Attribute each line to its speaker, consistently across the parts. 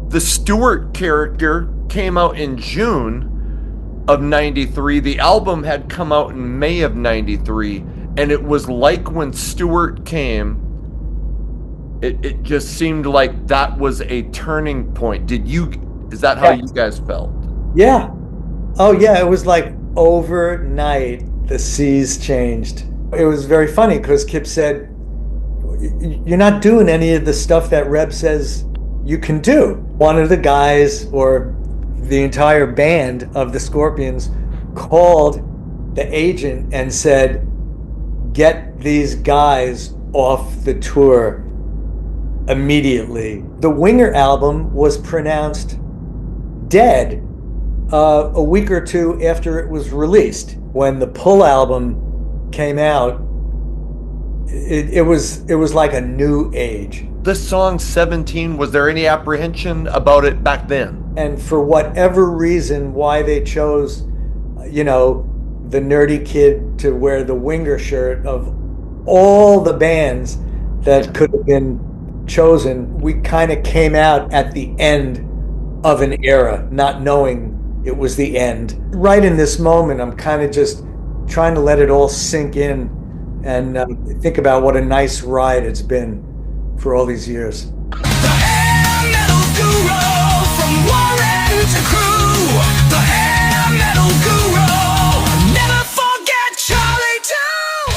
Speaker 1: the Stewart character came out in June of 93. The album had come out in May of 93. And it was like when Stewart came, it just seemed like that was a turning point. Is that how
Speaker 2: Yeah.
Speaker 1: you guys felt?
Speaker 2: Yeah. Oh, yeah. It was like overnight, the seas changed. It was very funny because Kip said, "You're not doing any of the stuff that Reb says you can do." One of the guys, or the entire band of the Scorpions, called the agent and said, "Get these guys off the tour immediately." The Winger album was pronounced dead a week or two after it was released. When the Pull album came out, it was like a new age.
Speaker 1: The song 17, was there any apprehension about it back then?
Speaker 2: And for whatever reason, why they chose, the nerdy kid to wear the Winger shirt of all the bands that could have been chosen, we kind of came out at the end of an era, not knowing it was the end. Right in this moment, I'm kind of just trying to let it all sink in and think about what a nice ride it's been for all these years.
Speaker 3: The hair metal guru from Warren to Crew. The hair metal guru. Never forget Charlie too.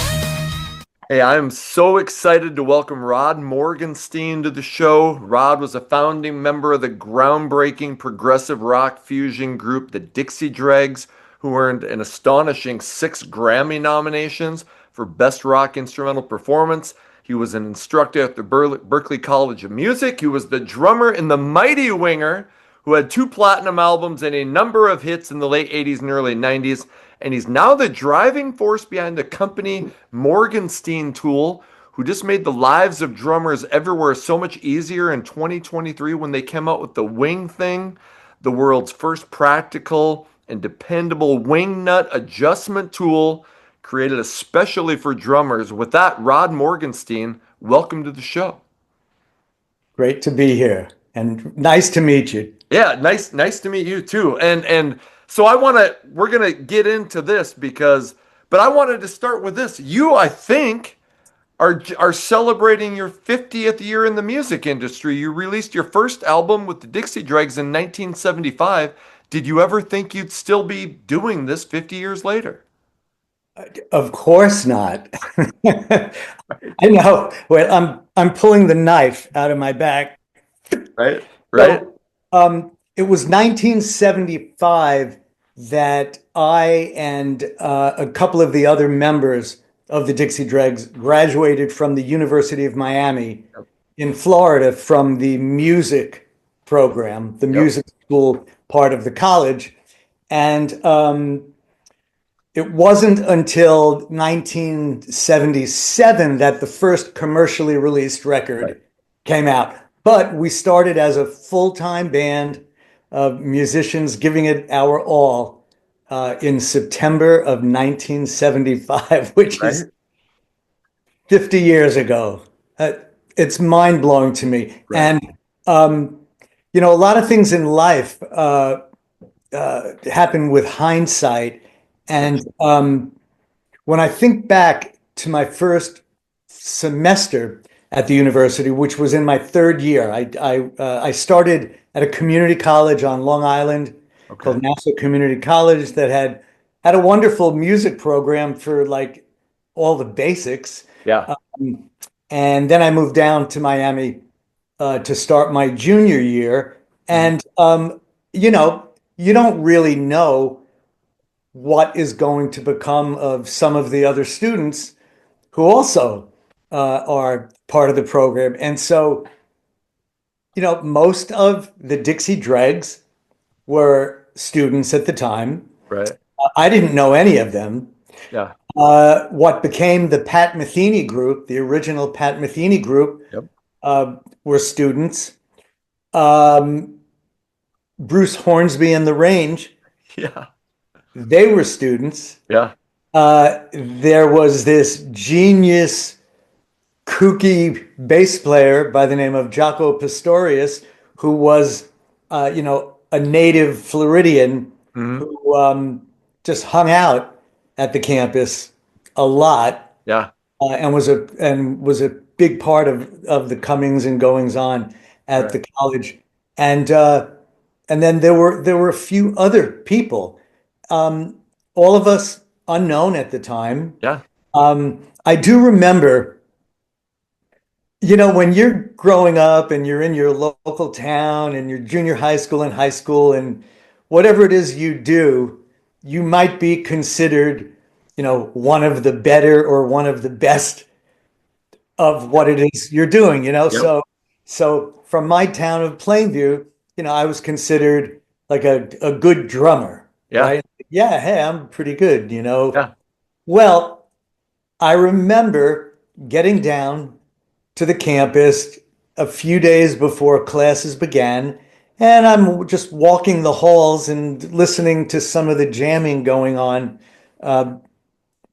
Speaker 1: Hey, I am so excited to welcome Rod Morgenstein to the show. Rod was a founding member of the groundbreaking progressive rock fusion group, the Dixie Dregs, who earned an astonishing 6 Grammy nominations for Best Rock Instrumental Performance. He was an instructor at the Berklee College of Music. He was the drummer in the Mighty Winger, who had 2 platinum albums and a number of hits in the late 80s and early 90s. And he's now the driving force behind the company Morgenstein Tool, who just made the lives of drummers everywhere so much easier in 2023 when they came out with the Wing Thing, the world's first practical and dependable wing nut adjustment tool created especially for drummers. With that, Rod Morgenstein, welcome to the show.
Speaker 2: Great to be here, and nice to meet you.
Speaker 1: Yeah, nice to meet you too. And so we're gonna get into this but I wanted to start with this. You, I think, are celebrating your 50th year in the music industry. You released your first album with the Dixie Dregs in 1975. Did you ever think you'd still be doing this 50 years later?
Speaker 2: Of course not. I know. Well, I'm pulling the knife out of my back.
Speaker 1: Right? Right?
Speaker 2: It was 1975 that I and a couple of the other members of the Dixie Dregs graduated from the University of Miami in Florida from the music program, the music school part of the college. And it wasn't until 1977 that the first commercially released record came out. But we started as a full-time band of musicians giving it our all in September of 1975, which is 50 years ago. It's mind-blowing to me. Right. And, a lot of things in life happen with hindsight. And when I think back to my first semester at the university, which was in my 3rd year, I started at a community college on Long Island called Nassau Community College that had a wonderful music program for like all the basics.
Speaker 1: Yeah.
Speaker 2: And then I moved down to Miami to start my junior year. And, you don't really know what is going to become of some of the other students who also are part of the program. And so, most of the Dixie Dregs were students at the time.
Speaker 1: Right.
Speaker 2: I didn't know any of them.
Speaker 1: Yeah.
Speaker 2: What became the Pat Metheny group, the original Pat Metheny group, were students. Bruce Hornsby and the Range.
Speaker 1: Yeah.
Speaker 2: They were students.
Speaker 1: Yeah.
Speaker 2: There was this genius, kooky bass player by the name of Jaco Pastorius, who was a native Floridian
Speaker 1: Hmm.
Speaker 2: who just hung out at the campus a lot,
Speaker 1: Yeah.
Speaker 2: and was a big part of the comings and goings on at
Speaker 1: Right.
Speaker 2: the college. And then there were a few other people, um, all of us unknown at the time.
Speaker 1: Yeah.
Speaker 2: I do remember, when you're growing up and you're in your local town and your junior high school and high school and whatever it is you do, you might be considered, one of the better or one of the best of what it is you're doing.
Speaker 1: Yep.
Speaker 2: So from my town of Plainview, I was considered like a good drummer,
Speaker 1: Yeah.
Speaker 2: right? Yeah, hey, I'm pretty good.
Speaker 1: Yeah.
Speaker 2: Well, I remember getting down to the campus a few days before classes began, and I'm just walking the halls and listening to some of the jamming going on uh,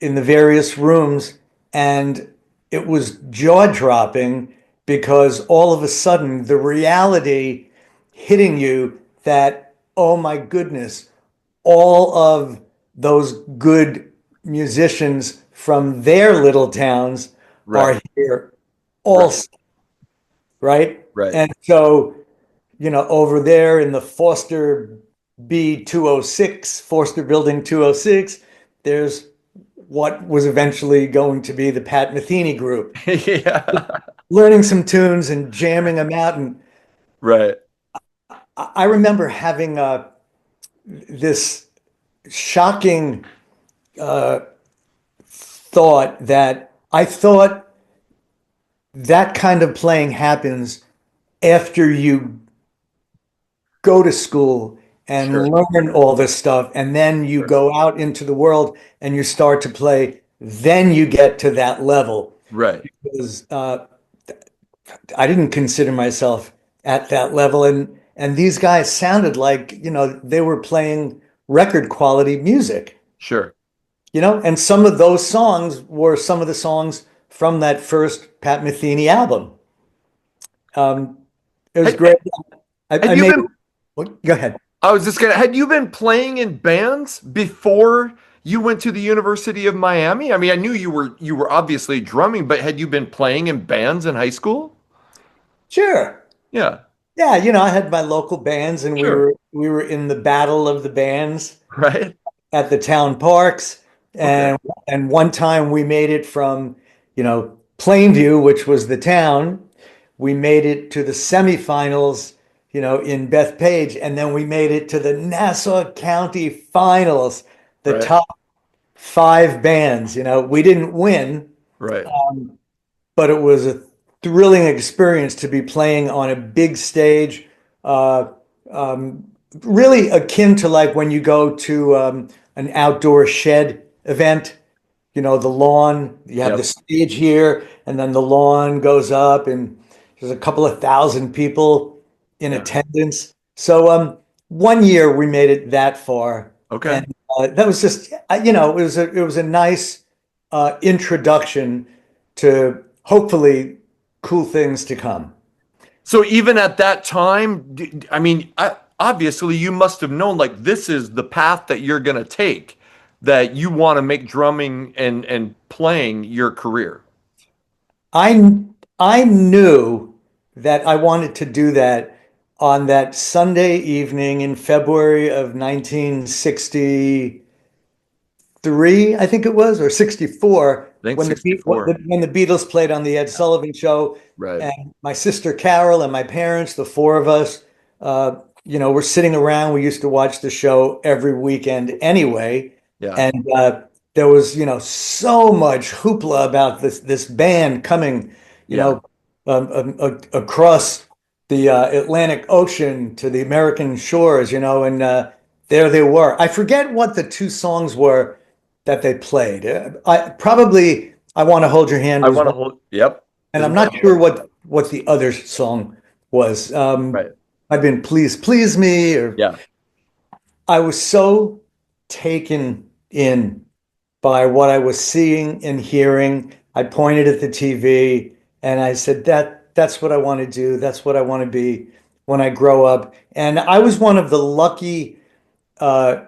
Speaker 2: in the various rooms, and it was jaw-dropping because all of a sudden the reality hitting you that, oh my goodness, all of those good musicians from their little towns
Speaker 1: Right.
Speaker 2: are here
Speaker 1: Right.
Speaker 2: also, right?
Speaker 1: Right.
Speaker 2: And so, over there in the Foster B 206, Forster Building 206, there's what was eventually going to be the Pat Metheny group,
Speaker 1: Yeah.
Speaker 2: learning some tunes and jamming them out. And
Speaker 1: Right.
Speaker 2: I remember having this shocking uh, thought that I thought that kind of playing happens after you go to school and
Speaker 1: Sure.
Speaker 2: learn all this stuff, and then you
Speaker 1: Sure.
Speaker 2: go out into the world and you start to play, then you get to that level.
Speaker 1: Right.
Speaker 2: Because I didn't consider myself at that level, and these guys sounded like, they were playing record quality music,
Speaker 1: Sure.
Speaker 2: and some of those songs were some of the songs from that first Pat Metheny album. Um, it was
Speaker 1: Had,
Speaker 2: great. I
Speaker 1: had you
Speaker 2: made
Speaker 1: been,
Speaker 2: Go ahead.
Speaker 1: I was just gonna, had you been playing in bands before you went to the University of Miami? I mean, I knew you were obviously drumming, but had you been playing in bands in high school?
Speaker 2: Sure.
Speaker 1: Yeah.
Speaker 2: Yeah, I had my local bands, and we
Speaker 1: Sure.
Speaker 2: were we were in the battle of the bands
Speaker 1: Right.
Speaker 2: at the town parks,
Speaker 1: Okay.
Speaker 2: and one time we made it from, Plainview, which was the town. We made it to the semifinals, in Bethpage, and then we made it to the Nassau County finals, the
Speaker 1: Right.
Speaker 2: top five bands. We didn't win,
Speaker 1: Right.
Speaker 2: but it was a thrilling experience to be playing on a big stage, uh, um, really akin to like when you go to an outdoor shed event. The lawn, you have the
Speaker 1: Yep.
Speaker 2: stage here, and then the lawn goes up, and there's a couple of thousand people in
Speaker 1: Yeah.
Speaker 2: attendance. So one year we made it that far,
Speaker 1: Okay.
Speaker 2: and that was just, it was a nice introduction to hopefully cool things to come.
Speaker 1: So even at that time, I mean, obviously you must have known like this is the path that you're gonna take, that you want to make drumming and playing your career.
Speaker 2: I I knew that I wanted to do that on that Sunday evening in February of 1963, I think it was, or 64,
Speaker 1: I think
Speaker 2: when
Speaker 1: '64.
Speaker 2: when the Beatles played on the Ed Sullivan Show,
Speaker 1: Right.
Speaker 2: and my sister Carol and my parents, the four of us, were sitting around. We used to watch the show every weekend anyway,
Speaker 1: Yeah.
Speaker 2: and there was, so much hoopla about this band coming, you
Speaker 1: Yeah.
Speaker 2: know, across the Atlantic Ocean to the American shores, and there they were. I forget what the two songs were that they played. I want to hold your hand
Speaker 1: I
Speaker 2: was
Speaker 1: want to
Speaker 2: one,
Speaker 1: hold. Yep.
Speaker 2: and
Speaker 1: Is
Speaker 2: I'm
Speaker 1: one.
Speaker 2: not sure what the other song was.
Speaker 1: Right.
Speaker 2: I've been Please Me, or
Speaker 1: Yeah.
Speaker 2: I was so taken in by what I was seeing and hearing. I pointed at the TV and I said, that's what I want to do. That's what I want to be. when I grow up. And I was one of the lucky uh,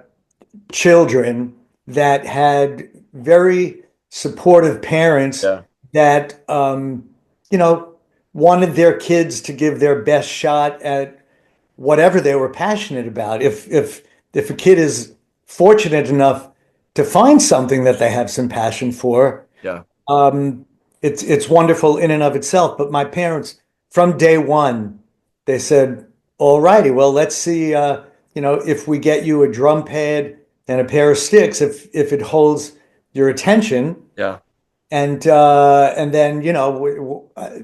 Speaker 2: children that had very supportive parents
Speaker 1: Yeah.
Speaker 2: that, you know, wanted their kids to give their best shot at whatever they were passionate about. If a kid is fortunate enough to find something that they have some passion for,
Speaker 1: Yeah.
Speaker 2: um, it's wonderful in and of itself. But my parents, from day one, they said, "All righty, well, let's see, if we get you a drum pad and a pair of sticks, if it holds your attention."
Speaker 1: Yeah.
Speaker 2: And then,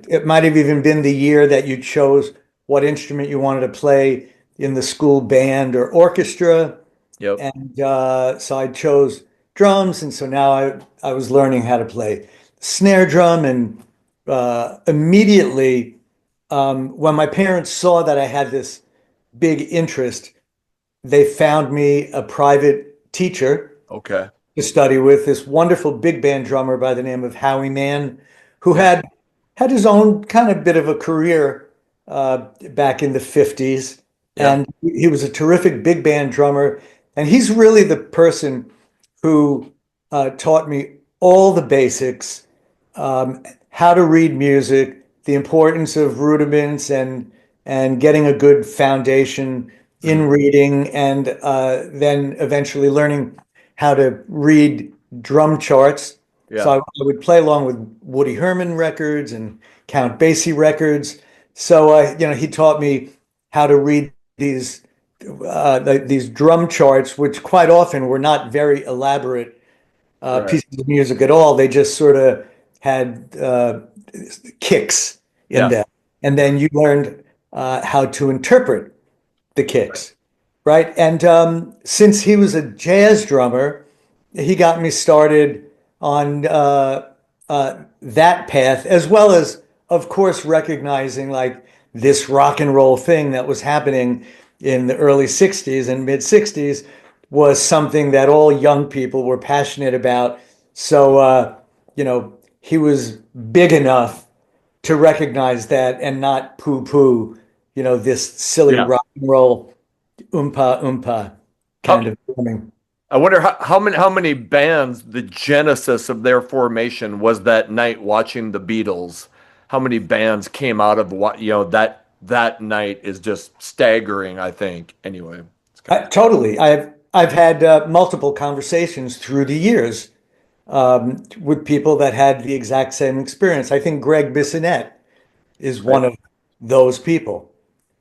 Speaker 2: it might have even been the year that you chose what instrument you wanted to play in the school band or orchestra.
Speaker 1: Yep.
Speaker 2: And so I chose drums, and so now I was learning how to play snare drum. And immediately, when my parents saw that I had this big interest, they found me a private teacher
Speaker 1: Okay.
Speaker 2: to study with, this wonderful big band drummer by the name of Howie Mann, who
Speaker 1: Yeah.
Speaker 2: had his own kind of bit of a career back in the 50s.
Speaker 1: Yeah.
Speaker 2: And he was a terrific big band drummer. And he's really the person who taught me all the basics, how to read music, the importance of rudiments, and getting a good foundation in
Speaker 1: Mhm.
Speaker 2: reading, and then eventually learning how to read drum charts. So
Speaker 1: Yeah.
Speaker 2: I would play along with Woody Herman records and Count Basie records. So he taught me how to read these drum charts, which quite often were not very elaborate
Speaker 1: Right.
Speaker 2: pieces of music at all. They just sort of had kicks in
Speaker 1: Yeah.
Speaker 2: them, and then you learned how to interpret the kicks, right? And since he was a jazz drummer, he got me started on that path, as well as, of course, recognizing like this rock and roll thing that was happening in the early 60s and mid 60s was something that all young people were passionate about. So, he was big enough to recognize that and not poo-poo, this silly
Speaker 1: Yeah.
Speaker 2: rock and roll oompa oompa kind
Speaker 1: How,
Speaker 2: of drumming.
Speaker 1: I wonder how many bands the genesis of their formation was that night watching the Beatles. How many bands came out of what that night is just staggering, I think. Anyway, it's kind of
Speaker 2: Totally. I've had multiple conversations through the years with people that had the exact same experience. I think Greg Bissonette is
Speaker 1: right.
Speaker 2: one of those people.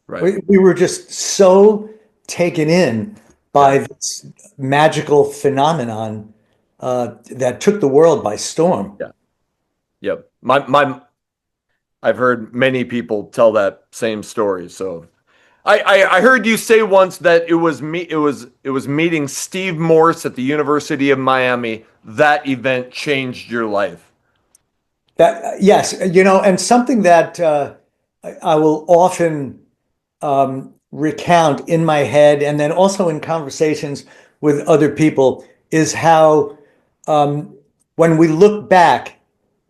Speaker 1: Right.
Speaker 2: We were just so taken in
Speaker 1: Yeah.
Speaker 2: by this magical phenomenon that took the world by storm.
Speaker 1: Yeah. Yep. I've heard many people tell that same story. So I heard you say once that it was meeting Steve Morse at the University of Miami. That event changed your life.
Speaker 2: That yes, and something that I will often recount in my head, and then also in conversations with other people, is how when we look back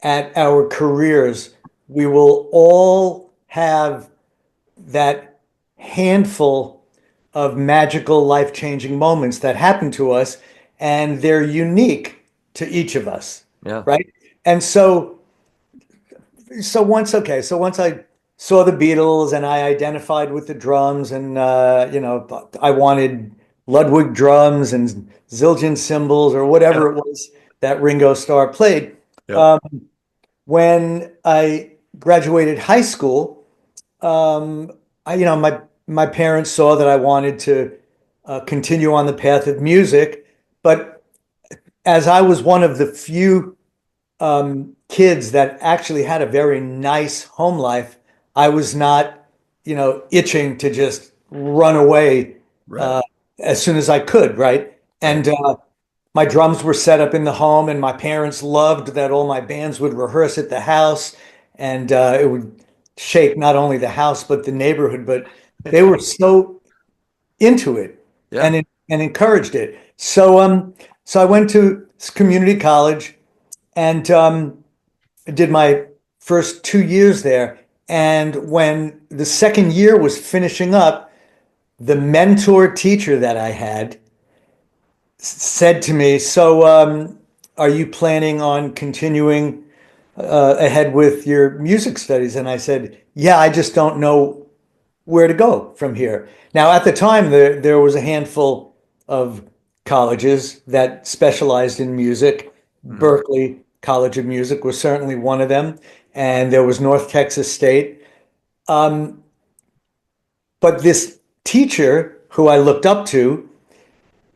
Speaker 2: at our careers, we will all have that handful of magical, life-changing moments that happen to us, and they're unique to each of us,
Speaker 1: Yeah.
Speaker 2: right? And so once I saw the Beatles and I identified with the drums, and I wanted Ludwig drums and Zildjian cymbals or
Speaker 1: Yeah.
Speaker 2: whatever it was that Ringo Starr played.
Speaker 1: Yep.
Speaker 2: Um, when I graduated high school, um, my parents saw that I wanted to continue on the path of music, but as I was one of the few kids that actually had a very nice home life, I was not, itching to just run away
Speaker 1: Right.
Speaker 2: as soon as I could, right?
Speaker 1: Right.
Speaker 2: And my drums were set up in the home, and my parents loved that all my bands would rehearse at the house, and it would shake not only the house but the neighborhood. But they were so into it
Speaker 1: Yeah.
Speaker 2: and encouraged it. So I went to community college and I did my first 2 years there. And when the second year was finishing up, the mentor teacher that I had said to me, "So, are you planning on continuing ahead with your music studies?" And I said, "Yeah, I just don't know where to go from here." Now, at the time, there was a handful of colleges that specialized in music.
Speaker 1: Mhm.
Speaker 2: Berkeley College of Music was certainly one of them, and there was North Texas State. Um, but this teacher who I looked up to,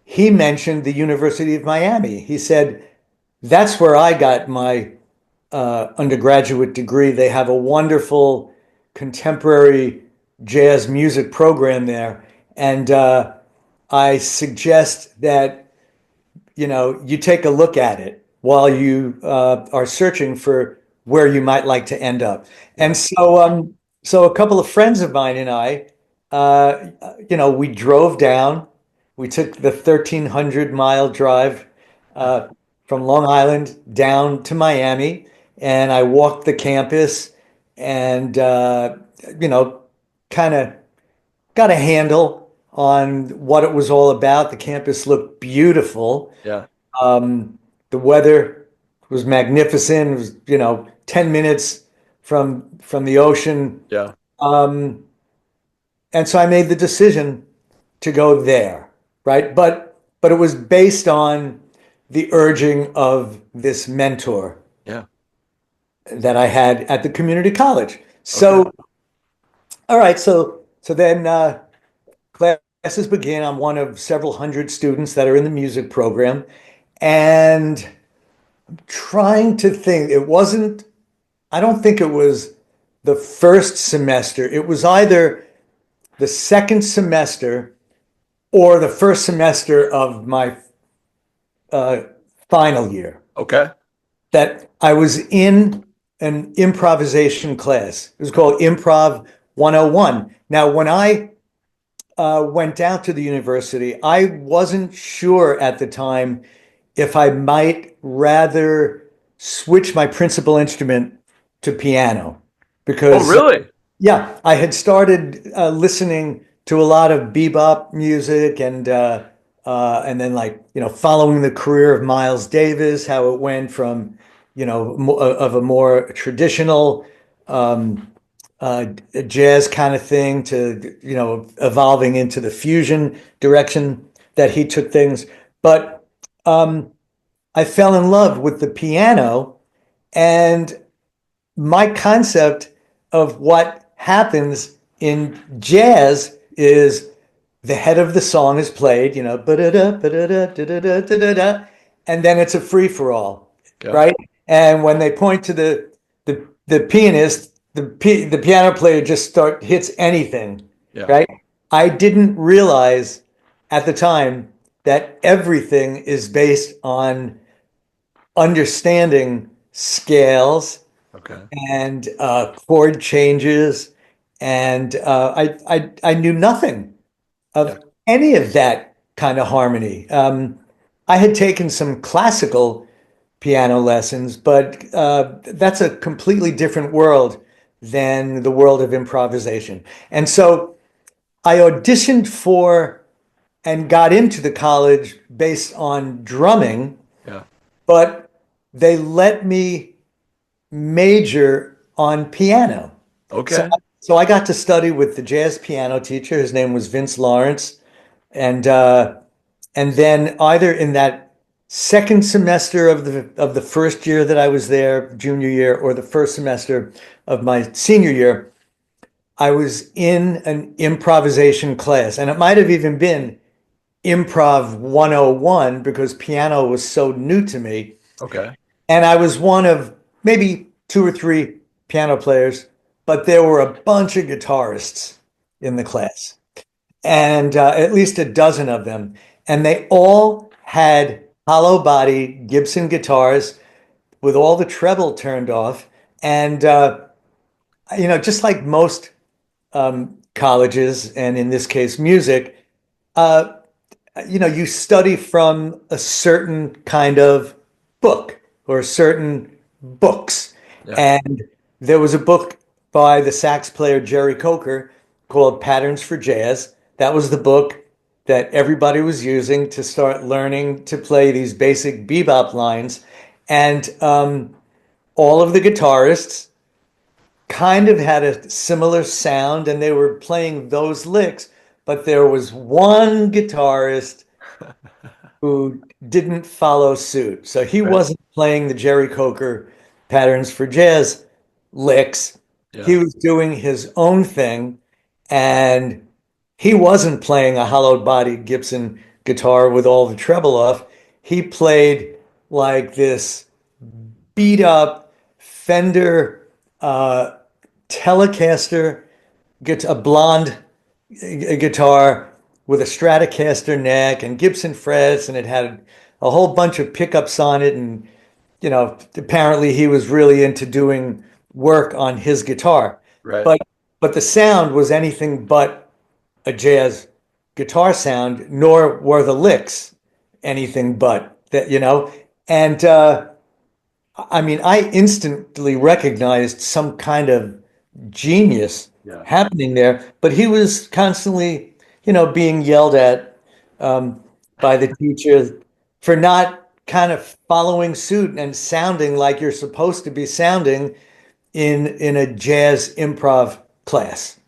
Speaker 2: he mentioned the University of Miami. He said, "That's where I got my undergraduate degree. They have a wonderful contemporary jazz music program there. And I suggest that, you take a look at it while you are searching for where you might like to end up." And
Speaker 1: Yeah.
Speaker 2: so a couple of friends of mine and I, we drove down. We took the 1,300-mile drive uh, from Long Island down to Miami, and I walked the campus and, kind of got a handle on what it was all about. The campus looked beautiful.
Speaker 1: Yeah.
Speaker 2: The weather was magnificent. It was, 10 minutes from the ocean.
Speaker 1: Yeah.
Speaker 2: Um, and so I made the decision to go there, right? But it was based on the urging of this mentor
Speaker 1: Yeah.
Speaker 2: that I had at the community college.
Speaker 1: Okay.
Speaker 2: So, all right, so then classes begin. I'm one of several hundred students that are in the music program, and trying to think, I don't think it was the first semester. It was either the second semester or the first semester of my uh, final year
Speaker 1: Okay.
Speaker 2: that I was in an improvisation class. It was called Improv 101. Now, when I went down to the university, I wasn't sure at the time if I might rather switch my principal instrument to piano
Speaker 1: Oh,
Speaker 2: because
Speaker 1: really?
Speaker 2: yeah, I had started listening to a lot of bebop music and then following the career of Miles Davis, how it went from of a more traditional um, jazz kind of thing to evolving into the fusion direction that he took things. But I fell in love with the piano, and my concept of what happens in jazz is the head of the song is played, ba-da-da, ba-da-da, da-da-da, da-da-da, and then it's a free for all,
Speaker 1: Yeah.
Speaker 2: right? And when they point to the pianist, the piano player just hits anything,
Speaker 1: Yeah.
Speaker 2: right? I didn't realize at the time that everything is based on understanding scales
Speaker 1: Okay.
Speaker 2: and chord changes, and I knew nothing
Speaker 1: Yeah.
Speaker 2: of any of that kind of harmony. I had taken some classical piano lessons, but that's a completely different world than the world of improvisation. And so I auditioned for and got into the college based on drumming,
Speaker 1: Yeah.
Speaker 2: but they let me major on piano. So,
Speaker 1: Okay.
Speaker 2: so I got to study with the jazz piano teacher. His name was Vince Lawrence, and then either in that second semester of the first year that I was there, junior year, or the first semester of my senior year, I was in an improvisation class, and it might have even been Improv 101 because piano was so new to me.
Speaker 1: Okay.
Speaker 2: And I was one of maybe two or three piano players, but there were a bunch of guitarists in the class, and at least a dozen of them. And they all had hollow body Gibson guitars with all the treble turned off. And, just like most colleges, and in this case, music, uh, you study from a certain kind of book or certain books.
Speaker 1: Yeah.
Speaker 2: And there was a book by the sax player Jerry Coker called Patterns for Jazz. That was the book that everybody was using to start learning to play these basic bebop lines. And all of the guitarists kind of had a similar sound and they were playing those licks, but there was one guitarist who didn't follow suit. So he
Speaker 1: Right.
Speaker 2: wasn't playing the Jerry Coker Patterns for Jazz licks. He
Speaker 1: Yeah.
Speaker 2: was doing his own thing, and he wasn't playing a hollowed body Gibson guitar with all the treble off. He played like this beat up Fender uh, Telecaster, a blonde guitar with a Stratocaster neck and Gibson frets, and it had a whole bunch of pickups on it. And, apparently he was really into doing work on his guitar.
Speaker 1: Right.
Speaker 2: But the sound was anything but a jazz guitar sound, nor were the licks anything but that. And I mean, I instantly recognized some kind of genius
Speaker 1: Yeah.
Speaker 2: happening there, but he was constantly, being yelled at by the teacher for not kind of following suit and sounding like you're supposed to be sounding in a jazz improv class,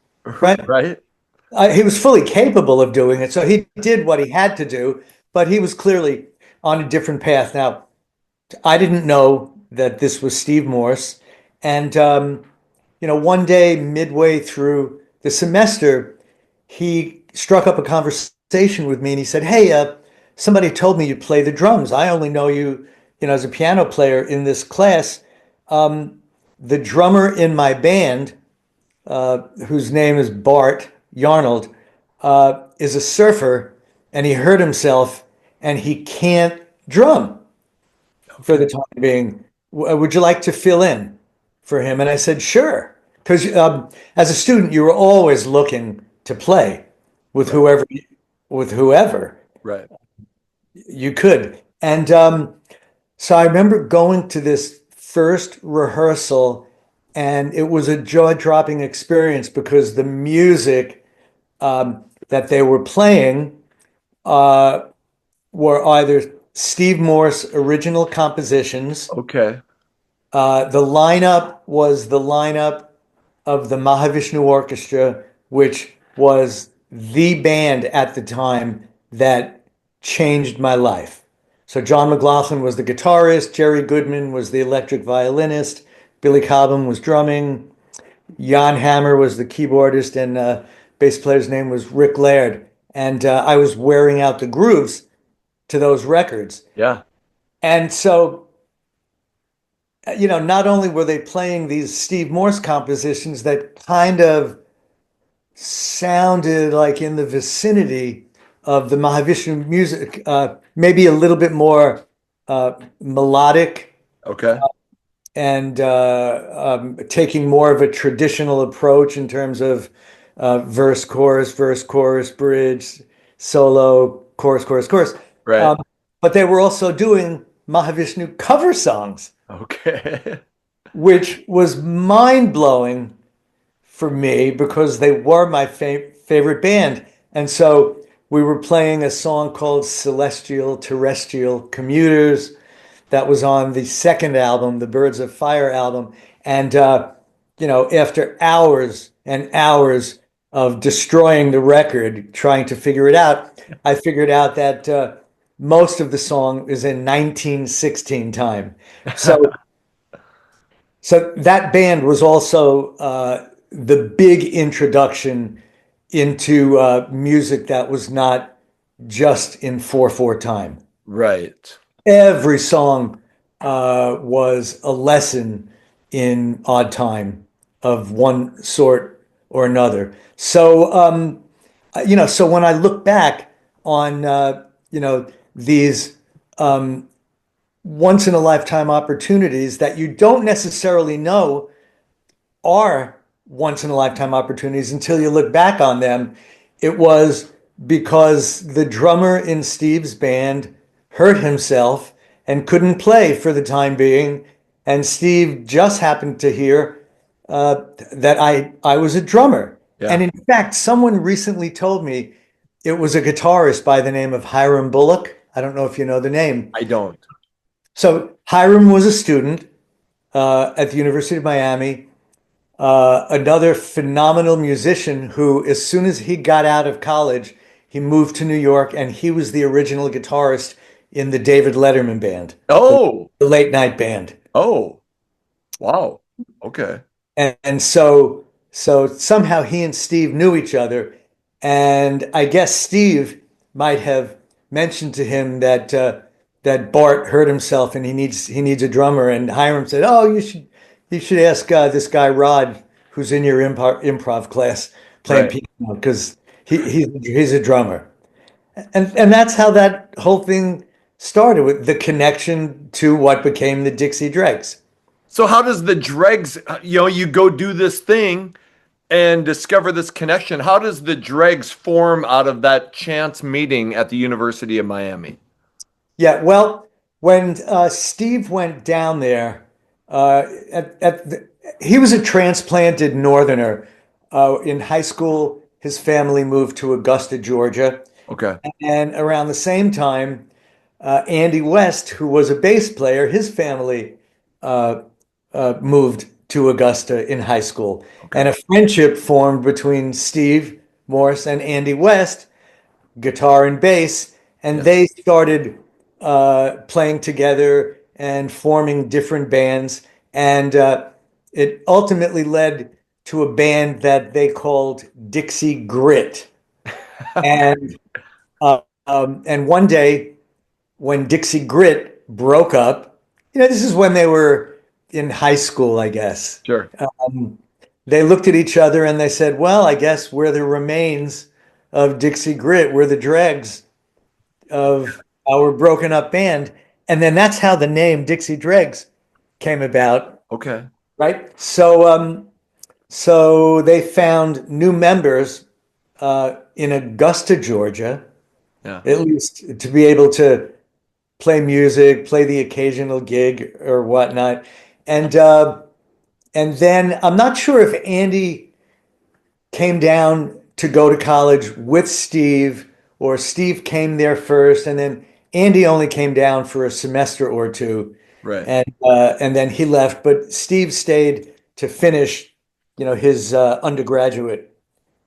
Speaker 2: right?
Speaker 1: Right.
Speaker 2: He was fully capable of doing it, so he did what he had to do, but he was clearly on a different path. Now, I didn't know that this was Steve Morse, and one day midway through the semester, he struck up a conversation with me, and he said, "Hey, somebody told me you play the drums. I only know you, as a piano player in this class. The drummer in my band, whose name is Bart Yarnold, is a surfer, and he hurt himself, and he can't drum for the time being. Would you like to fill in for him?" And I said, "Sure," because as a student, you were always looking to play with whoever
Speaker 1: Right.
Speaker 2: you could. And so I remember going to this first rehearsal, and it was a jaw-dropping experience because the music that they were playing uh, were either Steve Morse original compositions.
Speaker 1: Okay.
Speaker 2: The lineup was the lineup of the Mahavishnu Orchestra, which was the band at the time that changed my life. So John McLaughlin was the guitarist, Jerry Goodman was the electric violinist, Billy Cobham was drumming, Jan Hammer was the keyboardist, and bass player's name was Rick Laird. And I was wearing out the grooves to those records.
Speaker 1: Yeah.
Speaker 2: And so, not only were they playing these Steve Morse compositions that kind of sounded like in the vicinity of the Mahavishnu music, maybe a little bit more melodic
Speaker 1: Okay.
Speaker 2: and taking more of a traditional approach in terms of verse, chorus, bridge, solo, chorus, chorus, chorus.
Speaker 1: Right.
Speaker 2: But they were also doing Mahavishnu cover songs,
Speaker 1: Okay.
Speaker 2: which was mind-blowing for me because they were my favorite band. And so we were playing a song called Celestial Terrestrial Commuters that was on the second album, the Birds of Fire album. And, after hours and hours of destroying the record, trying to figure it out, I figured out that most of the song is in 1916 time. So that band was also the big introduction into music that was not just in 4/4 time.
Speaker 1: Right.
Speaker 2: Every song was a lesson in odd time of one sort or another. So, so when I look back on, these once in a lifetime opportunities that you don't necessarily know are once in a lifetime opportunities until you look back on them, it was because the drummer in Steve's band hurt himself and couldn't play for the time being. And Steve just happened to hear that I was a drummer. And
Speaker 1: Yeah,
Speaker 2: in fact, someone recently told me it was a guitarist by the name of Hiram Bullock. I don't know if you know the name.
Speaker 1: I don't.
Speaker 2: So Hiram was a student at the University of Miami, another phenomenal musician who, as soon as he got out of college, he moved to New York, and he was the original guitarist in the David Letterman band,
Speaker 1: Oh,
Speaker 2: the late night band.
Speaker 1: oh, wow. Okay.
Speaker 2: And so somehow he and Steve knew each other, and I guess Steve might have mentioned to him that Bart hurt himself and he needs a drummer, and Hiram said, "Oh, you should ask this guy Rod, who's in your improv class playing
Speaker 1: Right.
Speaker 2: piano, because he's a drummer." And that's how that whole thing started, with the connection to what became the Dixie Dregs.
Speaker 1: So how does the dregs, you go do this thing and discover this connection. How does the dregs form out of that chance meeting at the University of Miami?
Speaker 2: Yeah, well, when Steve went down there, he was a transplanted Northerner. In high school, his family moved to Augusta, Georgia.
Speaker 1: Okay.
Speaker 2: And around the same time, Andy West, who was a bass player, his family uh, moved to Augusta in high school. And
Speaker 1: Okay.
Speaker 2: a friendship formed between Steve Morse and Andy West, guitar and bass, and
Speaker 1: Yeah.
Speaker 2: they started playing together and forming different bands. And it ultimately led to a band that they called Dixie Grit. And and one day, when Dixie Grit broke up, this is when they were in high school, I guess.
Speaker 1: Sure.
Speaker 2: They looked at each other and they said, "Well, I guess we're the remains of Dixie Grit. We're the dregs of our broken up band." And then that's how the name Dixie Dregs came about,
Speaker 1: Okay.
Speaker 2: right? So they found new members in Augusta, Georgia,
Speaker 1: Yeah.
Speaker 2: at least to be able to play music, play the occasional gig or whatnot. And then I'm not sure if Andy came down to go to college with Steve, or Steve came there first, and then Andy only came down for a semester or two,
Speaker 1: Right.
Speaker 2: and then he left. But Steve stayed to finish, his undergraduate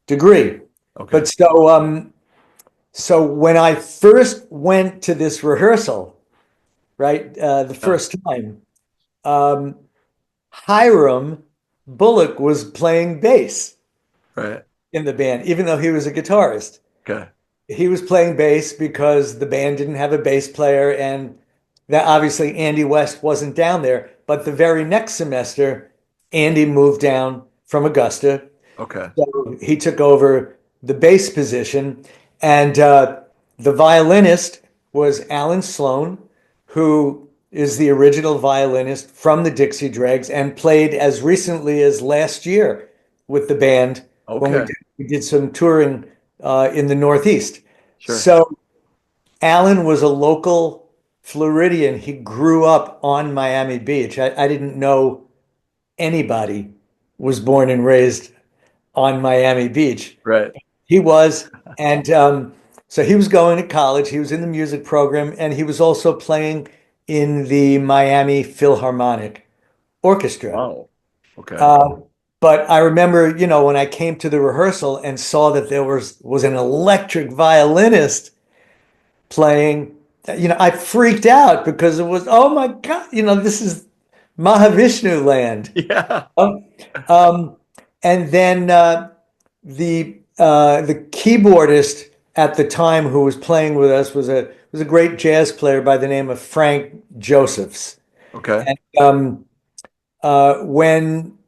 Speaker 2: degree.
Speaker 1: Okay.
Speaker 2: But so when I first went to this rehearsal, right, the
Speaker 1: Yeah.
Speaker 2: first time, um, Hiram Bullock was playing bass
Speaker 1: Right.
Speaker 2: in the band, even though he was a guitarist.
Speaker 1: Okay.
Speaker 2: He was playing bass because the band didn't have a bass player, and that obviously Andy West wasn't down there. But the very next semester, Andy moved down from Augusta,
Speaker 1: Okay.
Speaker 2: so he took over the bass position, and the violinist was Alan Sloan, who is the original violinist from the Dixie Dregs and played as recently as last year with the band when
Speaker 1: Okay.
Speaker 2: we did some touring in the Northeast.
Speaker 1: Sure.
Speaker 2: So Alan was a local Floridian. He grew up on Miami Beach. I didn't know anybody was born and raised on Miami Beach.
Speaker 1: Right.
Speaker 2: He was, and so he was going to college. He was in the music program, and he was also playing in the Miami Philharmonic Orchestra.
Speaker 1: Wow. Okay.
Speaker 2: But I remember, when I came to the rehearsal and saw that there was an electric violinist playing, I freaked out because it was, oh my God, this is Mahavishnu land.
Speaker 1: Yeah.
Speaker 2: Um, um, and then the keyboardist at the time who was playing with us was a great jazz player by the name of Frank Josephs.
Speaker 1: Okay.
Speaker 2: And when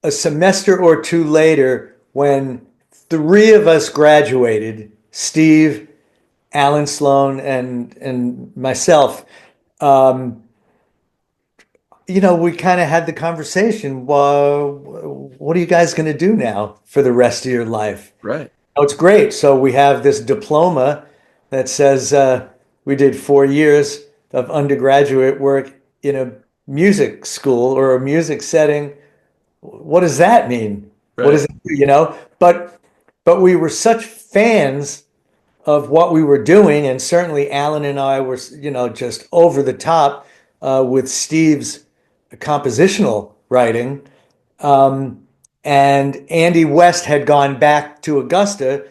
Speaker 2: a semester or two later, when three of us graduated, Steve, Alan Sloan, and myself, we kind of had the conversation. Well, what are you guys going to do now for the rest of your life?
Speaker 1: Right.
Speaker 2: Oh, it's great. So we have this diploma that says we did 4 years of undergraduate work in a music school or a music setting. What does that mean? What does
Speaker 1: Right.
Speaker 2: it do, you know? But we were such fans of what we were doing, and certainly Alan and I were, just over the top with Steve's compositional writing. Um, and Andy West had gone back to Augusta,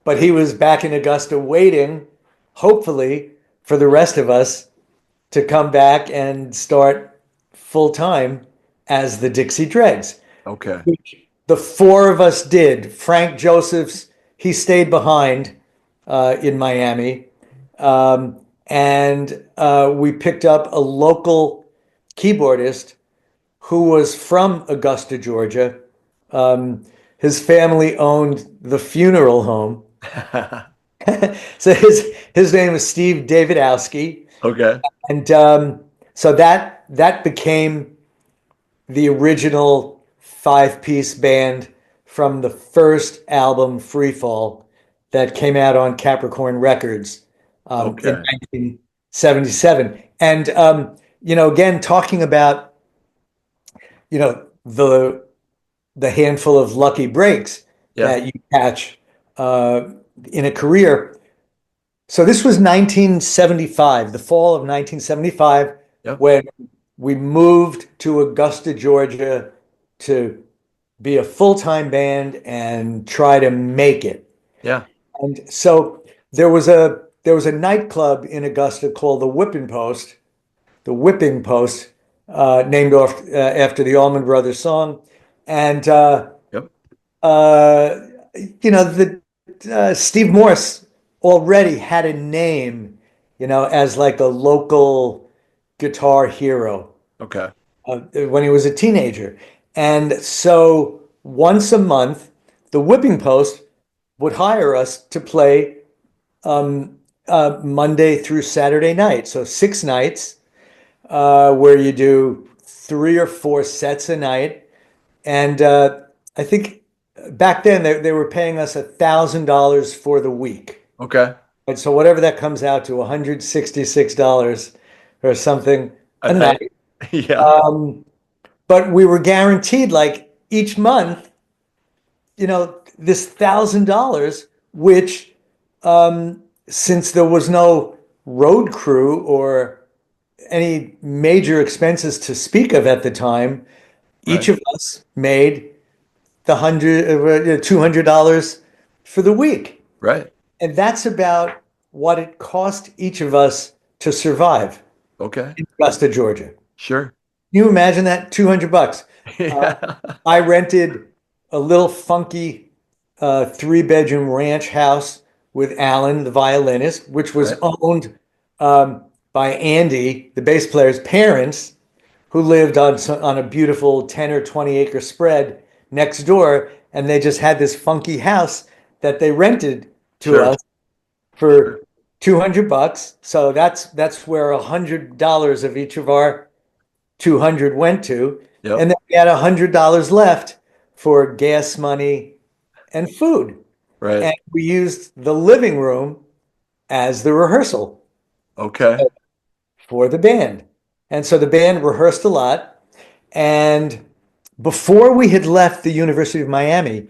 Speaker 2: but he was back in Augusta waiting, hopefully, for the rest of us to come back and start full time as the Dixie Dregs.
Speaker 1: Okay.
Speaker 2: The four of us did. Frank Josephs, he stayed behind in Miami. And we picked up a local keyboardist who was from Augusta, Georgia. Um, his family owned the funeral home. So his name was Steve Davidowski.
Speaker 1: Okay.
Speaker 2: And so that became the original five-piece band from the first album, Freefall, that came out on Capricorn Records in
Speaker 1: Okay.
Speaker 2: 1977. And again, talking about the handful of lucky breaks
Speaker 1: Yeah.
Speaker 2: that you catch in a career. So this was 1975, the fall of 1975,
Speaker 1: Yep.
Speaker 2: when we moved to Augusta, Georgia to be a full-time band and try to make it.
Speaker 1: Yeah.
Speaker 2: And so there was a nightclub in Augusta called the Whipping Post, named after the Allman Brothers song. And
Speaker 1: Yep.
Speaker 2: uh, the Steve Morse already had a name, as like a local guitar hero
Speaker 1: Okay.
Speaker 2: when he was a teenager. And so once a month, the Whipping Post would hire us to play Monday through Saturday night. So 6 nights where you do 3 or 4 sets a night. And I think back then they were paying us $1,000 for the week.
Speaker 1: Okay.
Speaker 2: And so whatever that comes out to, $166 or something a
Speaker 1: I
Speaker 2: night.
Speaker 1: yeah.
Speaker 2: But we were guaranteed like each month, this $1,000, which since there was no road crew or any major expenses to speak of at the time, each
Speaker 1: Right.
Speaker 2: of us made the $200 for the week.
Speaker 1: Right.
Speaker 2: And that's about what it cost each of us to survive
Speaker 1: Okay.
Speaker 2: in Augusta, Georgia. Can
Speaker 1: Sure.
Speaker 2: you imagine that? $200.
Speaker 1: Yeah.
Speaker 2: I rented a little funky 3-bedroom ranch house with Alan, the violinist, which was
Speaker 1: Right.
Speaker 2: owned by Andy, the bass player's parents, who lived on a beautiful 10 or 20 acre spread next door. And they just had this funky house that they rented to
Speaker 1: Sure.
Speaker 2: us for $200. So that's where $100 of each of our 200 went to.
Speaker 1: Yep.
Speaker 2: And then we had $100 left for gas money and food.
Speaker 1: Right.
Speaker 2: And we used the living room as the rehearsal
Speaker 1: Okay.
Speaker 2: for the band. And so the band rehearsed a lot. And before we had left the University of Miami,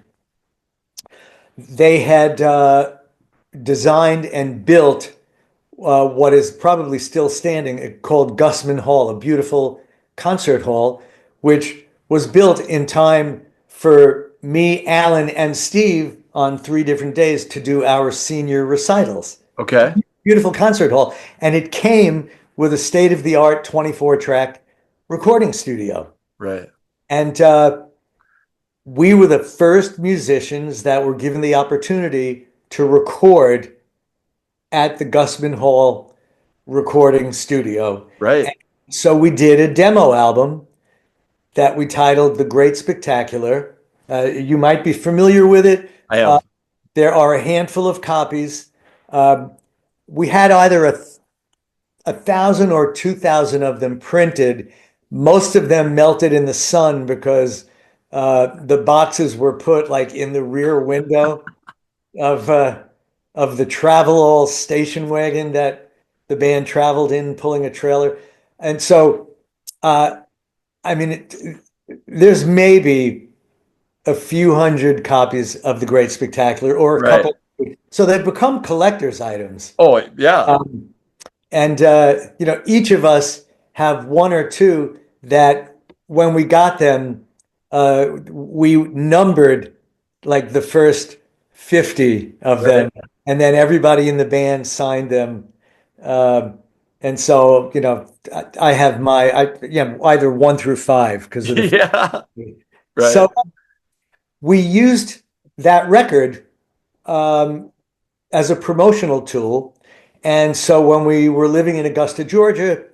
Speaker 2: they had designed and built what is probably still standing, called Gusman Hall, a beautiful concert hall, which was built in time for me, Alan, and Steve on 3 different days to do our senior recitals.
Speaker 1: Okay.
Speaker 2: Beautiful concert hall. And it came with a state-of-the-art 24-track recording studio.
Speaker 1: Right.
Speaker 2: And we were the first musicians that were given the opportunity to record at the Gusman Hall recording studio.
Speaker 1: Right.
Speaker 2: So we did a demo album that we titled The Great Spectacular. You might be familiar with it.
Speaker 1: I am.
Speaker 2: There are a handful of copies. We had either a 1,000 or 2,000 of them printed. Most of them melted in the sun because the boxes were put like in the rear window of the Travelall station wagon that the band traveled in, pulling a trailer. And so Uh, I mean, there's maybe a few hundred copies of The Great Spectacular, or a
Speaker 1: Right.
Speaker 2: couple. So they've become collector's items.
Speaker 1: Oh, yeah.
Speaker 2: Um, and each of us have one or two that when we got them, we numbered like the first 50 of
Speaker 1: Right.
Speaker 2: them, and then everybody in the band signed them. Um, and so, I have either one through five because of the.
Speaker 1: Yeah.
Speaker 2: So
Speaker 1: Right.
Speaker 2: we used that record um, as a promotional tool. And so when we were living in Augusta, Georgia,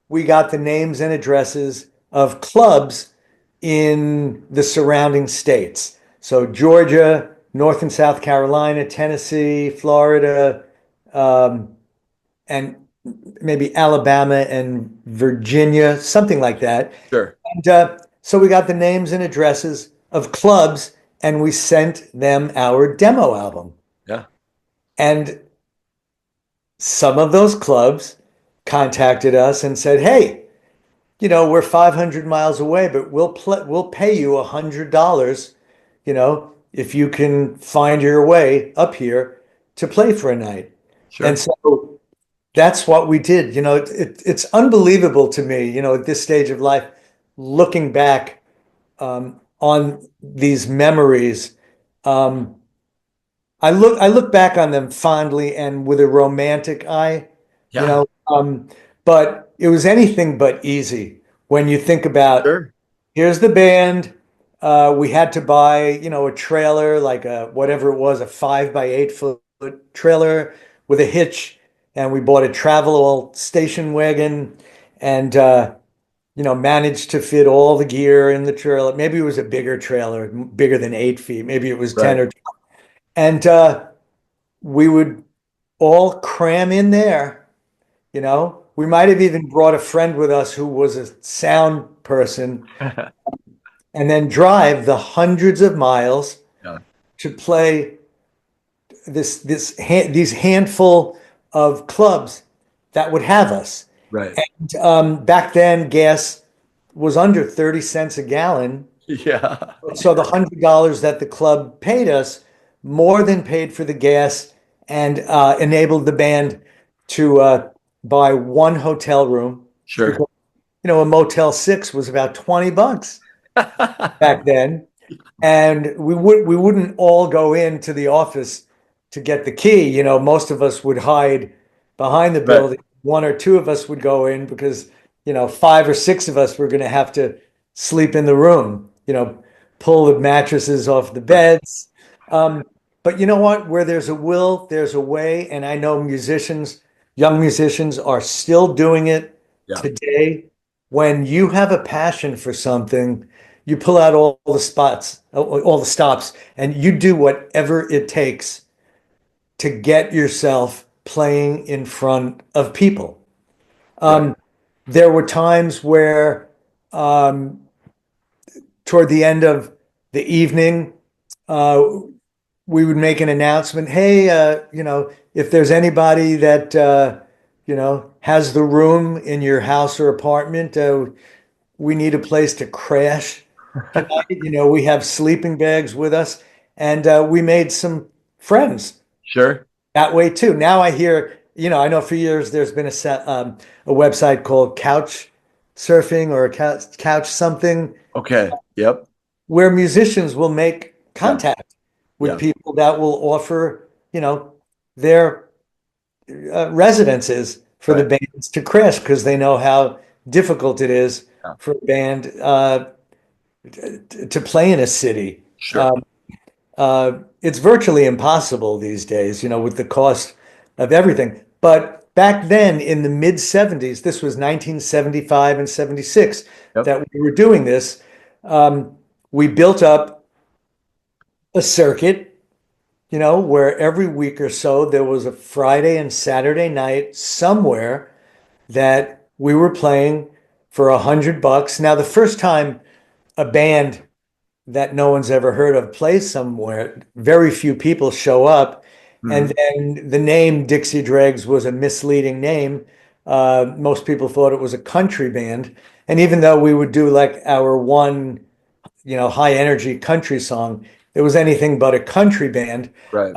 Speaker 2: we got the names and addresses of clubs in the surrounding states. So Georgia, North and South Carolina, Tennessee, Florida, um, and maybe Alabama and Virginia, something like that.
Speaker 1: Sure.
Speaker 2: And so we got the names and addresses of clubs and we sent them our demo album.
Speaker 1: Yeah.
Speaker 2: And some of those clubs contacted us and said, "Hey, we're 500 miles away, but we'll pay you $100, if you can find your way up here to play for a night." And
Speaker 1: Sure.
Speaker 2: so that's what we did. It's unbelievable to me, at this stage of life, looking back on these memories. Um, I look back on them fondly and with a romantic eye, you
Speaker 1: Yeah.
Speaker 2: know, but it was anything but easy when you think about
Speaker 1: Sure.
Speaker 2: here's the band. We had to buy, a trailer, like whatever it was, a 5 by 8 foot trailer with a hitch, and we bought a travel station wagon, and managed to fit all the gear in the trailer. Maybe it was a bigger trailer, bigger than 8 feet. Maybe it was 10
Speaker 1: Right.
Speaker 2: or 12. And we would all cram in there. We might have even brought a friend with us who was a sound person, and then drive the hundreds of miles
Speaker 1: Yeah.
Speaker 2: to play these handful of clubs that would have us.
Speaker 1: Right.
Speaker 2: And back then, gas was under 30 cents a gallon.
Speaker 1: Yeah.
Speaker 2: So the $100 that the club paid us more than paid for the gas and enabled the band to buy one hotel room
Speaker 1: Sure.
Speaker 2: because a Motel 6 was about $20 back then, and we wouldn't all go into the office to get the key. Most of us would hide behind the
Speaker 1: Right.
Speaker 2: building. One or two of us would go in because five or six of us were going to have to sleep in the room. Pull the mattresses off the
Speaker 1: Right.
Speaker 2: beds. Um, but you know what? Where there's a will, there's a way. And I know young musicians are still doing it
Speaker 1: Yeah.
Speaker 2: today. When you have a passion for something, you pull out all the stops, and you do whatever it takes to get yourself playing in front of people.
Speaker 1: Right.
Speaker 2: There were times where, um, toward the end of the evening, uh, we would make an announcement. Hey, if there's anybody that, has the room in your house or apartment, we need a place to crash tonight. We have sleeping bags with us. And we made some friends
Speaker 1: Sure.
Speaker 2: that way too. Now I hear, I know for years there's been a website called Couch Surfing or Couch something,
Speaker 1: Okay. Yep.
Speaker 2: where musicians will make
Speaker 1: Yeah.
Speaker 2: contact with
Speaker 1: Yeah.
Speaker 2: people that will offer, their residences for the
Speaker 1: Right.
Speaker 2: bands to crash because they know how difficult it is
Speaker 1: Yeah.
Speaker 2: for a band to play in a city.
Speaker 1: Sure.
Speaker 2: It's virtually impossible these days, with the cost of everything. But back then in the mid 70s, this was 1975 and 76
Speaker 1: Yep.
Speaker 2: that we were doing this. We built up a circuit, where every week or so there was a Friday and Saturday night somewhere that we were playing for $100. Now, the first time a band that no one's ever heard of plays somewhere, very few people show up. And
Speaker 1: Mhm.
Speaker 2: then the name Dixie Dregs was a misleading name. Most people thought it was a country band. And even though we would do like our one, high energy country song, it was anything but a country band.
Speaker 1: Right.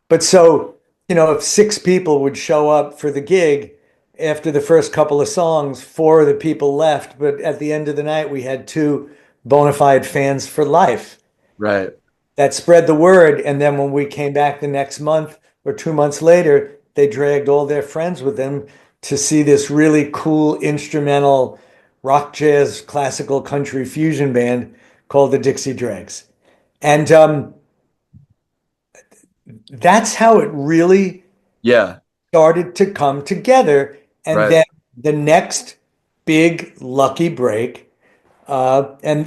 Speaker 2: But so, if six people would show up for the gig, after the first couple of songs, four of the people left. But at the end of the night, we had two bona fide fans for life
Speaker 1: Right.
Speaker 2: that spread the word. And then when we came back the next month or 2 months later, they dragged all their friends with them to see this really cool instrumental rock, jazz, classical, country fusion band called the Dixie Dregs. And that's how it really
Speaker 1: Yeah.
Speaker 2: started to come together. And
Speaker 1: Right.
Speaker 2: then the next big lucky break, and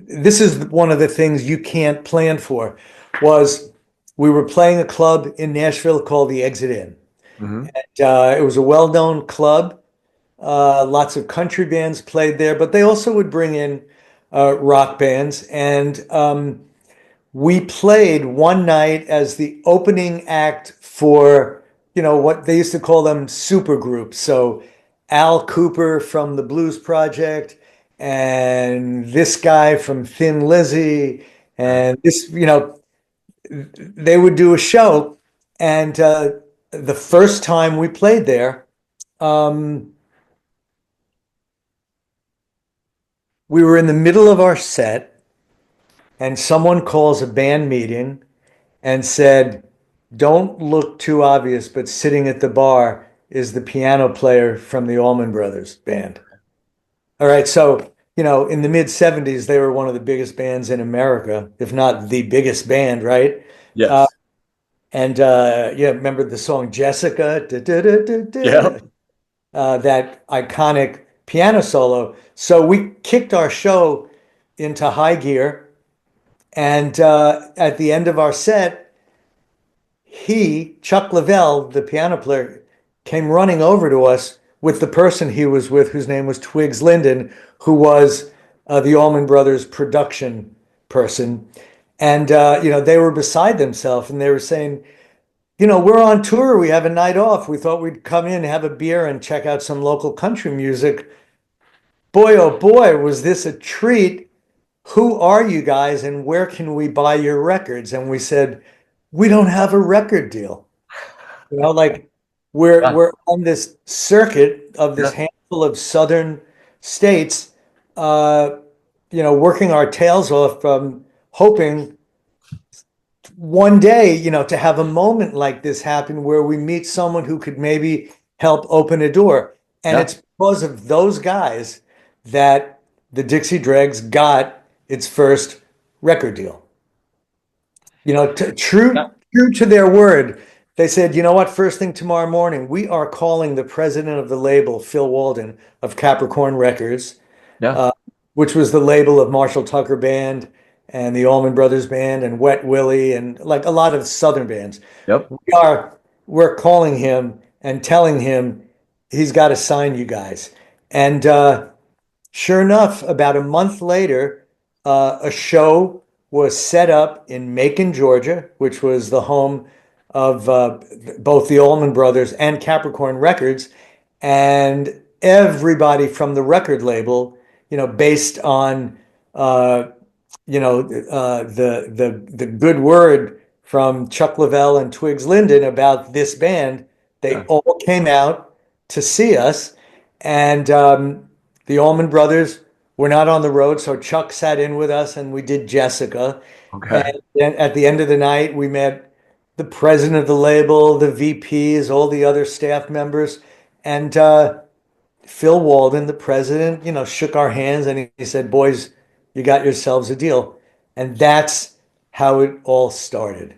Speaker 2: this is one of the things you can't plan for, was we were playing a club in Nashville called the Exit Inn.
Speaker 1: Hmm.
Speaker 2: It was a well-known club. Lots of country bands played there, but they also would bring in rock bands. And we played one night as the opening act for, what they used to call them super groups. So Al Cooper from the Blues Project and this guy from Thin Lizzy
Speaker 1: Right.
Speaker 2: and this, they would do a show. And the first time we played there, um, we were in the middle of our set and someone calls a band meeting and said, "Don't look too obvious, but sitting at the bar is the piano player from the Allman Brothers band." All right, so, in the mid 70s, they were one of the biggest bands in America, if not the biggest band, right? Uh,
Speaker 1: Yes.
Speaker 2: and yeah, remember the song Jessica? Da, da, da, da,
Speaker 1: Yeah.
Speaker 2: da. That iconic piano solo. So we kicked our show into high gear, and at the end of our set, Chuck Leavell, the piano player, came running over to us with the person he was with, whose name was Twigs Linden, who was the Allman Brothers production person. And, they were beside themselves and they were saying, we're on tour. We have a night off. We thought we'd come in, have a beer, and check out some local country music. Boy, oh boy, was this a treat. Who are you guys and where can we buy your records? And we said, we don't have a record deal. Like we're
Speaker 1: Yeah.
Speaker 2: we're on this circuit of this
Speaker 1: Yeah.
Speaker 2: handful of southern states, uh, working our tails off, hoping one day, to have a moment like this happen where we meet someone who could maybe help open a door. And
Speaker 1: Yeah.
Speaker 2: it's because of those guys that the Dixie Dregs got its first record deal.
Speaker 1: Yeah.
Speaker 2: True to their word, they said, you know what, first thing tomorrow morning, we are calling the president of the label, Phil Walden of Capricorn Records,
Speaker 1: Yeah.
Speaker 2: uh, which was the label of Marshall Tucker Band and the Allman Brothers Band and Wet Willie and like a lot of Southern bands.
Speaker 1: Yep.
Speaker 2: We're calling him and telling him he's got to sign you guys. And sure enough, about a month later, a show was set up in Macon, Georgia, which was the home of both the Allman Brothers and Capricorn Records. And everybody from the record label, based on uh, the good word from Chuck Leavell and Twigs Linden about this band, they
Speaker 1: Yeah.
Speaker 2: all came out to see us. And the Allman Brothers were not on the road, so Chuck sat in with us and we did Jessica.
Speaker 1: Okay.
Speaker 2: And then at the end of the night, we met the president of the label, the VPs, all the other staff members, and Phil Walden, the president, shook our hands and he said, "Boys, you got yourselves a deal." And that's how it all started.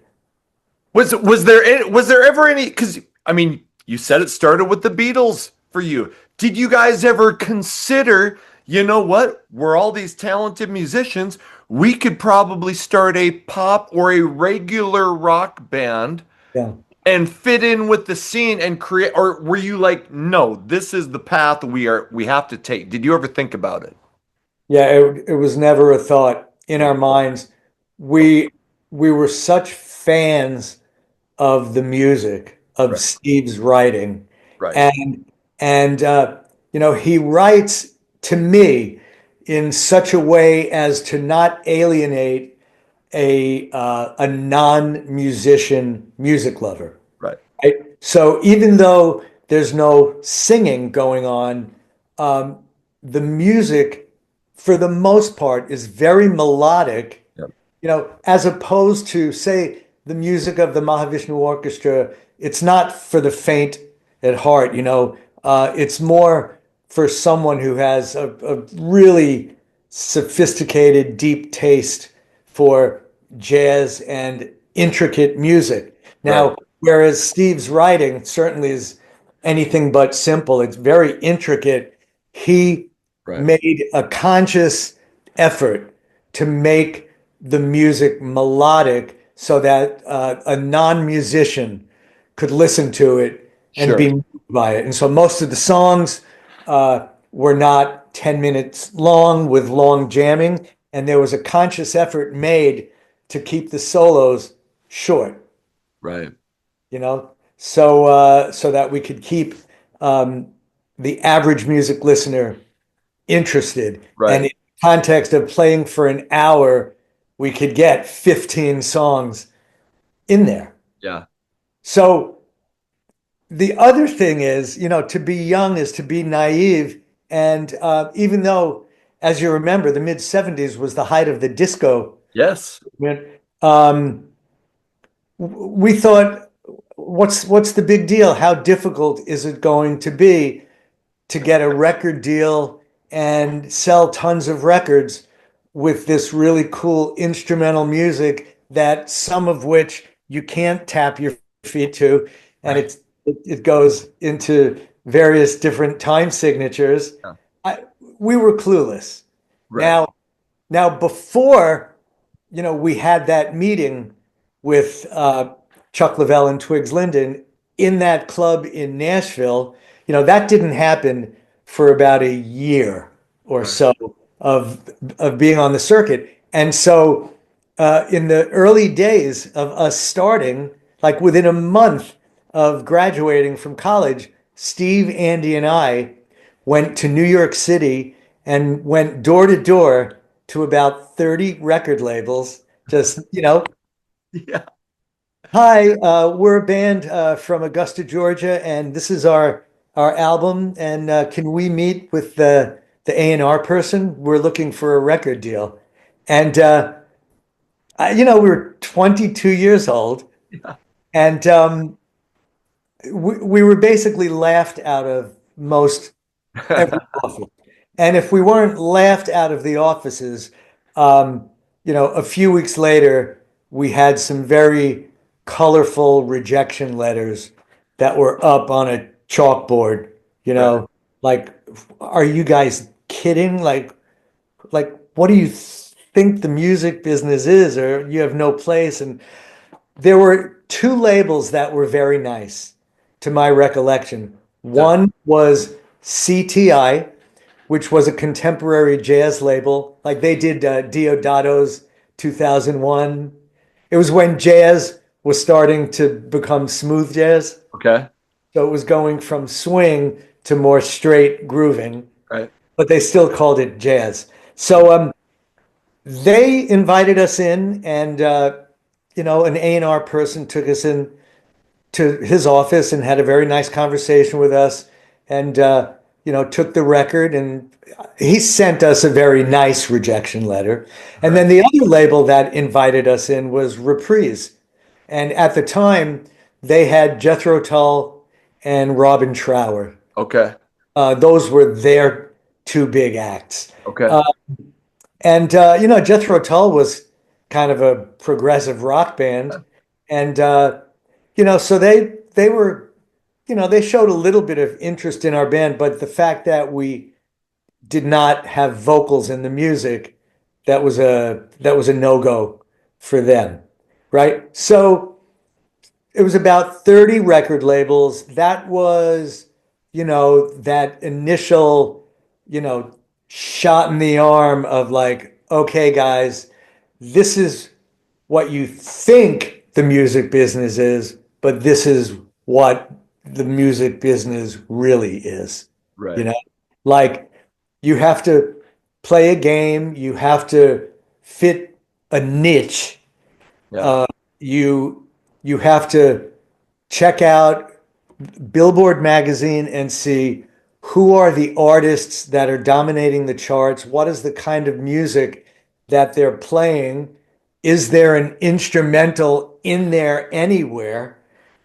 Speaker 1: Was there ever any, because I mean, you said it started with the Beatles for you. Did you guys ever consider, you know what? We're all these talented musicians. We could probably start a pop or a regular rock band
Speaker 2: Yeah.
Speaker 1: and fit in with the scene and create, or were you like, no, this is the path we have to take? Did you ever think about it?
Speaker 2: Yeah, it was never a thought in our minds. We we were such fans of the music, of
Speaker 1: Right.
Speaker 2: Steve's writing.
Speaker 1: Right.
Speaker 2: And he writes to me, in such a way as to not alienate a non-musician music lover.
Speaker 1: Right.
Speaker 2: Right? So even though there's no singing going on, the music, for the most part, is very melodic,
Speaker 1: Yep.
Speaker 2: as opposed to, say, the music of the Mahavishnu Orchestra. It's not for the faint at heart, it's more for someone who has a really sophisticated, deep taste for jazz and intricate music. Now,
Speaker 1: Right.
Speaker 2: whereas Steve's writing certainly is anything but simple, it's very intricate. He
Speaker 1: Right.
Speaker 2: made a conscious effort to make the music melodic so that a non-musician could listen to it and
Speaker 1: Sure.
Speaker 2: be moved by it. And so most of the songs were not 10 minutes long with long jamming, and there was a conscious effort made to keep the solos short,
Speaker 1: Right.
Speaker 2: so that we could keep the average music listener interested.
Speaker 1: Right.
Speaker 2: And in the context of playing for an hour, we could get 15 songs in there.
Speaker 1: Yeah.
Speaker 2: So the other thing is, to be young is to be naive. And even though, as you remember, the mid 70s was the height of the disco
Speaker 1: Yes.
Speaker 2: movement, we thought, what's the big deal? How difficult is it going to be to get a record deal and sell tons of records with this really cool instrumental music that some of which you can't tap your feet to, and it goes into various different time signatures.
Speaker 1: Yeah.
Speaker 2: We were clueless.
Speaker 1: Right.
Speaker 2: Now before, we had that meeting with Chuck Leavell and Twigs Linden in that club in Nashville. That didn't happen for about a year or
Speaker 1: Right.
Speaker 2: so of being on the circuit. And so in the early days of us starting, like within a month of graduating from college, Steve, Andy, and I went to New York City and went door to door to about 30 record labels. Just,
Speaker 1: Yeah.
Speaker 2: hi, we're a band from Augusta, Georgia, and this is our album. And can we meet with the A&R person? We're looking for a record deal. And we were 22 years old,
Speaker 1: Yeah.
Speaker 2: and we were basically laughed out of most every office. And if we weren't laughed out of the offices, a few weeks later, we had some very colorful rejection letters that were up on a chalkboard,
Speaker 1: Right.
Speaker 2: like, are you guys kidding? Like, what do you think the music business is, or you have no place? And there were two labels that were very nice, to my recollection.
Speaker 1: Yeah.
Speaker 2: One was CTI, which was a contemporary jazz label. Like they did Diodato's 2001. It was when jazz was starting to become smooth jazz.
Speaker 1: Okay.
Speaker 2: So it was going from swing to more straight grooving,
Speaker 1: Right.
Speaker 2: but they still called it jazz. So they invited us in, and an A&R person took us in to his office and had a very nice conversation with us, and took the record, and he sent us a very nice rejection letter. And then the other label that invited us in was Reprise, and at the time they had Jethro Tull and Robin Trower.
Speaker 1: Okay.
Speaker 2: Those were their two big acts.
Speaker 1: Okay.
Speaker 2: And Jethro Tull was kind of a progressive rock band, and so they were, they showed a little bit of interest in our band, but the fact that we did not have vocals in the music, that was a no-go for them, right? So it was about 30 record labels. That was, that initial, shot in the arm of like, okay, guys, this is what you think the music business is, but this is what the music business really is.
Speaker 1: Right.
Speaker 2: Like, you have to play a game, you have to fit a niche.
Speaker 1: Yeah.
Speaker 2: You you have to check out Billboard magazine and see who are the artists that are dominating the charts, what is the kind of music that they're playing, is there an instrumental in there anywhere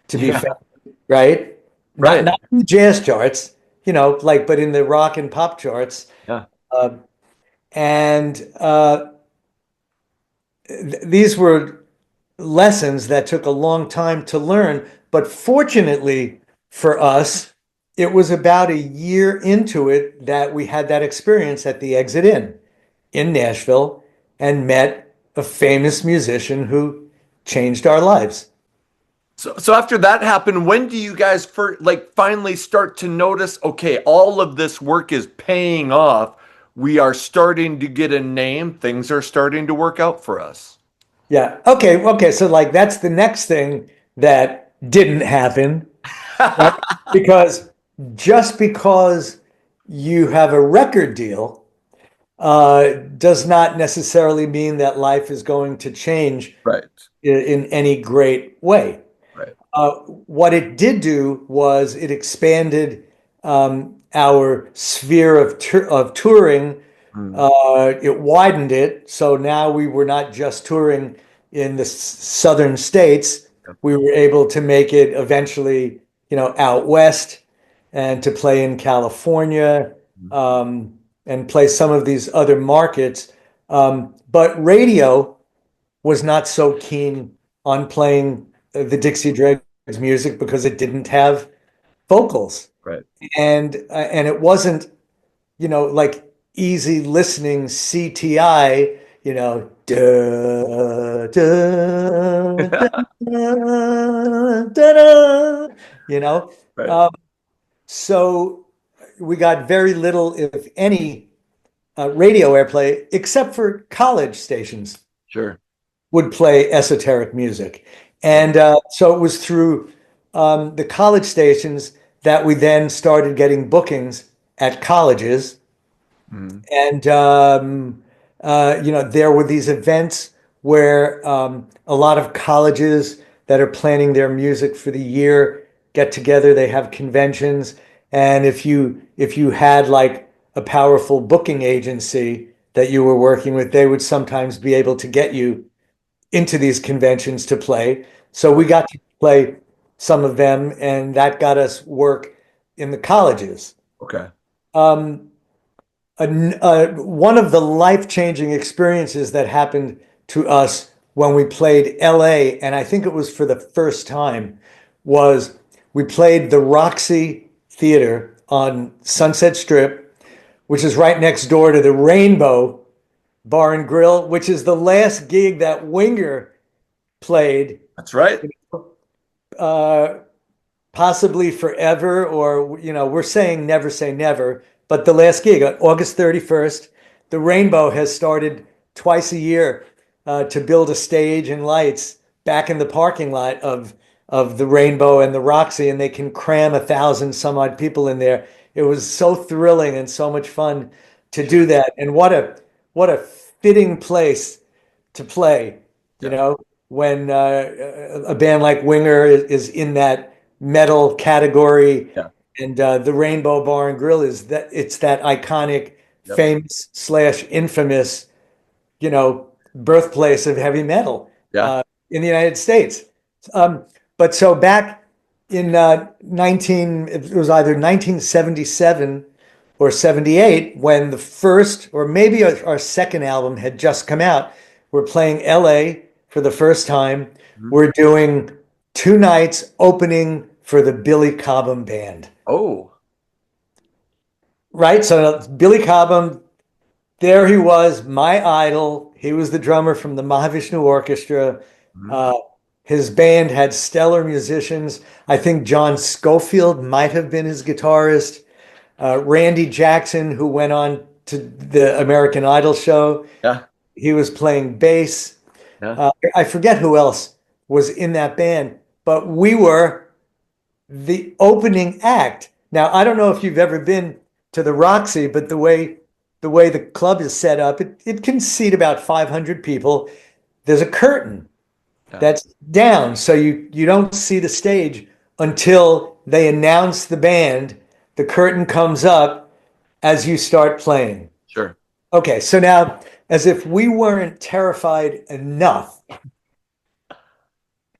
Speaker 2: to be
Speaker 1: Yeah.
Speaker 2: found, right? Not
Speaker 1: Right.
Speaker 2: not in the jazz charts, like, but in the rock and pop charts.
Speaker 1: Yeah.
Speaker 2: Uh, and these were lessons that took a long time to learn. But fortunately for us, it was about a year into it that we had that experience at the Exit Inn in Nashville and met a famous musician who changed our lives.
Speaker 1: So after that happened, when do you guys finally start to notice, okay, all of this work is paying off. We are starting to get a name. Things are starting to work out for us.
Speaker 2: Yeah. Okay. Okay. So, like, that's the next thing that didn't happen, right? Because just because you have a record deal does not necessarily mean that life is going to change
Speaker 1: Right.
Speaker 2: in any great way.
Speaker 1: Right.
Speaker 2: What it did do was it expanded our sphere of touring.
Speaker 1: Mm.
Speaker 2: It widened it, so now we were not just touring in the southern states. We were able to make it eventually, out west and to play in California, and play some of these other markets. But radio was not so keen on playing the Dixie Dregs music because it didn't have vocals,
Speaker 1: Right.
Speaker 2: and it wasn't, like easy listening CTI, da, da, da, da, da, you know.
Speaker 1: Right.
Speaker 2: Um, so we got very little, if any, radio airplay, except for college stations
Speaker 1: Sure.
Speaker 2: would play esoteric music. And so it was through the college stations that we then started getting bookings at colleges.
Speaker 1: Mm.
Speaker 2: And, there were these events where a lot of colleges that are planning their music for the year get together. They have conventions. And if you had like a powerful booking agency that you were working with, they would sometimes be able to get you into these conventions to play. So we got to play some of them, and that got us work in the colleges.
Speaker 1: Okay.
Speaker 2: Um, One of the life-changing experiences that happened to us when we played LA, and I think it was for the first time, was we played the Roxy Theater on Sunset Strip, which is right next door to the Rainbow Bar and Grill, which is the last gig that Winger played,
Speaker 1: That's right.
Speaker 2: uh, possibly forever, or, we're saying never say never, but the last gig, August 31st, the Rainbow has started twice a year to build a stage and lights back in the parking lot of the Rainbow and the Roxy, and they can cram 1,000 some odd people in there. It was so thrilling and so much fun to do that. And what a fitting place to play,
Speaker 1: Yeah.
Speaker 2: when a band like Winger is in that metal category,
Speaker 1: Yeah.
Speaker 2: and the Rainbow Bar and Grill it's that iconic,
Speaker 1: Yep.
Speaker 2: famous slash infamous, birthplace of heavy metal
Speaker 1: Yeah.
Speaker 2: in the United States. But so back in it was either 1977 or 78 when the first, or maybe our second album had just come out. We're playing LA for the first time.
Speaker 1: Mhm.
Speaker 2: We're doing 2 nights opening for the Billy Cobham Band.
Speaker 1: Oh.
Speaker 2: Right? So Billy Cobham, there he was, my idol. He was the drummer from the Mahavishnu Orchestra.
Speaker 1: Mhm.
Speaker 2: His band had stellar musicians. I think John Scofield might have been his guitarist. Randy Jackson, who went on to the American Idol show,
Speaker 1: Yeah.
Speaker 2: he was playing bass.
Speaker 1: Yeah.
Speaker 2: I forget who else was in that band, but we were the opening act. Now, I don't know if you've ever been to the Roxy, but the way the way the club is set up, it can seat about 500 people. There's a curtain
Speaker 1: Yeah.
Speaker 2: that's down, so you don't see the stage until they announce the band. The curtain comes up as you start playing.
Speaker 1: Sure.
Speaker 2: Okay, so now, as if we weren't terrified enough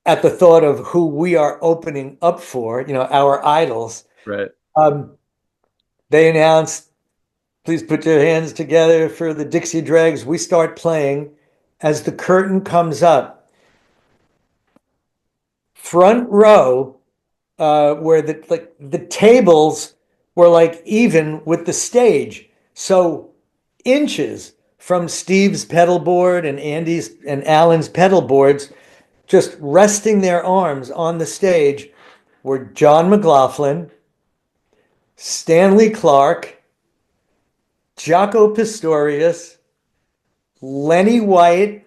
Speaker 2: at the thought of who we are opening up for, our idols,
Speaker 1: Right.
Speaker 2: they announced, please put your hands together for the Dixie Dregs. We start playing. As the curtain comes up, front row, where the tables were like even with the stage, so inches from Steve's pedal board and Andy's and Alan's pedal boards, just resting their arms on the stage, were John McLaughlin, Stanley Clark, Jaco Pastorius, Lenny White,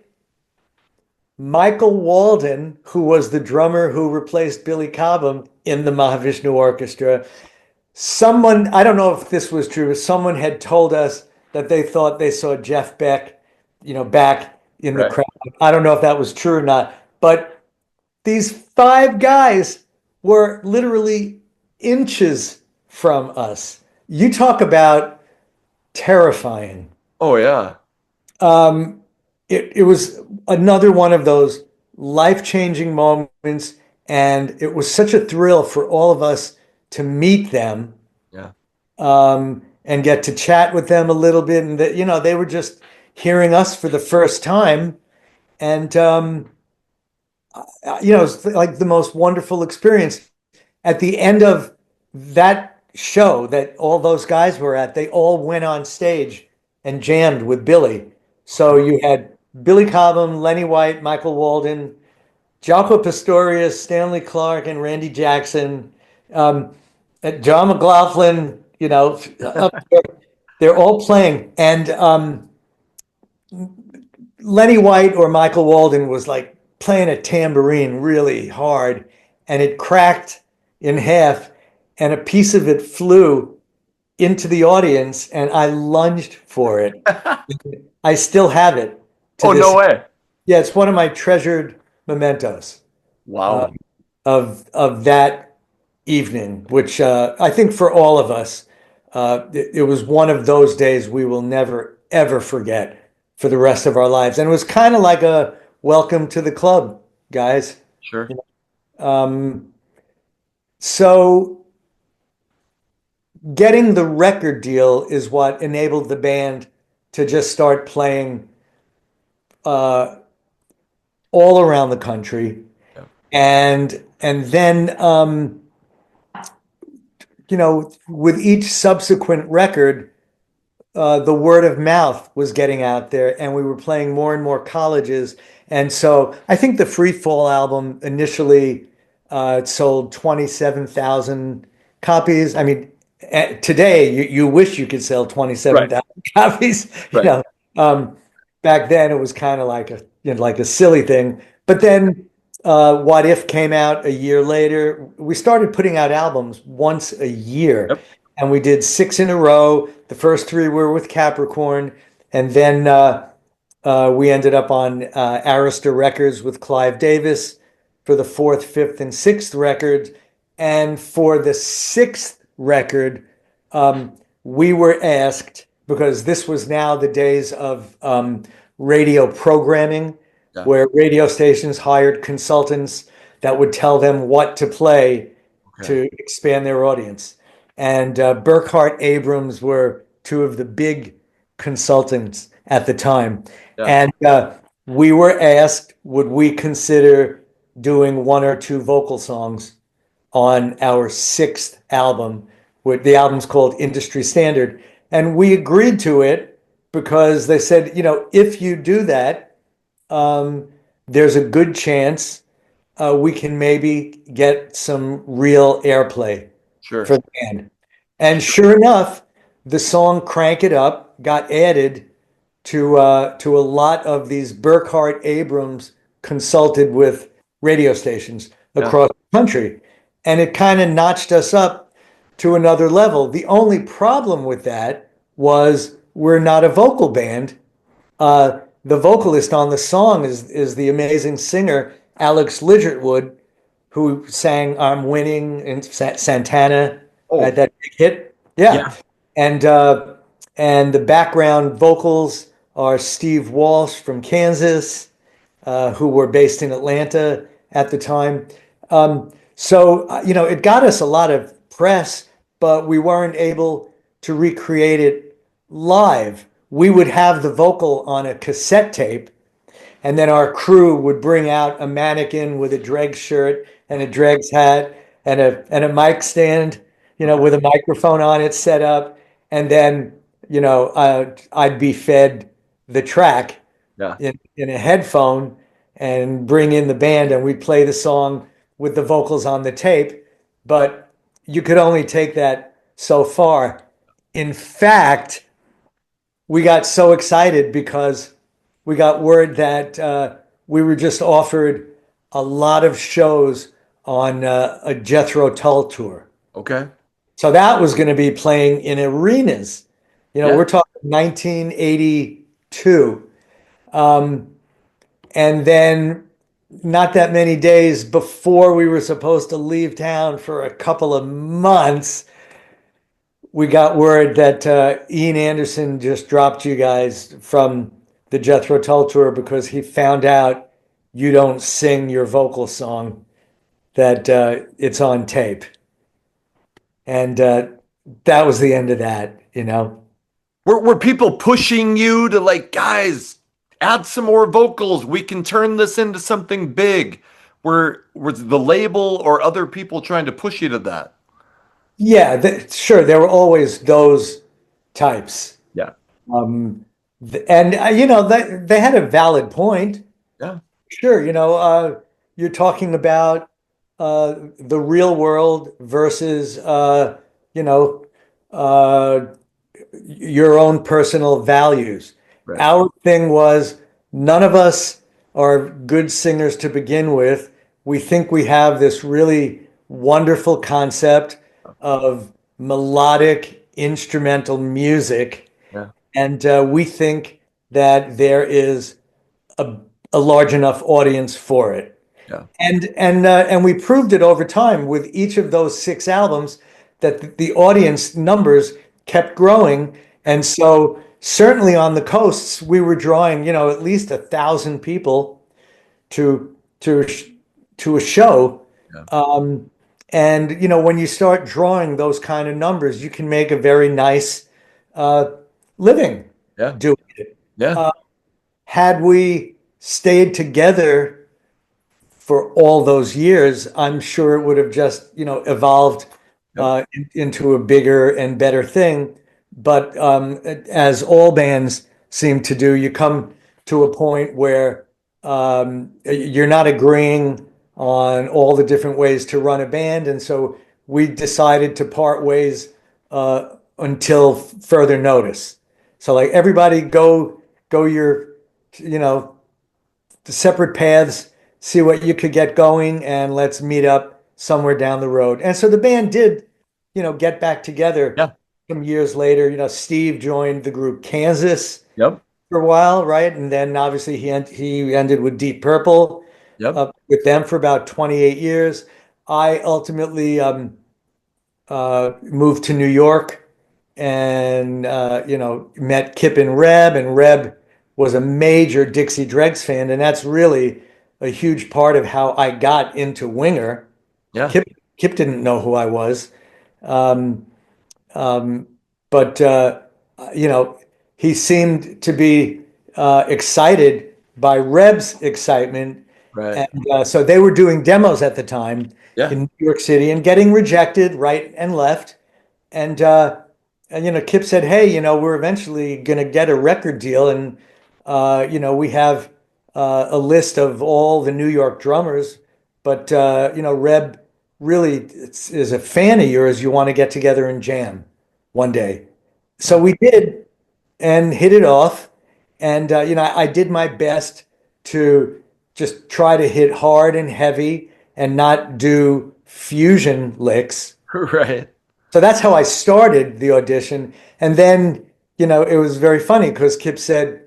Speaker 2: Michael Walden, who was the drummer who replaced Billy Cobham in the Mahavishnu Orchestra. Someone, I don't know if this was true, but someone had told us that they thought they saw Jeff Beck, back in the
Speaker 1: Right.
Speaker 2: crowd. I don't know if that was true or not, but these five guys were literally inches from us. You talk about terrifying.
Speaker 1: Oh yeah.
Speaker 2: It was another one of those life-changing moments, and it was such a thrill for all of us to meet them,
Speaker 1: Yeah.
Speaker 2: and get to chat with them a little bit. And that, they were just hearing us for the first time, and it's like the most wonderful experience. At the end of that show that all those guys were at, they all went on stage and jammed with Billy. So you had Billy Cobham, Lenny White, Michael Walden, Jaco Pastorius, Stanley Clark, and Randy Jackson. John McLaughlin, up there. They're all playing. And Lenny White or Michael Walden was like playing a tambourine really hard, and it cracked in half, and a piece of it flew into the audience, and I lunged for it. I still have it.
Speaker 1: Oh, no way.
Speaker 2: Yeah, it's one of my treasured mementos
Speaker 1: Wow.
Speaker 2: of that evening, which I think for all of us, it was one of those days we will never, ever forget for the rest of our lives. And it was kind of like a welcome to the club, guys.
Speaker 1: Sure.
Speaker 2: So getting the record deal is what enabled the band to just start playing all around the country.
Speaker 1: Yeah.
Speaker 2: And then with each subsequent record, the word of mouth was getting out there, and we were playing more and more colleges. And so I think the Free Fall album initially it sold 27,000 copies. I mean, today you wish you could sell 27,000 copies.
Speaker 1: Right.
Speaker 2: Back then it was kind of like a silly thing. But then What If came out a year later. We started putting out albums once a year.
Speaker 1: Yep.
Speaker 2: And we did 6 in a row. The first 3 were with Capricorn. And then we ended up on Arista Records with Clive Davis for the 4th, 5th, and 6th records. And for the 6th record, we were asked, because this was now the days of radio programming,
Speaker 1: Yeah.
Speaker 2: where radio stations hired consultants that would tell them what to play to expand their audience. And Burkhart Abrams were 2 of the big consultants at the time.
Speaker 1: Yeah.
Speaker 2: And we were asked, would we consider doing 1 or 2 vocal songs on our 6th album? The album's called Industry Standard. And we agreed to it because they said, if you do that, there's a good chance we can maybe get some real airplay
Speaker 1: Sure.
Speaker 2: for the band. And sure enough, the song Crank It Up got added to a lot of these. Burkhart Abrams consulted with radio stations across the country, and it kind of notched us up to another level. The only problem with that was we're not a vocal band. The vocalist on the song is the amazing singer Alex Lidgertwood, who sang "I'm Winning" in Santana, right?
Speaker 1: Oh,
Speaker 2: That big hit. Yeah,
Speaker 1: yeah.
Speaker 2: and uh, and the background vocals are Steve Walsh from Kansas, who were based in Atlanta at the time. It got us a lot of press, but we weren't able to recreate it live. We would have the vocal on a cassette tape, and then our crew would bring out a mannequin with a Dregs shirt and a Dregs hat and a mic stand,
Speaker 1: Okay.
Speaker 2: with a microphone on it set up. And then, I'd be fed the track
Speaker 1: Yeah.
Speaker 2: in a headphone and bring in the band, and we'd play the song with the vocals on the tape. But you could only take that so far. In fact, we got so excited because we got word that we were just offered a lot of shows on a Jethro Tull tour.
Speaker 1: Okay.
Speaker 2: So that was going to be playing in arenas.
Speaker 1: Yeah.
Speaker 2: We're talking 1982. And then not that many days before we were supposed to leave town for a couple of months, we got word that Ian Anderson just dropped you guys from the Jethro Tull tour because he found out you don't sing your vocal song, that it's on tape. And that was the end of that.
Speaker 1: Were people pushing you to like, guys, add some more vocals? We can turn this into something big. Was the label or other people trying to push you to that?
Speaker 2: Yeah, sure, there were always those types.
Speaker 1: Yeah.
Speaker 2: Um, and they had a valid point.
Speaker 1: Yeah.
Speaker 2: Sure, you're talking about the real world versus uh, your own personal values.
Speaker 1: Right.
Speaker 2: Our thing was none of us are good singers to begin with. We think we have this really wonderful concept of melodic instrumental music,
Speaker 1: Yeah.
Speaker 2: and we think that there is a, a large enough audience for it.
Speaker 1: Yeah.
Speaker 2: And we proved it over time with each of those 6 albums that the audience numbers kept growing. And so certainly on the coasts, we were drawing, at least 1,000 people to to a show.
Speaker 1: Yeah.
Speaker 2: And when you start drawing those kind of numbers, you can make a very nice living
Speaker 1: Yeah.
Speaker 2: doing it.
Speaker 1: Yeah.
Speaker 2: Had we stayed together for all those years, I'm sure it would have just, evolved into a bigger and better thing. But as all bands seem to do, you come to a point where you're not agreeing on all the different ways to run a band. And so we decided to part ways until further notice. So like everybody go your, the separate paths, see what you could get going, and let's meet up somewhere down the road. And so the band did, get back together
Speaker 1: Yeah.
Speaker 2: some years later. Steve joined the group Kansas
Speaker 1: Yep.
Speaker 2: for a while, right? And then obviously he ended with Deep Purple,
Speaker 1: Yep.
Speaker 2: with them for about 28 years. I ultimately moved to New York and met Kip and Reb was a major Dixie Dregs fan, and that's really a huge part of how I got into Winger.
Speaker 1: Yeah.
Speaker 2: Kip didn't know who I was, um, but he seemed to be excited by Reb's excitement,
Speaker 1: Right.
Speaker 2: and so they were doing demos at the time
Speaker 1: Yeah.
Speaker 2: in New York City and getting rejected right and left. And Kip said, "Hey, we're eventually going to get a record deal, and we have a list of all the New York drummers, but Reb really is a fan of yours. You want to get together and jam one day." So we did and hit it off. And I did my best to just try to hit hard and heavy and not do fusion licks.
Speaker 1: Right.
Speaker 2: So that's how I started the audition. And then it was very funny because Kip said,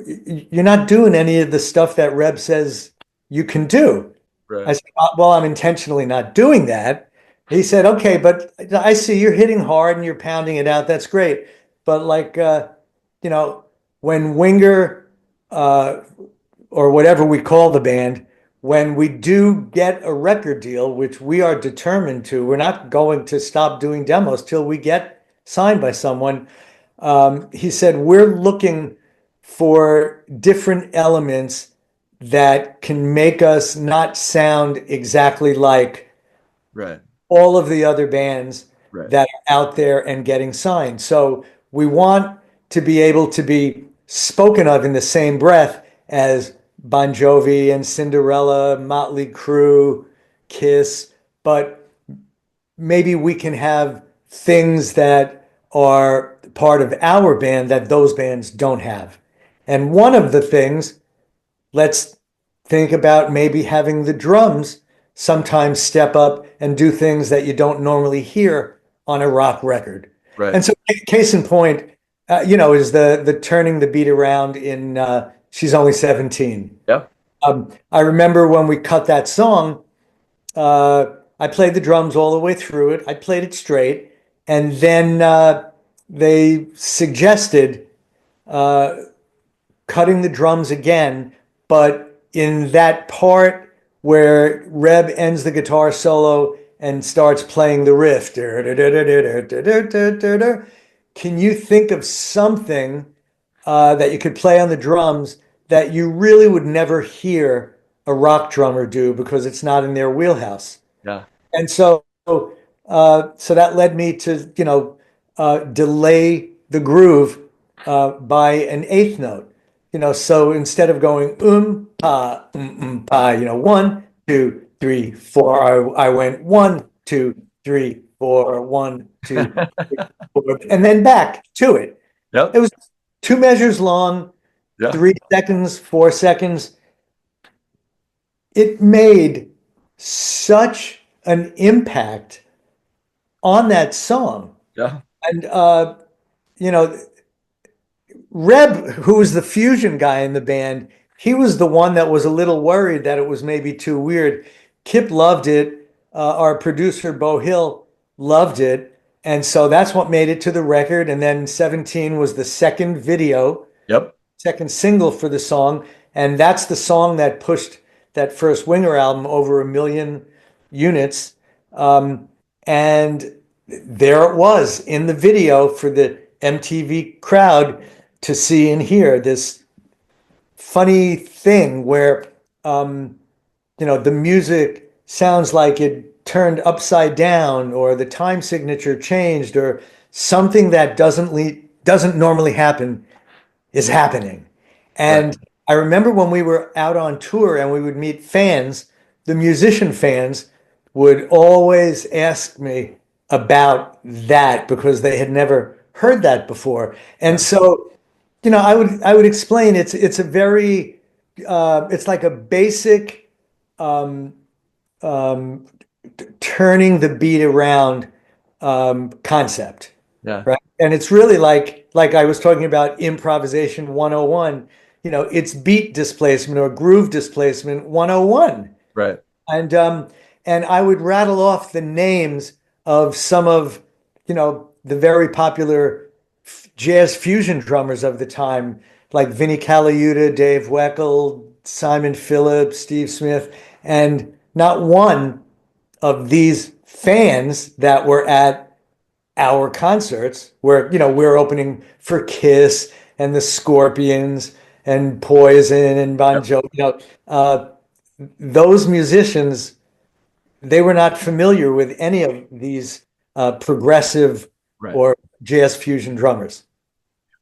Speaker 2: "You're not doing any of the stuff that Reb says you can do." I
Speaker 1: Right.
Speaker 2: said, "Well, I'm intentionally not doing that." He said, "Okay, but I see you're hitting hard and you're pounding it out. That's great. But like, you know, when Winger, uh, or whatever we call the band, when we do get a record deal, which we are determined to, we're not going to stop doing demos till we get signed by someone." He said, "We're looking for different elements that can make us not sound exactly like
Speaker 1: Right.
Speaker 2: all of the other bands
Speaker 1: Right.
Speaker 2: that are out there and getting signed. So we want to be able to be spoken of in the same breath as Bon Jovi and Cinderella, Motley Crue, Kiss, but maybe we can have things that are part of our band that those bands don't have." And one of the things, let's think about maybe having the drums sometimes step up and do things that you don't normally hear on a rock record.
Speaker 1: Right.
Speaker 2: And so, case in point, is the turning the beat around in She's Only 17.
Speaker 1: Yeah.
Speaker 2: I remember when we cut that song, I played the drums all the way through it. I played it straight. And then they suggested cutting the drums again, but in that part where Reb ends the guitar solo and starts playing the riff. Can you think of something that you could play on the drums that you really would never hear a rock drummer do because it's not in their wheelhouse?
Speaker 1: Yeah.
Speaker 2: And so that led me to, delay the groove by an eighth note. So instead of going pa, one, two, three, four, I went 1, 2, 3, 4, 1, 2, 3, 4, and then back to it.
Speaker 1: Yep.
Speaker 2: It was 2 measures long,
Speaker 1: Yeah.
Speaker 2: 3 seconds, 4 seconds. It made such an impact on that song.
Speaker 1: Yeah.
Speaker 2: And you know, Reb, who was the fusion guy in the band, he was the one that was a little worried that it was maybe too weird. Kip loved it. Our producer, Bo Hill, loved it. And so that's what made it to the record. And then 17 was the second video,
Speaker 1: Yep.
Speaker 2: second single for the song. And that's the song that pushed that first Winger album over 1 million units. And there it was in the video for the MTV crowd to see and hear, this funny thing where the music sounds like it turned upside down, or the time signature changed, or something that doesn't normally happen is happening. And
Speaker 1: Right.
Speaker 2: I remember when we were out on tour and we would meet fans, the musician fans would always ask me about that because they had never heard that before. And so, I would explain it's a very it's like a basic um, um, turning the beat around concept,
Speaker 1: Yeah.
Speaker 2: right? And it's really like I was talking about improvisation 101, it's beat displacement or groove displacement 101.
Speaker 1: Right.
Speaker 2: And I would rattle off the names of some of, the very popular jazz fusion drummers of the time, like Vinnie Colaiuta, Dave Weckl, Simon Phillips, Steve Smith, and not one of these fans that were at our concerts where, we're opening for Kiss and the Scorpions and Poison and Bon
Speaker 1: Yep.
Speaker 2: Jovi, those musicians, they were not familiar with any of these progressive
Speaker 1: Right.
Speaker 2: or jazz fusion drummers.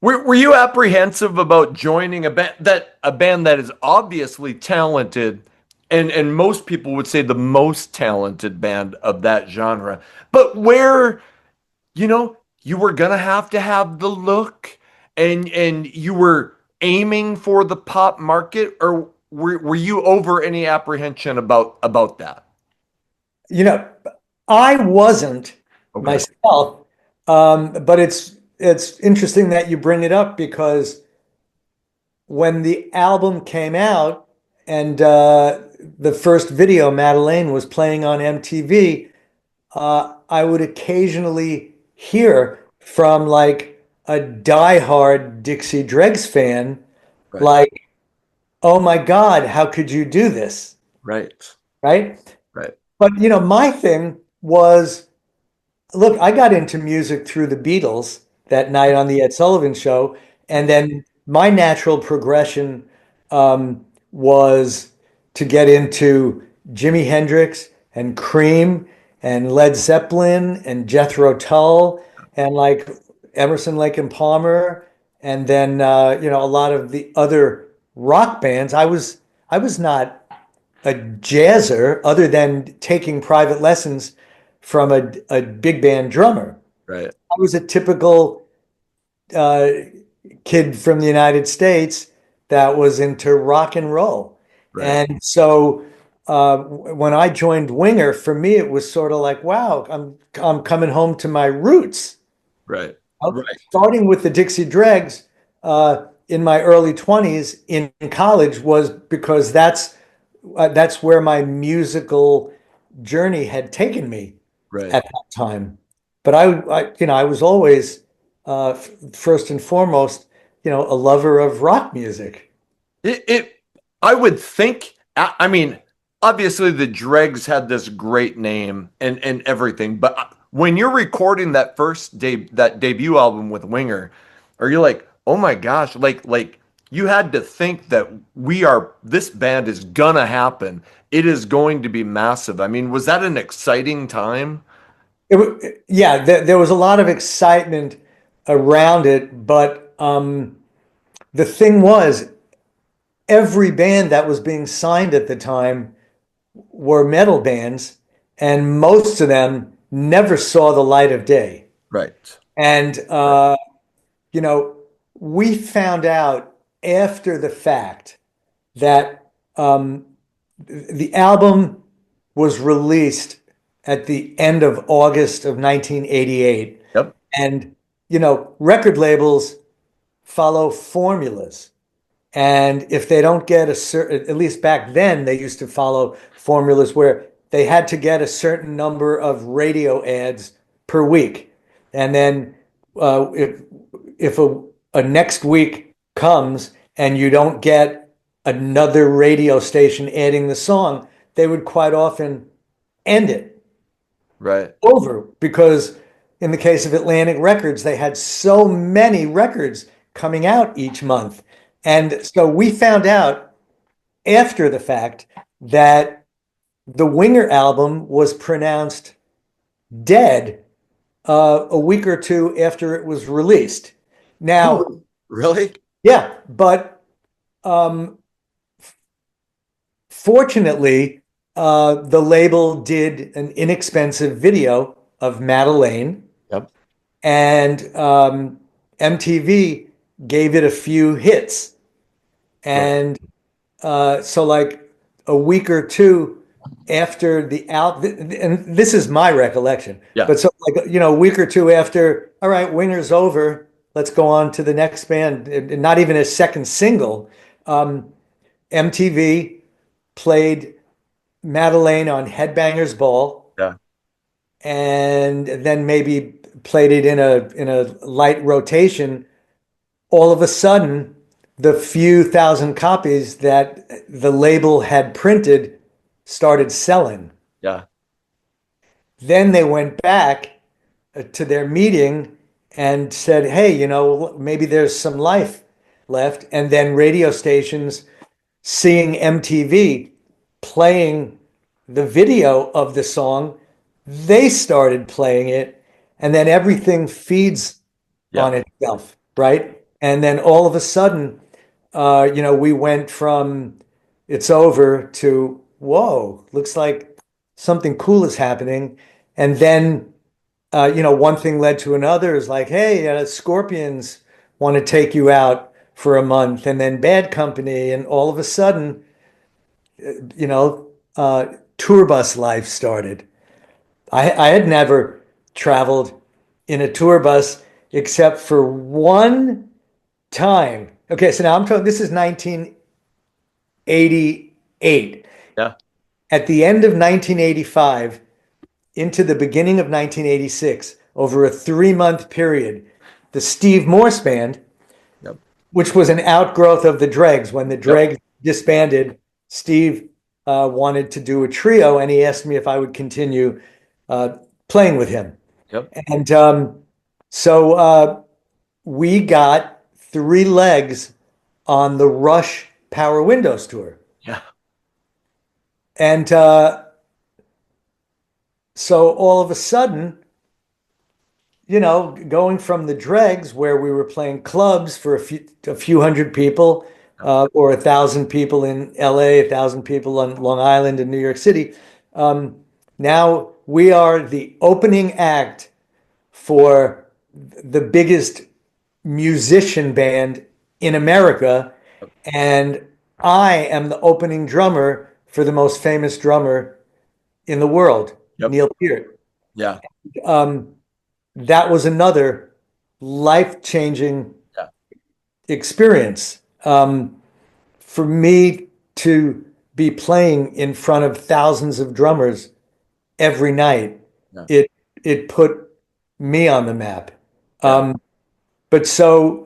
Speaker 1: Were you apprehensive about joining a band that is obviously talented, and most people would say the most talented band of that genre, but where you were gonna have to have the look, and you were aiming for the pop market, or were you over any apprehension about that?
Speaker 2: You know, I wasn't
Speaker 1: Okay.
Speaker 2: myself, but it's it's interesting that you bring it up because when the album came out and the first video, Madeleine, was playing on MTV, I would occasionally hear from like a diehard Dixie Dregs fan,
Speaker 1: Right.
Speaker 2: like, "Oh my God, how could you do this?"
Speaker 1: Right.
Speaker 2: Right?
Speaker 1: Right.
Speaker 2: But my thing was, look, I got into music through the Beatles that night on the Ed Sullivan Show, and then my natural progression was to get into Jimi Hendrix and Cream and Led Zeppelin and Jethro Tull and like Emerson, Lake and Palmer, and then a lot of the other rock bands. I was not a jazzer other than taking private lessons from a big band drummer.
Speaker 1: Right.
Speaker 2: I was a typical uh, kid from the United States that was into rock and roll.
Speaker 1: Right.
Speaker 2: And so when I joined Winger, for me, it was sort of like, wow, I'm coming home to my roots.
Speaker 1: Right. Right.
Speaker 2: Starting with the Dixie Dregs in my early 20s in college was because that's where my musical journey had taken me
Speaker 1: Right.
Speaker 2: at that time. But I was always first and foremost, a lover of rock music.
Speaker 1: I would think, I mean, obviously the Dregs had this great name and everything, but when you're recording that debut album with Winger, are you like, oh my gosh, like you had to think that this band is gonna happen. It is going to be massive. I mean, was that an exciting time?
Speaker 2: Yeah, there was a lot of excitement around it, but the thing was, every band that was being signed at the time were metal bands, and most of them never saw the light of day.
Speaker 1: Right.
Speaker 2: And
Speaker 1: Right.
Speaker 2: you know, we found out after the fact that the album was released at the end of August of 1988.
Speaker 1: Yep.
Speaker 2: And, record labels follow formulas. And if they don't get a certain, at least back then, they used to follow formulas where they had to get a certain number of radio ads per week. And then if a next week comes and you don't get another radio station adding the song, they would quite often end it
Speaker 1: Right.
Speaker 2: over because in the case of Atlantic Records, they had so many records coming out each month. And so we found out after the fact that the Winger album was pronounced dead a week or two after it was released. Now,
Speaker 1: Oh, really?
Speaker 2: yeah, but um, fortunately, the label did an inexpensive video of Madeleine,
Speaker 1: Yep.
Speaker 2: and MTV gave it a few hits.
Speaker 1: Right.
Speaker 2: And so, like a week or two after the album, and this is my recollection,
Speaker 1: Yeah.
Speaker 2: but so like a week or two after, all right, Winger's over, let's go on to the next band. And not even a second single. MTV played Madeleine on Headbangers Ball,
Speaker 1: Yeah.
Speaker 2: and then maybe played it in a light rotation. All of a sudden, the few thousand copies that the label had printed started selling.
Speaker 1: Yeah.
Speaker 2: Then they went back to their meeting and said, hey, maybe there's some life left. And then radio stations seeing MTV playing the video of the song, they started playing it, and then everything feeds
Speaker 1: Yeah.
Speaker 2: on itself, right? And then all of a sudden, we went from it's over to whoa, looks like something cool is happening. And then, one thing led to another. Is like, hey, Scorpions want to take you out for a month, and then Bad Company, and all of a sudden, tour bus life started. I had never traveled in a tour bus, except for one time. Okay, so now I'm talking, this is 1988.
Speaker 1: Yeah.
Speaker 2: At the end of 1985 into the beginning of 1986, over a 3-month period, the Steve Morse Band,
Speaker 1: Yep.
Speaker 2: which was an outgrowth of the Dregs. When the
Speaker 1: Yep.
Speaker 2: Dregs disbanded, Steve wanted to do a trio, and he asked me if I would continue playing with him.
Speaker 1: Yep.
Speaker 2: And so we got 3 legs on the Rush Power Windows tour.
Speaker 1: Yeah.
Speaker 2: And so all of a sudden, going from the Dregs, where we were playing clubs for a few hundred people, or 1,000 people in LA, 1,000 people on Long Island and New York City. Now we are the opening act for the biggest musician band in America, and I am the opening drummer for the most famous drummer in the world,
Speaker 1: Yep.
Speaker 2: Neil Peart.
Speaker 1: Yeah.
Speaker 2: That was another life-changing
Speaker 1: Yeah.
Speaker 2: experience. For me to be playing in front of thousands of drummers every night,
Speaker 1: Yeah.
Speaker 2: it put me on the map.
Speaker 1: Yeah.
Speaker 2: But so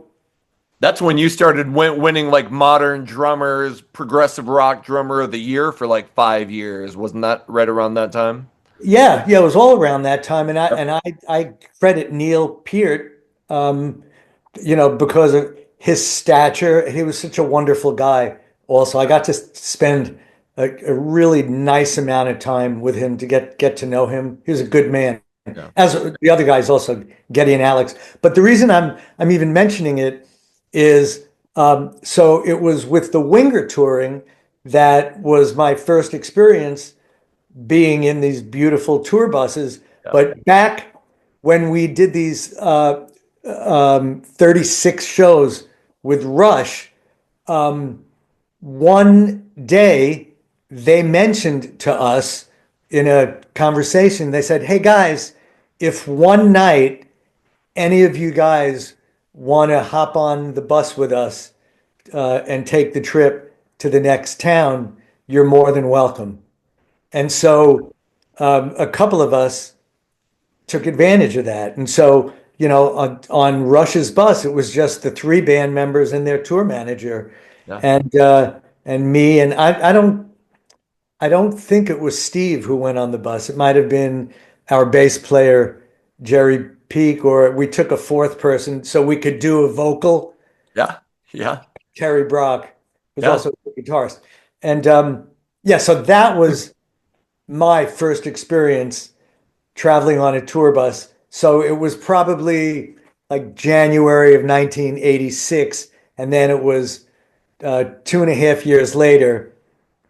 Speaker 1: That's when you started winning like modern drummers, progressive rock drummer of the year for like 5 years. Wasn't that right around that time?
Speaker 2: yeah, it was all around that time, and
Speaker 1: Yep.
Speaker 2: I credit Neil Peart, because of his stature. He was such a wonderful guy. Also, I got to spend a really nice amount of time with him to get to know him. He was a good man,
Speaker 1: Yeah.
Speaker 2: as the other guys also, Getty and Alex. But the reason I'm even mentioning it is so it was with the Winger touring that was my first experience being in these beautiful tour buses.
Speaker 1: Yeah.
Speaker 2: But back when we did these 36 shows with Rush, one day they mentioned to us in a conversation, they said, "Hey guys, if one night any of you guys want to hop on the bus with us and take the trip to the next town, you're more than welcome." And so a couple of us took advantage of that. And so, on Rush's bus, it was just the 3 band members and their tour manager,
Speaker 1: Yeah.
Speaker 2: and me. And I don't think it was Steve who went on the bus. It might have been our bass player, Jerry Peak, or we took a 4th person so we could do a vocal.
Speaker 1: Yeah. Yeah.
Speaker 2: Terry Brock was
Speaker 1: Yeah.
Speaker 2: also a guitarist. And so that was my first experience traveling on a tour bus. So it was probably like January of 1986. And then it was 2.5 years later,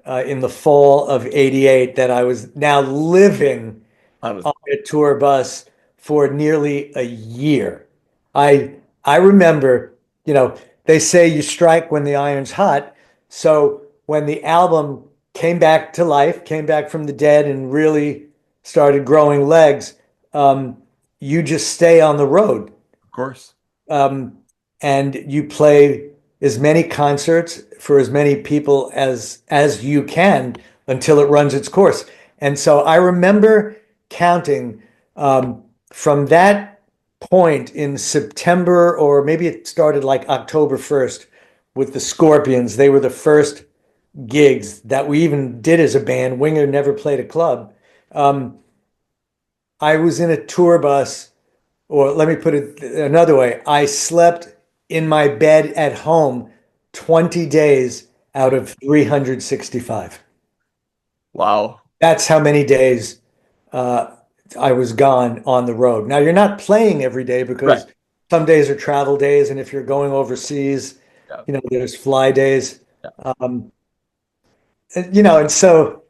Speaker 2: in the fall of '88, that I was now living on a tour bus for nearly a year. I remember, they say you strike when the iron's hot. So when the album came back to life, came back from the dead, and really started growing legs, you just stay on the road.
Speaker 1: Of course.
Speaker 2: And you play as many concerts for as many people as you can until it runs its course. And so I remember counting from that point in September, or maybe it started like October 1st with the Scorpions. They were the first gigs that we even did as a band. Winger never played a club. I was in a tour bus, or let me put it another way. I slept in my bed at home 20 days out of 365.
Speaker 1: Wow.
Speaker 2: That's how many days I was gone on the road. Now, you're not playing every day because
Speaker 1: Right.
Speaker 2: some days are travel days, and if you're going overseas,
Speaker 1: Yeah.
Speaker 2: there's fly days.
Speaker 1: Yeah.
Speaker 2: And so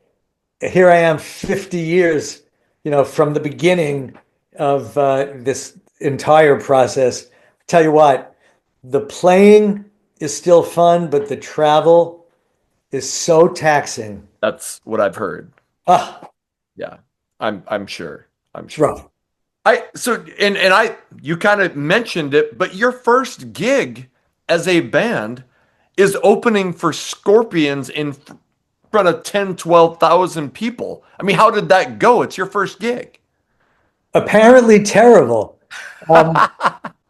Speaker 2: here I am 50 years, from the beginning of this entire process. Tell you what, the playing is still fun, but the travel is so taxing.
Speaker 1: That's what I've heard.
Speaker 2: Ah,
Speaker 1: Yeah. I'm sure. I'm
Speaker 2: it's
Speaker 1: sure.
Speaker 2: rough.
Speaker 1: You kind of mentioned it, but your first gig as a band is opening for Scorpions in front of 10, 12,000 people. I mean, how did that go? It's your first gig.
Speaker 2: Apparently terrible. Um,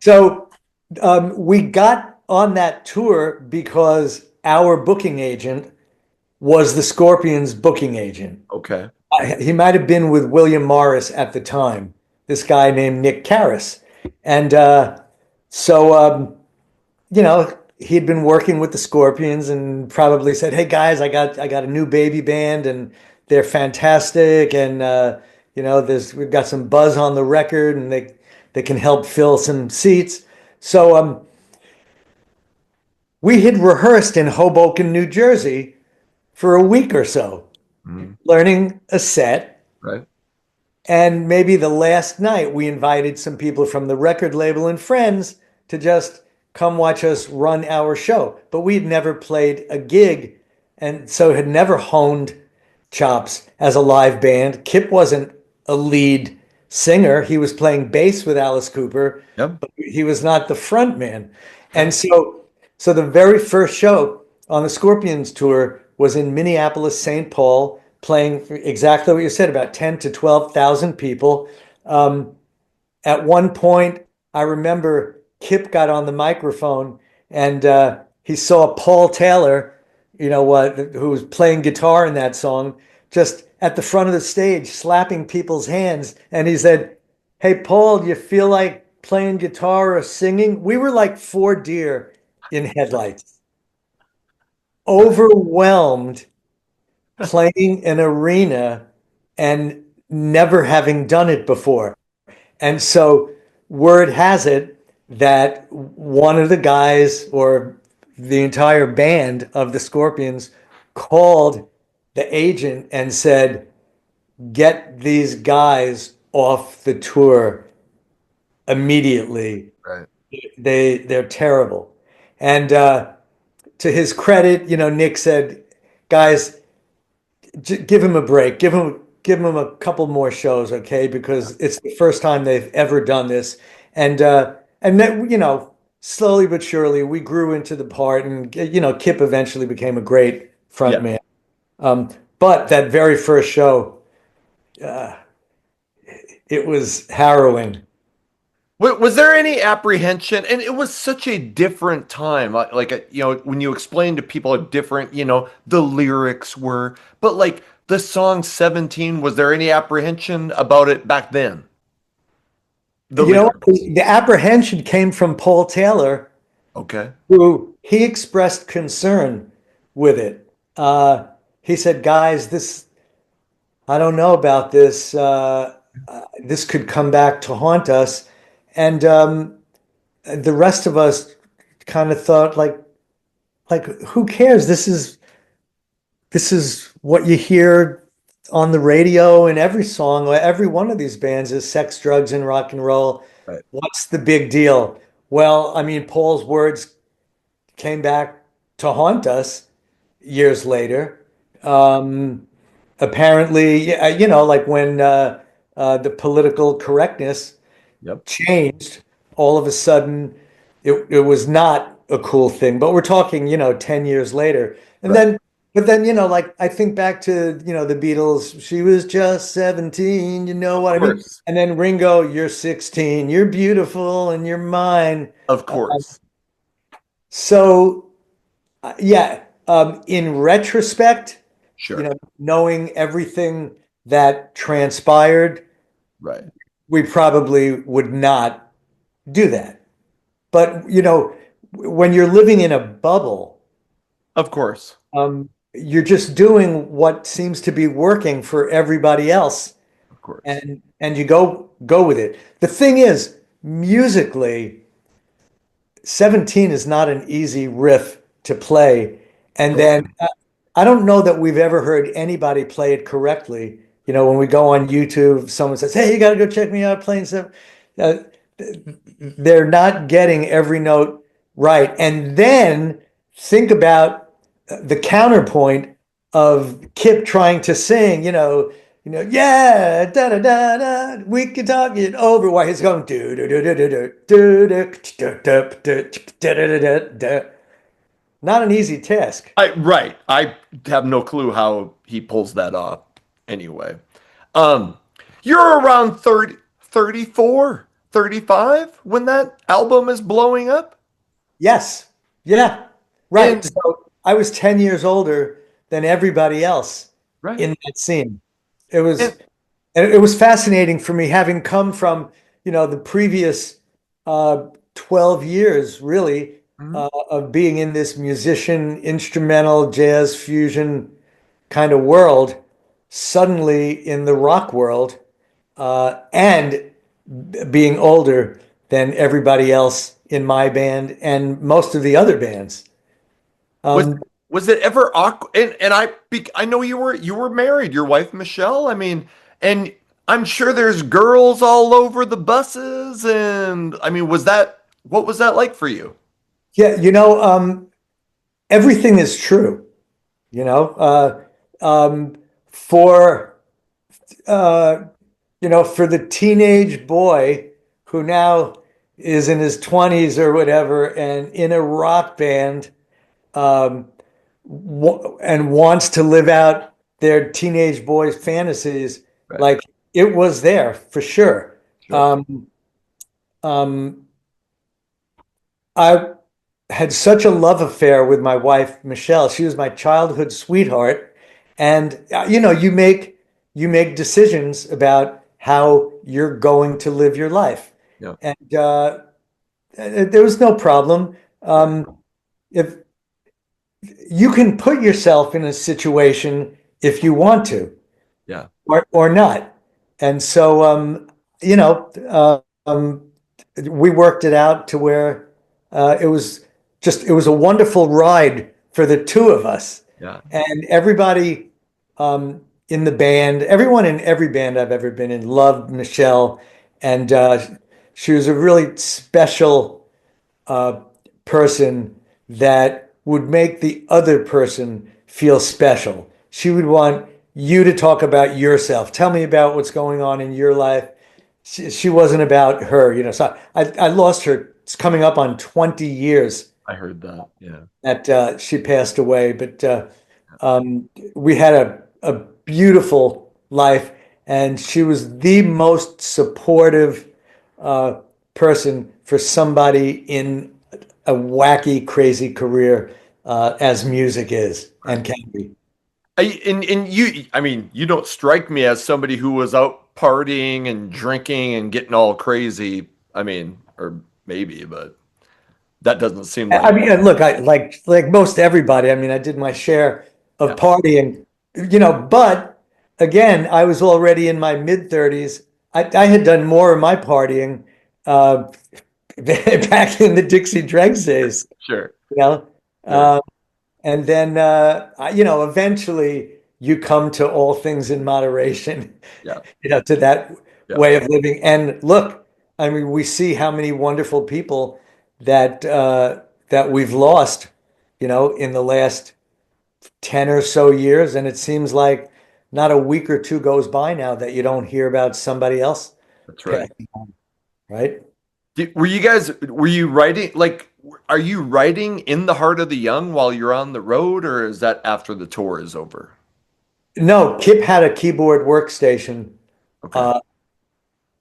Speaker 2: so we got on that tour because our booking agent was the Scorpions booking agent.
Speaker 1: Okay.
Speaker 2: He might have been with William Morris at the time, this guy named Nick Karras. And so, he'd been working with the Scorpions and probably said, "Hey guys, I got a new baby band and they're fantastic. And we've got some buzz on the record and they can help fill some seats." So we had rehearsed in Hoboken, New Jersey for a week or so, learning a set.
Speaker 1: Right.
Speaker 2: And maybe the last night we invited some people from the record label and friends to just come watch us run our show. But we'd never played a gig and so had never honed chops as a live band. Kip wasn't a lead singer. He was playing bass with Alice Cooper,
Speaker 1: Yep.
Speaker 2: but he was not the front man. And so the very first show on the Scorpions tour was in Minneapolis, St. Paul, playing exactly what you said, about 10 to 12,000 people. At one point, I remember Kip got on the microphone and he saw Paul Taylor, who was playing guitar in that song, just at the front of the stage, slapping people's hands. And he said, "Hey, Paul, do you feel like playing guitar or singing?" We were like four deer in headlights, overwhelmed, playing an arena and never having done it before. And so word has it that one of the guys or the entire band of the Scorpions called the agent and said, "Get these guys off the tour immediately.
Speaker 1: Right.
Speaker 2: They're terrible." And to his credit, Nick said, "Guys, give him a break. Give him a couple more shows, okay? Because it's the first time they've ever done this." And then, slowly but surely, we grew into the part, and Kip eventually became a great frontman. But that very first show, it was harrowing.
Speaker 1: Was there any apprehension? And it was such a different time. When you explain to people how different, the lyrics were, but like the song 17, was there any apprehension about it back then?
Speaker 2: The apprehension came from Paul Taylor,
Speaker 1: Okay.
Speaker 2: who he expressed concern with it. He said, "Guys, I don't know about this. This could come back to haunt us." And the rest of us kind of thought, like, who cares? This is what you hear on the radio in every song. Every one of these bands is sex, drugs, and rock and roll.
Speaker 1: Right.
Speaker 2: What's the big deal? Well, I mean, Paul's words came back to haunt us years later. Apparently, like when the political correctness
Speaker 1: Yep.
Speaker 2: changed, all of a sudden it was not a cool thing. But we're talking, 10 years later. And
Speaker 1: Right.
Speaker 2: then, like I think back to, the Beatles, "She was just 17, you know what I mean?"
Speaker 1: course.
Speaker 2: And then Ringo, "You're 16, you're beautiful and you're mine."
Speaker 1: Of course.
Speaker 2: So, yeah, in retrospect,
Speaker 1: Sure.
Speaker 2: knowing everything that transpired,
Speaker 1: Right.
Speaker 2: we probably would not do that. But, when you're living in a bubble,
Speaker 1: Of course.
Speaker 2: you're just doing what seems to be working for everybody else,
Speaker 1: Of course.
Speaker 2: and you go with it. The thing is, musically, 17 is not an easy riff to play. And then I don't know that we've ever heard anybody play it correctly. When we go on YouTube, someone says, "Hey, you got to go check me out playing stuff." They're not getting every note right. And then think about the counterpoint of Kip trying to sing, yeah, da da da da, we can talk it over. While he's going do do do do do do do do do do do do. Not an easy task.
Speaker 1: Right. I have no clue how he pulls that off anyway. Um, you're around 30, 34, 35 when that album is blowing up.
Speaker 2: Yes, yeah, right.
Speaker 1: And
Speaker 2: So I was 10 years older than everybody else
Speaker 1: right.
Speaker 2: in that scene. It was
Speaker 1: And
Speaker 2: it was fascinating for me having come from, the previous 12 years really
Speaker 1: mhm.
Speaker 2: of being in this musician, instrumental, jazz, fusion kind of world, suddenly in the rock world, and being older than everybody else in my band and most of the other bands.
Speaker 1: was
Speaker 2: Um,
Speaker 1: was it ever awkward? And I know you were married, your wife Michelle. I mean, and I'm sure there's girls all over the buses. And I mean, what was that like for you?
Speaker 2: yeah, everything is true, you know, for uh, for the teenage boy who now is in his 20s or whatever and in a rock band, um, and wants to live out their teenage boy's fantasies,
Speaker 1: Right.
Speaker 2: like it was there for sure.
Speaker 1: Sure.
Speaker 2: Um, um, I had such a love affair with my wife, Michelle. She was my childhood sweetheart. And you make decisions about how you're going to live your life.
Speaker 1: Yeah.
Speaker 2: And there was no problem.
Speaker 1: Right.
Speaker 2: If you can put yourself in a situation if you want to,
Speaker 1: Yeah.
Speaker 2: or not. And so you know, we worked it out to where it was a wonderful ride for the two of us.
Speaker 1: Yeah.
Speaker 2: And everybody in the band, everyone in every band I've ever been in loved Michelle. And she was a really special uh, person that would make the other person feel special. She would want you to talk about yourself. Tell me about what's going on in your life. She wasn't about her. So I lost her. It's coming up on 20 years
Speaker 1: I heard that. Yeah.
Speaker 2: that she passed away. But we had a beautiful life, and she was the most supportive uh, person for somebody in a wacky, crazy career as music is
Speaker 1: Right.
Speaker 2: and can be.
Speaker 1: And I mean, you don't strike me as somebody who was out partying and drinking and getting all crazy. I mean, or maybe, but that doesn't seem
Speaker 2: I
Speaker 1: like,
Speaker 2: mean, and look, I like most everybody. I mean, I did my share
Speaker 1: yeah,
Speaker 2: of partying, but again, I was already in my mid 30s. I had done more of my partying uh, back in the Dixie Dregs days,
Speaker 1: sure,
Speaker 2: you know.
Speaker 1: sure,
Speaker 2: Uh, and then, eventually you come to all things in moderation,
Speaker 1: yeah,
Speaker 2: to that
Speaker 1: yeah,
Speaker 2: way of living. And look, I mean, we see how many wonderful people that we've lost, in the last 10 or so years. And it seems like not a week or two goes by now that you don't hear about somebody else
Speaker 1: that's right.
Speaker 2: passing on, right?
Speaker 1: Were you writing, like, are you writing in the heart of the young while you're on the road, or is that after the tour is over?
Speaker 2: No, Kip had a keyboard workstation
Speaker 1: Okay.
Speaker 2: uh,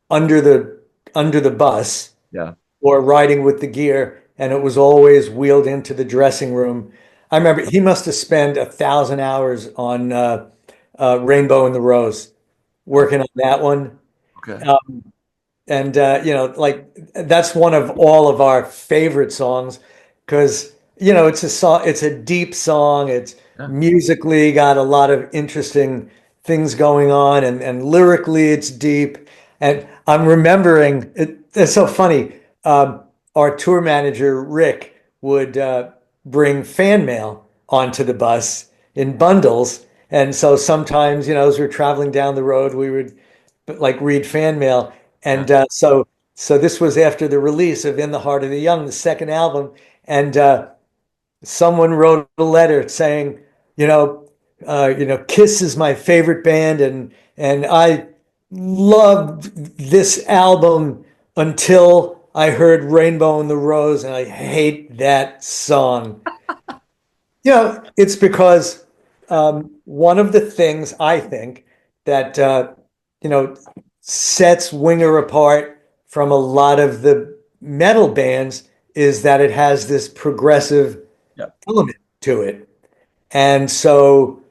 Speaker 2: under the bus
Speaker 1: Yeah.
Speaker 2: or riding with the gear, and it was always wheeled into the dressing room. I remember he must have spent 1,000 hours on Rainbow in the Rose,
Speaker 1: Wow.
Speaker 2: working on that one.
Speaker 1: Okay.
Speaker 2: And like that's one of all of our favorite songs because it's a song, it's a deep song. It's
Speaker 1: Yeah.
Speaker 2: musically got a lot of interesting things going on, and lyrically it's deep. And I'm remembering it's so funny. Our tour manager Rick would bring fan mail onto the bus in bundles, and so sometimes as we're traveling down the road, we would like read fan mail.
Speaker 1: Yeah.
Speaker 2: And so this was after the release of In the Heart of the Young, the second album. And someone wrote a letter saying, Kiss is my favorite band, And I loved this album until I heard Rainbow in the Rose, and I hate that song. It's because one of the things I think that you know sets Winger apart from a lot of the metal bands is that it has this progressive
Speaker 1: Yeah.
Speaker 2: element to it. And so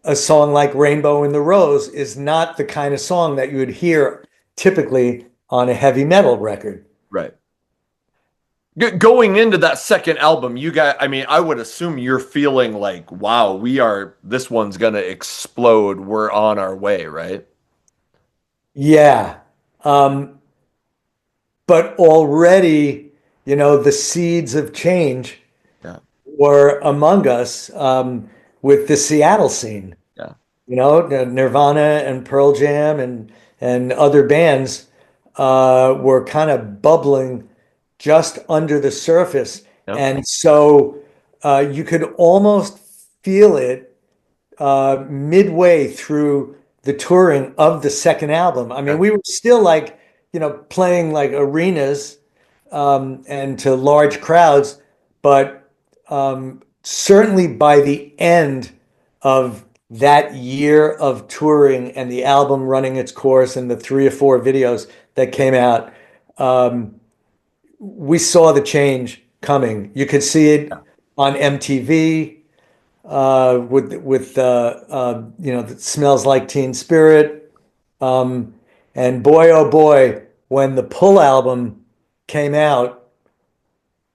Speaker 2: a song like Rainbow in the Rose is not the kind of song that you would hear typically on a heavy metal record.
Speaker 1: Right. Going into that second album, you got, I mean, I would assume you're feeling like, wow, this one's gonna explode. We're on our way, right?
Speaker 2: Yeah. Um, but already, the seeds of change
Speaker 1: Yeah.
Speaker 2: were among us with the Seattle scene.
Speaker 1: Yeah.
Speaker 2: Nirvana and Pearl Jam and other bands were kind of bubbling just under the surface.
Speaker 1: Yep.
Speaker 2: And so you could almost feel it midway through the touring of the second album. I mean,
Speaker 1: Yeah.
Speaker 2: we were still like, playing like arenas and to large crowds, but certainly by the end of that year of touring and the album running its course and the 3 or 4 videos that came out, we saw the change coming. You could see it on MTV that Smells Like Teen Spirit. And boy, oh boy, when the Pull album came out,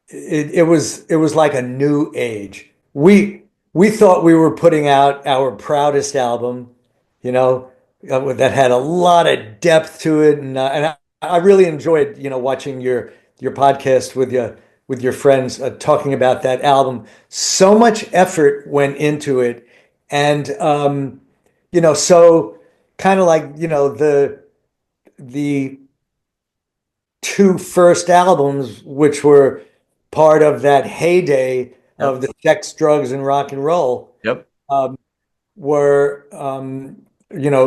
Speaker 2: it was like a new age. We thought we were putting out our proudest album, that had a lot of depth to it, and I really enjoyed watching your podcast with your friends talking about that album. So much effort went into it, and so kind of like the 2 first albums, which were part of that heyday
Speaker 1: Yep.
Speaker 2: of the sex, drugs, and rock and roll,
Speaker 1: Yep.
Speaker 2: were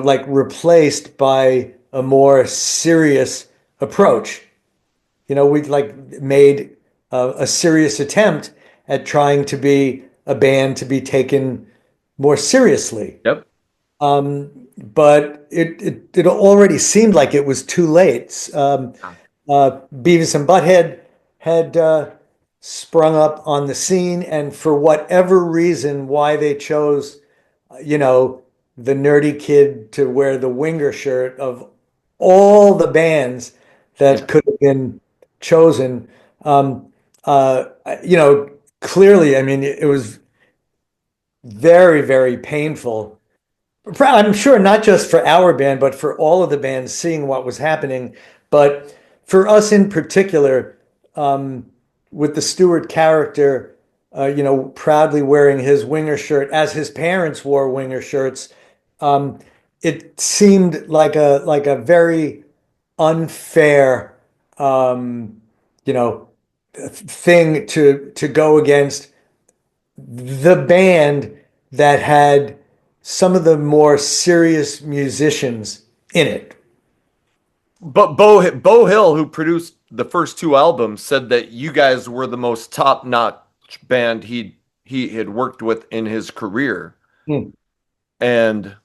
Speaker 2: like replaced by a more serious approach. We like made a serious attempt at trying to be a band to be taken more seriously.
Speaker 1: Yep.
Speaker 2: But it already seemed like it was too late. Beavis and Butthead had sprung up on the scene, and for whatever reason, why they chose, the nerdy kid to wear the Winger shirt of all the bands that
Speaker 1: Yeah.
Speaker 2: could have been chosen. Um, uh, Clearly, I mean, it was very, very painful. I'm sure not just for our band, but for all of the bands seeing what was happening. But for us in particular, with the Stewart character, proudly wearing his Winger shirt as his parents wore Winger shirts, um, it seemed like a very unfair, you know, thing to go against the band that had some of the more serious musicians in it.
Speaker 1: But Bo Hill, who produced the first 2 albums, said that you guys were the most top-notch band he had worked with in his career.
Speaker 2: Hmm.
Speaker 1: And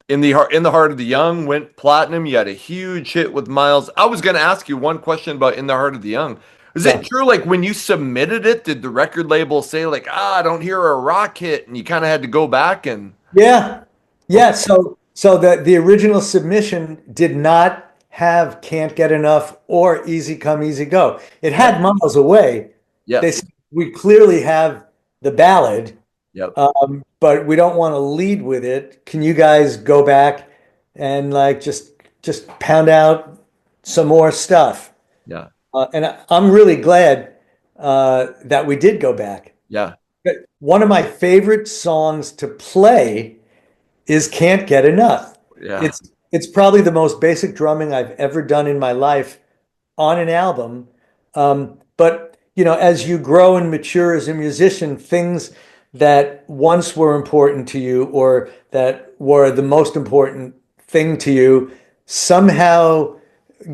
Speaker 1: in the Heart of the Young went platinum. You had a huge hit with Miles. I was going to ask you one question about In the Heart of the Young. Is
Speaker 2: Yeah.
Speaker 1: it true, like when you submitted it, did the record label say like, I don't hear a rock hit, and you kind of had to go back and
Speaker 2: Yeah. Yeah. So the original submission did not have Can't Get Enough or Easy Come, Easy Go. It had Miles Away. They
Speaker 1: yes,
Speaker 2: said, we clearly have the ballad,
Speaker 1: yep,
Speaker 2: but we don't want to lead with it. Can you guys go back and like just pound out some more stuff?
Speaker 1: yeah,
Speaker 2: I'm really glad that we did go back.
Speaker 1: yeah,
Speaker 2: One of my favorite songs to play is Can't Get Enough.
Speaker 1: yeah,
Speaker 2: It's probably the most basic drumming I've ever done in my life on an album. But as you grow and mature as a musician, things that once were important to you or that were the most important thing to you somehow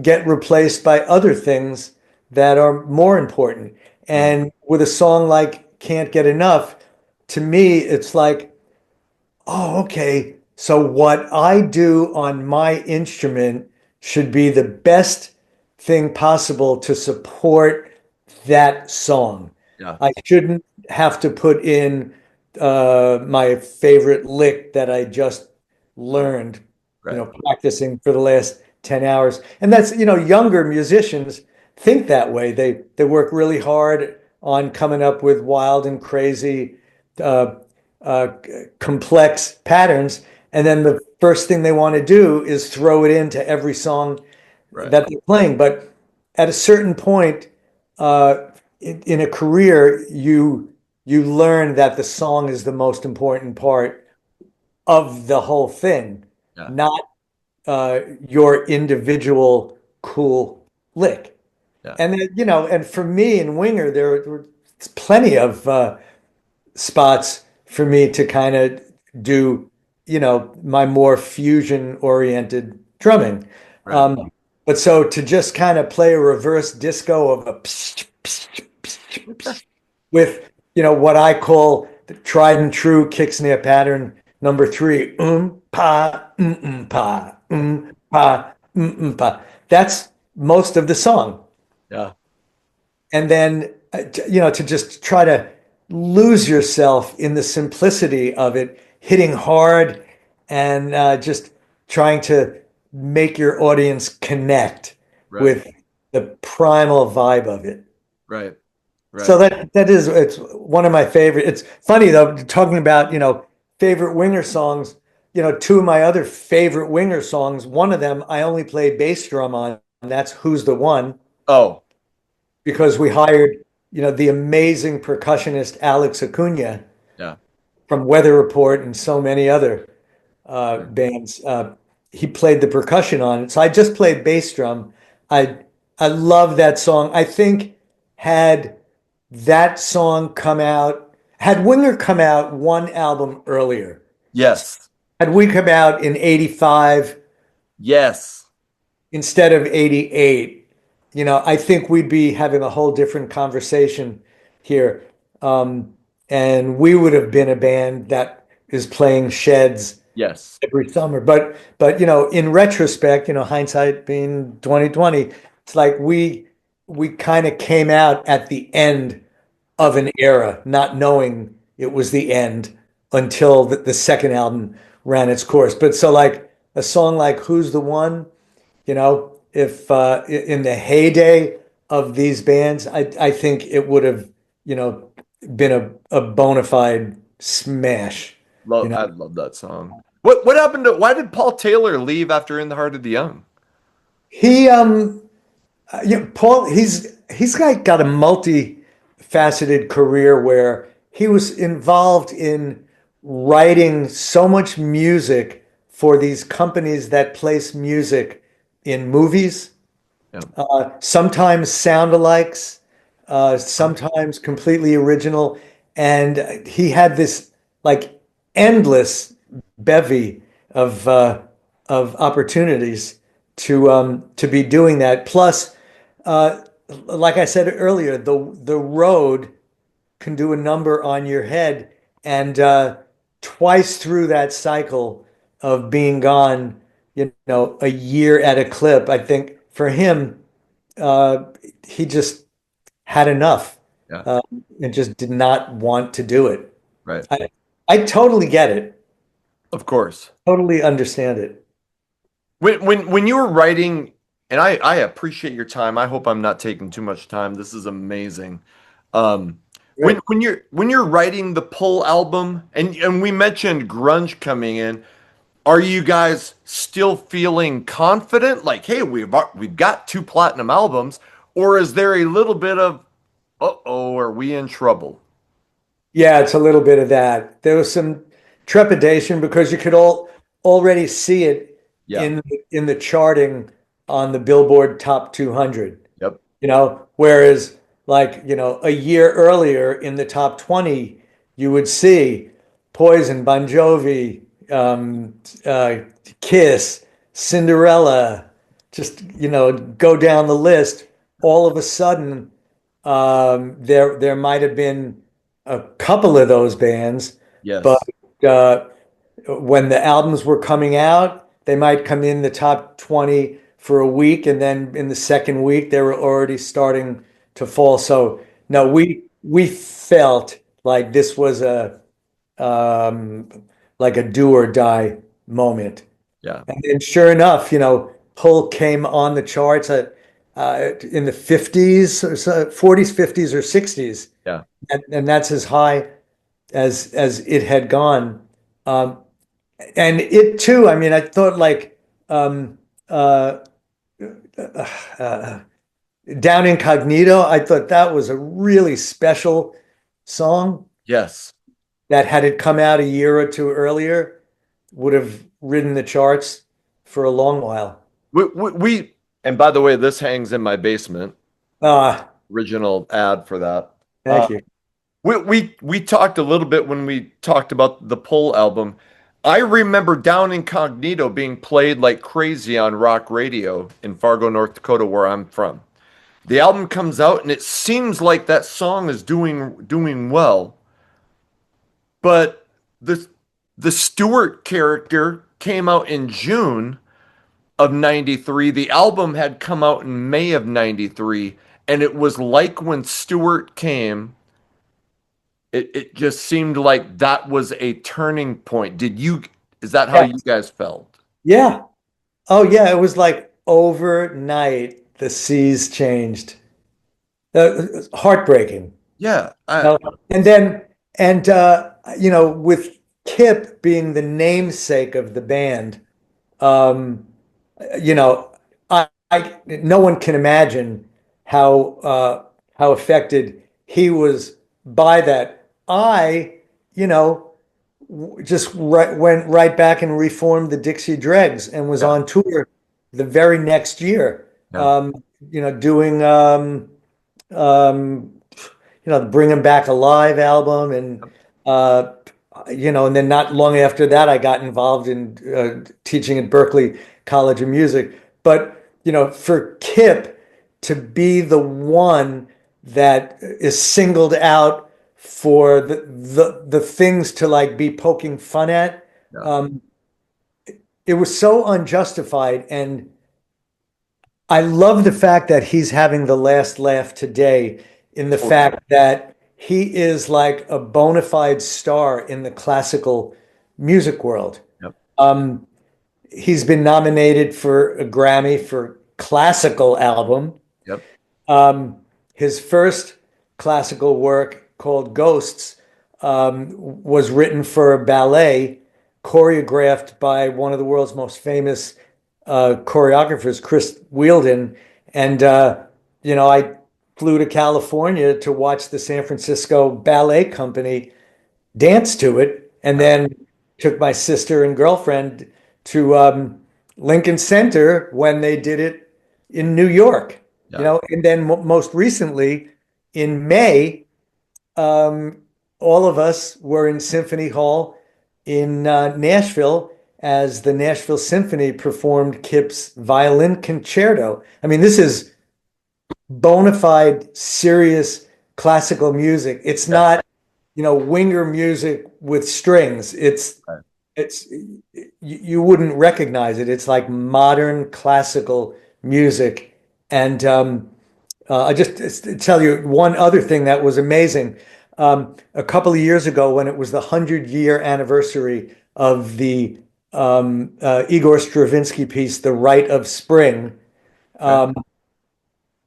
Speaker 2: get replaced by other things that are more important. And with a song like Can't Get Enough, to me, it's like, oh, okay. So what I do on my instrument should be the best thing possible to support that song.
Speaker 1: Yeah.
Speaker 2: I shouldn't have to put in my favorite lick that I just learned,
Speaker 1: Right.
Speaker 2: practicing for the last 10 hours. And that's, younger musicians think that way. They work really hard on coming up with wild and crazy uh, uh, complex patterns. And then the first thing they want to do is throw it into every song
Speaker 1: Right.
Speaker 2: that they're playing. But at a certain point in a career, you learn that the song is the most important part of the whole thing,
Speaker 1: Yeah.
Speaker 2: not your individual cool lick.
Speaker 1: Yeah.
Speaker 2: And then, and for me and Winger, there were plenty of spots for me to kind of do, my more fusion oriented drumming.
Speaker 1: Right.
Speaker 2: But so to just kind of play a reverse disco of a with, what I call the tried and true kick snare pattern number three, pa, pa, pa, pa. That's most of the song.
Speaker 1: Yeah.
Speaker 2: And then, to just try to lose yourself in the simplicity of it, hitting hard and just trying to make your audience connect
Speaker 1: Right.
Speaker 2: with the primal vibe of it.
Speaker 1: Right. Right.
Speaker 2: So it's one of my favorite. It's funny though, talking about, favorite Winger songs, two of my other favorite Winger songs, one of them I only play bass drum on, and that's Who's the One,
Speaker 1: Oh,
Speaker 2: because we hired, the amazing percussionist Alex Acuna
Speaker 1: yeah.
Speaker 2: from Weather Report and so many other bands. He played the percussion on it. So I just played bass drum. I love that song. I think had that song come out, had Winger come out one album earlier,
Speaker 1: Yes.
Speaker 2: had we come out in 85
Speaker 1: Yes.
Speaker 2: instead of 88, I think we'd be having a whole different conversation here. And we would have been a band that is playing sheds
Speaker 1: Yes.
Speaker 2: every summer. But in retrospect, hindsight being 2020, it's like we kind of came out at the end of an era, not knowing it was the end until the second album ran its course. But so like a song like Who's the One, if in the heyday of these bands, I think it would have, been a bona fide smash.
Speaker 1: I love that song. What happened to why did Paul Taylor leave after In the Heart of the Young?
Speaker 2: He Paul, he's got a multifaceted career where he was involved in writing so much music for these companies that place music in movies,
Speaker 1: Yeah.
Speaker 2: sometimes sound-alikes, sometimes completely original. And he had this like endless bevy of opportunities to be doing that. Plus, like I said earlier, the road can do a number on your head, and twice through that cycle of being gone, a year at a clip, I think for him, he just had enough,
Speaker 1: Yeah.
Speaker 2: and just did not want to do it.
Speaker 1: Right.
Speaker 2: I totally get it.
Speaker 1: Of course.
Speaker 2: Totally understand it.
Speaker 1: When you were writing, and I appreciate your time. I hope I'm not taking too much time. This is amazing.
Speaker 2: Right.
Speaker 1: When you're writing the Pull album, and we mentioned grunge coming in, are you guys still feeling confident? Like, hey, we've got two platinum albums, or is there a little bit of, uh-oh, are we in trouble?
Speaker 2: Yeah, it's a little bit of that. There was some trepidation because you could already see it
Speaker 1: Yeah.
Speaker 2: in the charting on the Billboard Top 200.
Speaker 1: Yep.
Speaker 2: Whereas like, a year earlier in the top 20, you would see Poison, Bon Jovi, uh, Kiss, Cinderella, just, go down the list. All of a sudden, there might have been a couple of those bands, but
Speaker 1: Yes.
Speaker 2: uh, when the albums were coming out, they might come in the top 20 for a week, and then in the second week, they were already starting to fall. So no, we felt like this was a um, like a do or die moment.
Speaker 1: Yeah.
Speaker 2: And sure enough, Pull came on the charts in the 50s or so, 40s, 50s, or 60s.
Speaker 1: Yeah.
Speaker 2: And that's as high as it had gone. Um, and it too, I mean, I thought like um, uh, uh, Down Incognito, I thought that was a really special song
Speaker 1: Yes.
Speaker 2: that had it come out a year or two earlier would have ridden the charts for a long while.
Speaker 1: And by the way, this hangs in my basement.
Speaker 2: Ah,
Speaker 1: Original ad for that.
Speaker 2: thank you.
Speaker 1: We talked a little bit when we talked about the Pull album. I remember Down Incognito being played like crazy on rock radio in Fargo, North Dakota, where I'm from. The album comes out and it seems like that song is doing well, but the Stewart character came out in June of 93. The album had come out in May of 93, and it was like when Stewart came, it just seemed like that was a turning point. Is that how
Speaker 2: Yeah.
Speaker 1: you guys felt?
Speaker 2: Yeah. Oh, yeah. It was like overnight, the seas changed. Heartbreaking.
Speaker 1: Yeah,
Speaker 2: Uh, and then, with Kip being the namesake of the band, um, you know, no one can imagine how affected he was by that. You know, just went right back and reformed the Dixie Dregs and was
Speaker 1: yeah,
Speaker 2: on tour the very next year.
Speaker 1: yeah,
Speaker 2: Doing um, the Bring 'Em Back Alive album, uh, and then not long after that, I got involved in teaching at Berklee College of Music. But for Kip to be the one that is singled out for the things to like be poking fun at,
Speaker 1: yeah.
Speaker 2: it was so unjustified. And I love the fact that he's having the last laugh today in the fact that he is like a bona fide star in the classical music world.
Speaker 1: Yep.
Speaker 2: He's been nominated for a Grammy for classical album.
Speaker 1: Yep.
Speaker 2: His first classical work called Ghosts was written for a ballet choreographed by one of the world's most famous choreographers, Chris Wheeldon. And, I flew to California to watch the San Francisco Ballet Company dance to it, and then took my sister and girlfriend to Lincoln Center when they did it in New York.
Speaker 1: Yeah.
Speaker 2: And then most recently in May, all of us were in Symphony Hall in Nashville as the Nashville Symphony performed Kip's violin concerto. I mean, this is bona fide, serious classical music. It's not, Winger music with strings.
Speaker 1: Right.
Speaker 2: You wouldn't recognize it. It's like modern classical music. And I just tell you one other thing that was amazing. A couple of years ago, when it was the 100-year anniversary of the Igor Stravinsky piece, The Rite of Spring,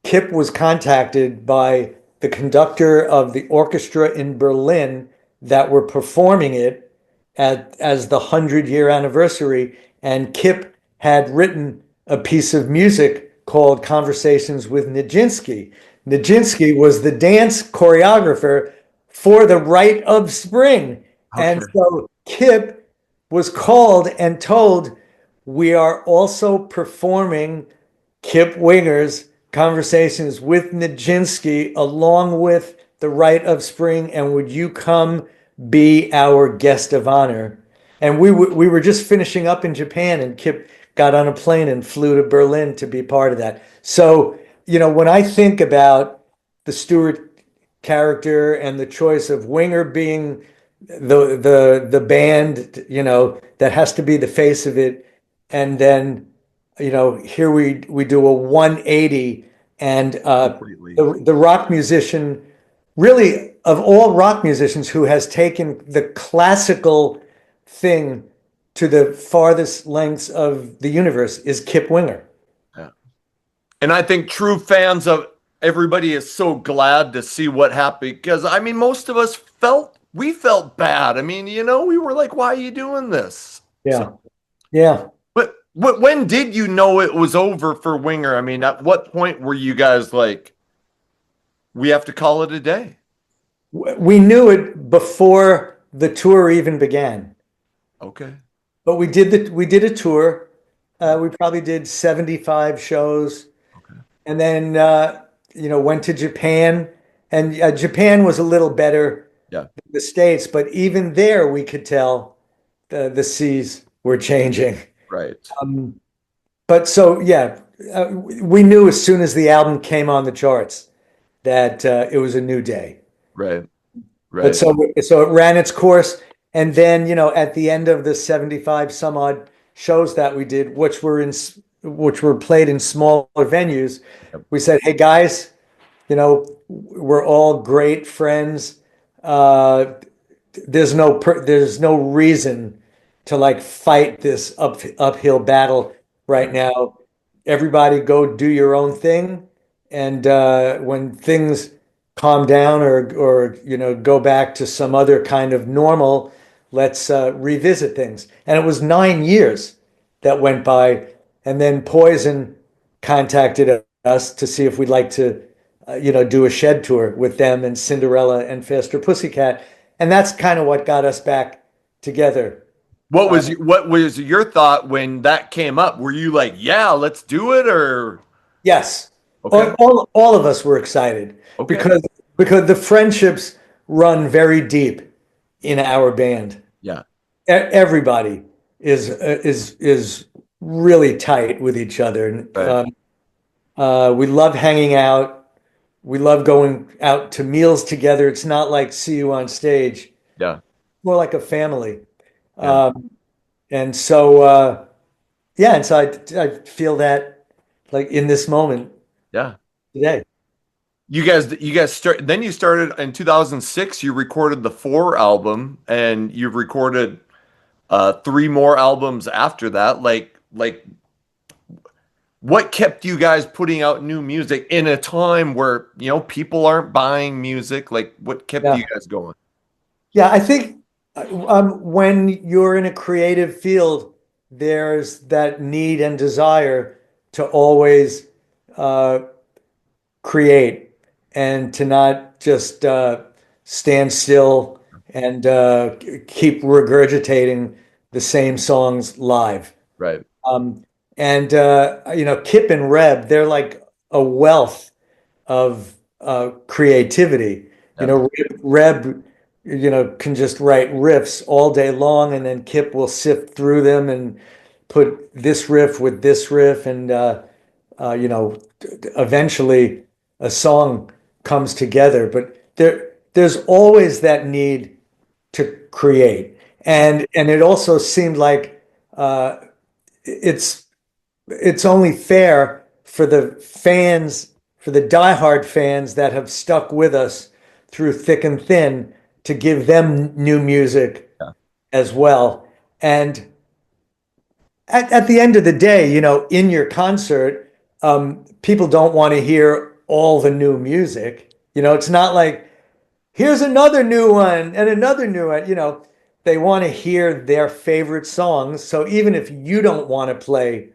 Speaker 2: Kip was contacted by the conductor of the orchestra in Berlin that were performing it as the 100-year anniversary. And Kip had written a piece of music called Conversations with Nijinsky. Nijinsky was the dance choreographer for The Rite of Spring.
Speaker 1: Okay.
Speaker 2: And so Kip was called and told, we are also performing Kip Winger's Conversations with Nijinsky along with The Rite of Spring, and would you come be our guest of honor. And we were just finishing up in Japan, and Kip got on a plane and flew to Berlin to be part of that. So, when I think about the Stewart character and the choice of Winger being the band, that has to be the face of it, and then, here we do a 180, and
Speaker 1: Completely.
Speaker 2: the rock musician, really, of all rock musicians, who has taken the classical thing to the farthest lengths of the universe is Kip Winger.
Speaker 1: Yeah. And I think true fans of everybody is so glad to see what happened, because I mean, most of us felt bad. I mean, we were like, why are you doing this?
Speaker 2: Yeah.
Speaker 1: So,
Speaker 2: Yeah.
Speaker 1: but when did you know it was over for Winger? I mean, at what point were you guys like, we have to call it a day?
Speaker 2: We knew it before the tour even began.
Speaker 1: Okay.
Speaker 2: But we did a tour. We probably did 75 shows.
Speaker 1: Okay.
Speaker 2: And then went to Japan. And Japan was a little better
Speaker 1: Yeah.
Speaker 2: than the States, but even there we could tell the seas were changing.
Speaker 1: Right.
Speaker 2: But so yeah, we knew as soon as the album came on the charts that it was a new day.
Speaker 1: Right.
Speaker 2: But
Speaker 1: Right.
Speaker 2: so it ran its course, and then at the end of the 75 some odd shows that we did, which were played in smaller venues,
Speaker 1: Yep.
Speaker 2: we said, "Hey guys, we're all great friends. There's no reason to like fight this uphill battle right now. Everybody go do your own thing, and when things calm down or go back to some other kind of normal, let's revisit things." And it was 9 years that went by, and then Poison contacted us to see if we'd like to do a shed tour with them and Cinderella and Faster Pussycat, and that's kind of what got us back together.
Speaker 1: What was your thought when that came up? Were you like, yeah, let's do it, or
Speaker 2: Yes.
Speaker 1: Okay.
Speaker 2: All of us were excited
Speaker 1: Okay.
Speaker 2: because the friendships run very deep in our band.
Speaker 1: Yeah.
Speaker 2: Everybody is really tight with each other. And,
Speaker 1: Right.
Speaker 2: we love hanging out. We love going out to meals together. It's not like see you on stage,
Speaker 1: Yeah.
Speaker 2: more like a family.
Speaker 1: Yeah.
Speaker 2: And so, yeah, and so I feel that like in this moment
Speaker 1: Yeah.
Speaker 2: today.
Speaker 1: You guys then you started in 2006, you recorded the 4 album, and you've recorded 3 more albums after that. Like what kept you guys putting out new music in a time where, people aren't buying music? Like what kept
Speaker 2: Yeah.
Speaker 1: you guys going?
Speaker 2: Yeah, I think when you're in a creative field, there's that need and desire to always create and to not just stand still and keep regurgitating the same songs live.
Speaker 1: Right.
Speaker 2: And Kip and Reb, they're like a wealth of creativity.
Speaker 1: Yeah.
Speaker 2: Reb, can just write riffs all day long, and then Kip will sift through them and put this riff with this riff, and eventually a song comes together. But there's always that need to create, and it also seemed like it's only fair for the fans, for the diehard fans that have stuck with us through thick and thin, to give them new music as well. And at the end of the day, in your concert, people don't want to hear all the new music. It's not like, here's another new one and another new one. They want to hear their favorite songs. So even if you don't want to play,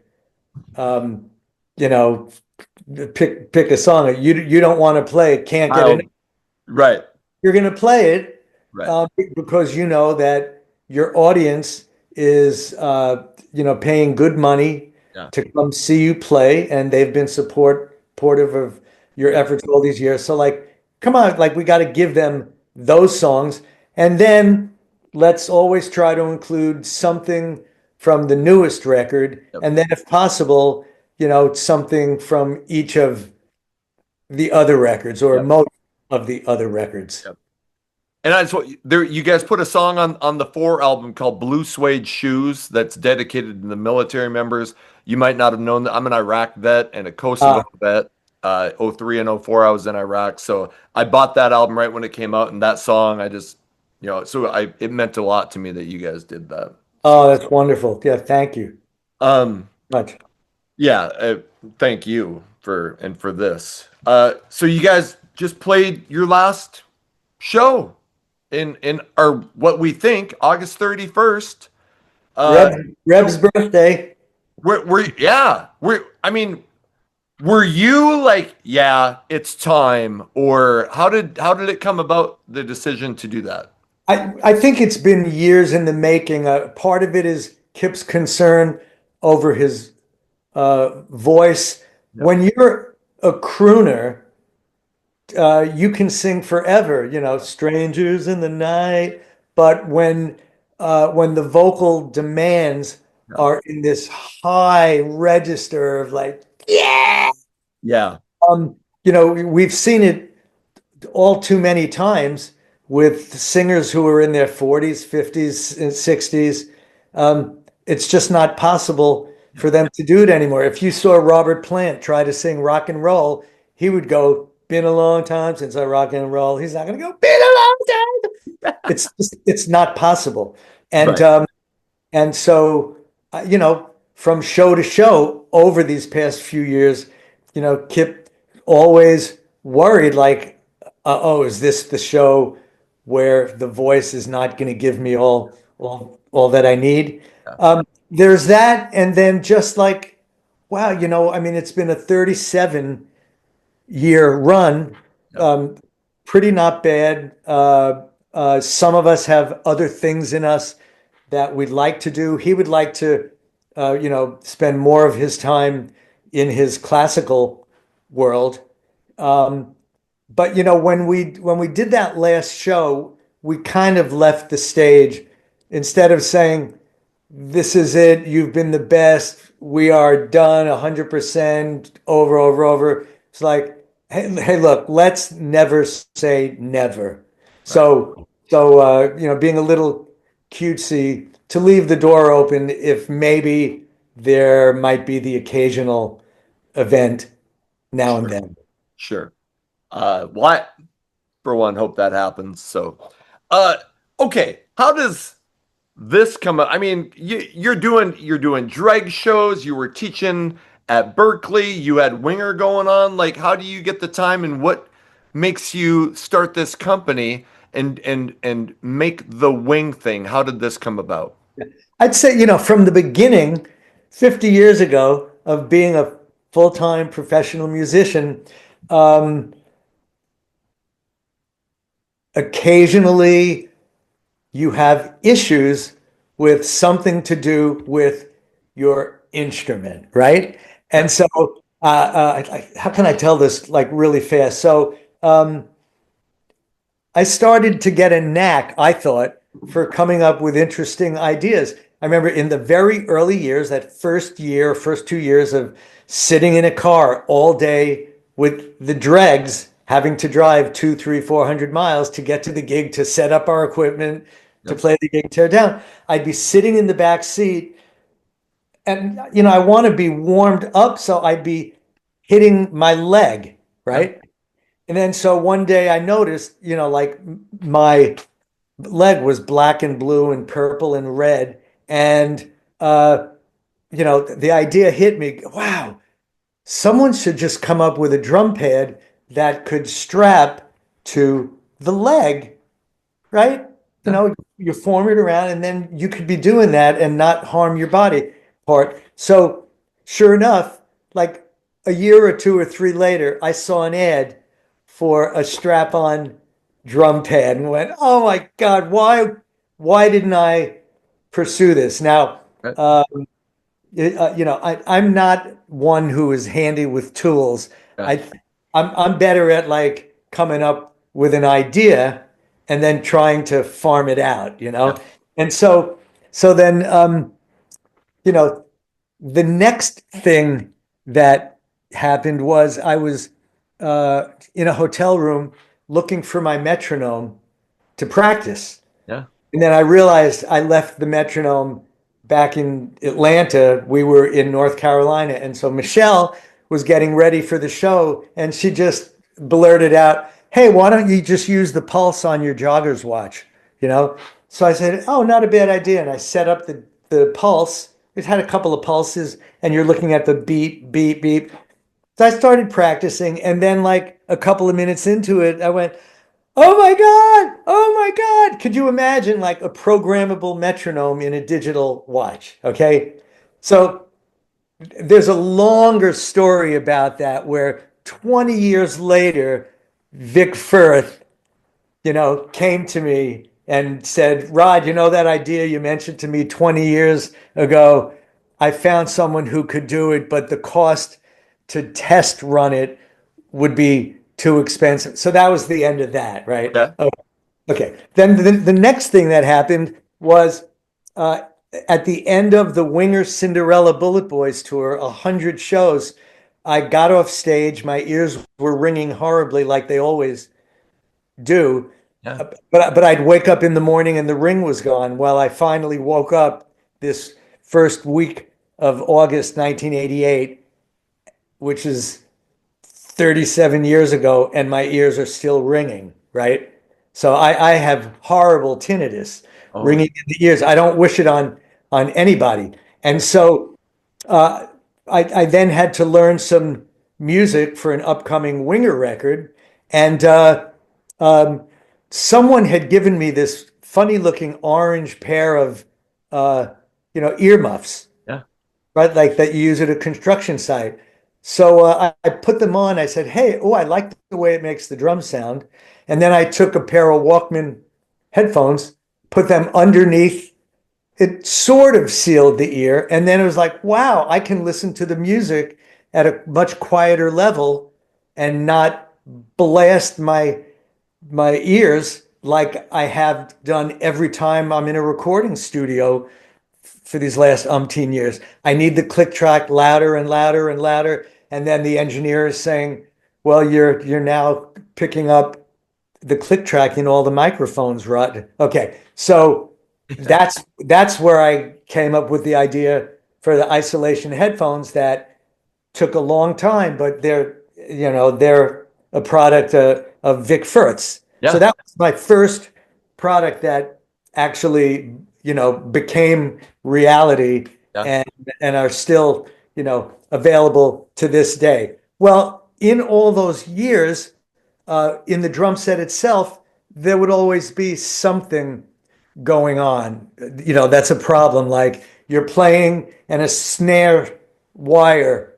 Speaker 2: pick a song you don't want to play, can't get it.
Speaker 1: Right.
Speaker 2: You're going to play it
Speaker 1: Right.
Speaker 2: because you know that your audience is paying good money to come see you play, and they've been supportive of your efforts all these years. So like, come on, like we got to give them those songs, And then let's always try to include something from the newest record.
Speaker 1: Yep.
Speaker 2: And then if possible, something from each of the other records or
Speaker 1: Yep.
Speaker 2: most of the other records.
Speaker 1: Yep. And that's what there you guys put a song on the Four album called Blue Suede Shoes that's dedicated to the military members. You might not have known that I'm an Iraq vet and a Kosovo vet. 03 and 04 I was in Iraq. So I bought that album right when it came out, and that song I just it meant a lot to me that you guys did that.
Speaker 2: Oh, that's wonderful. Yeah, thank you
Speaker 1: Um
Speaker 2: much.
Speaker 1: yeah, thank you for this. So you guys just played your last show in our what we think August 31st.
Speaker 2: Reb's birthday.
Speaker 1: I mean, were you like, yeah, it's time, or how did it come about the decision to do that?
Speaker 2: I think it's been years in the making. Part of it is Kip's concern over his voice.
Speaker 1: Yeah.
Speaker 2: When you're a crooner, you can sing forever, strangers in the night. But when the vocal demands
Speaker 1: Yeah.
Speaker 2: are in this high register of like, yeah,
Speaker 1: Yeah.
Speaker 2: we've seen it all too many times with singers who are in their 40s, 50s, and 60s. It's just not possible for them to do it anymore. If you saw Robert Plant try to sing rock and roll, he would go, been a long time since I rock and roll. He's not going to go, been a long time. It's not possible. And
Speaker 1: Right.
Speaker 2: and so from show to show over these past few years, Kip always worried like, oh, is this the show where the voice is not going to give me all that I need?
Speaker 1: Yeah.
Speaker 2: There's that, and then just like, wow, I mean, it's been a 37-year run,
Speaker 1: Yeah.
Speaker 2: pretty not bad. Some of us have other things in us that we'd like to do. He would like to, spend more of his time in his classical world. But when we did that last show, we kind of left the stage instead of saying, "This is it. You've been the best. We are done 100% over." It's like, hey, look, let's never say never. So, being a little cutesy to leave the door open if maybe there might be the occasional event now and then.
Speaker 1: Sure. Well, I, for one, hope that happens. So, uh, okay, how does this come up? I mean, you're doing drag shows. You were teaching at Berkeley. You had Winger going on. Like, how do you get the time, and what makes you start this company and make the wing thing? How did this come about?
Speaker 2: I'd say, from the beginning, 50 years ago, of being a full-time professional musician, occasionally you have issues with something to do with your instrument, right? And so, how can I tell this like really fast? So, I started to get a knack, I thought, for coming up with interesting ideas. I remember in the very early years, that first 2 years of sitting in a car all day with the Dregs, having to drive 200, 300, 400 miles to get to the gig, to set up our equipment, to play the gig, tear down. I'd be sitting in the back seat, and I want to be warmed up, so I'd be hitting my leg, right? And then so one day I noticed, like my leg was black and blue and purple and red. And, the idea hit me, wow, someone should just come up with a drum pad that could strap to the leg, right? You form it around and then you could be doing that and not harm your body part. So sure enough, like a year or two or three later, I saw an ad for a strap-on drum pad and went, "Oh my God, why didn't I pursue this?" Now, I'm not one who is handy with tools.
Speaker 1: Yeah.
Speaker 2: I'm better at like coming up with an idea and then trying to farm it out,
Speaker 1: Yeah.
Speaker 2: And so then, you know, the next thing that happened was I was in a hotel room looking for my metronome to practice.
Speaker 1: Yeah.
Speaker 2: And then I realized I left the metronome back in Atlanta. We were in North Carolina. And so Michelle was getting ready for the show and she just blurted out, "Hey, why don't you just use the pulse on your jogger's watch?" So I said, "Oh, not a bad idea." And I set up the pulse. It had a couple of pulses and you're looking at the beep, beep, beep. So I started practicing. And then, like a couple of minutes into it, I went, "Oh my God! Oh my God!" Could you imagine like a programmable metronome in a digital watch? Okay. So there's a longer story about that where 20 years later, Vic Firth, came to me and said, "Rod, that idea you mentioned to me 20 years ago? I found someone who could do it, but the cost to test run it would be too expensive." So that was the end of that, right?
Speaker 1: Yeah.
Speaker 2: Okay. Then the next thing that happened was uh, at the end of the Winger Cinderella Bullet Boys tour, 100 shows, I got off stage. My ears were ringing horribly like they always do.
Speaker 1: Yeah.
Speaker 2: But I'd wake up in the morning and the ring was gone. Well, I finally woke up this first week of August 1988, which is 37 years ago, and my ears are still ringing, right? So I have horrible tinnitus
Speaker 1: Oh,
Speaker 2: ringing in the ears. I don't wish it on anybody. And so I then had to learn some music for an upcoming Winger record. And um, someone had given me this funny looking orange pair of, earmuffs,
Speaker 1: yeah.
Speaker 2: right? Like that you use at a construction site. So I put them on. I said, "Hey, oh, I like the way it makes the drum sound." And then I took a pair of Walkman headphones, put them underneath. It sort of sealed the ear. And then it was like, wow, I can listen to the music at a much quieter level and not blast my ears like I have done every time I'm in a recording studio for these last umpteen years. I need the click track louder and louder and louder. And then the engineer is saying, "Well, you're now picking up the click track in all the microphones, Rod." Okay. So that's where I came up with the idea for the isolation headphones that took a long time, but they're a product of Vic Firth's.
Speaker 1: Yeah.
Speaker 2: So that was my first product that actually, became reality
Speaker 1: Yeah.
Speaker 2: and are still, available to this day. Well, in all those years, in the drum set itself, there would always be something going on. That's a problem. Like you're playing and a snare wire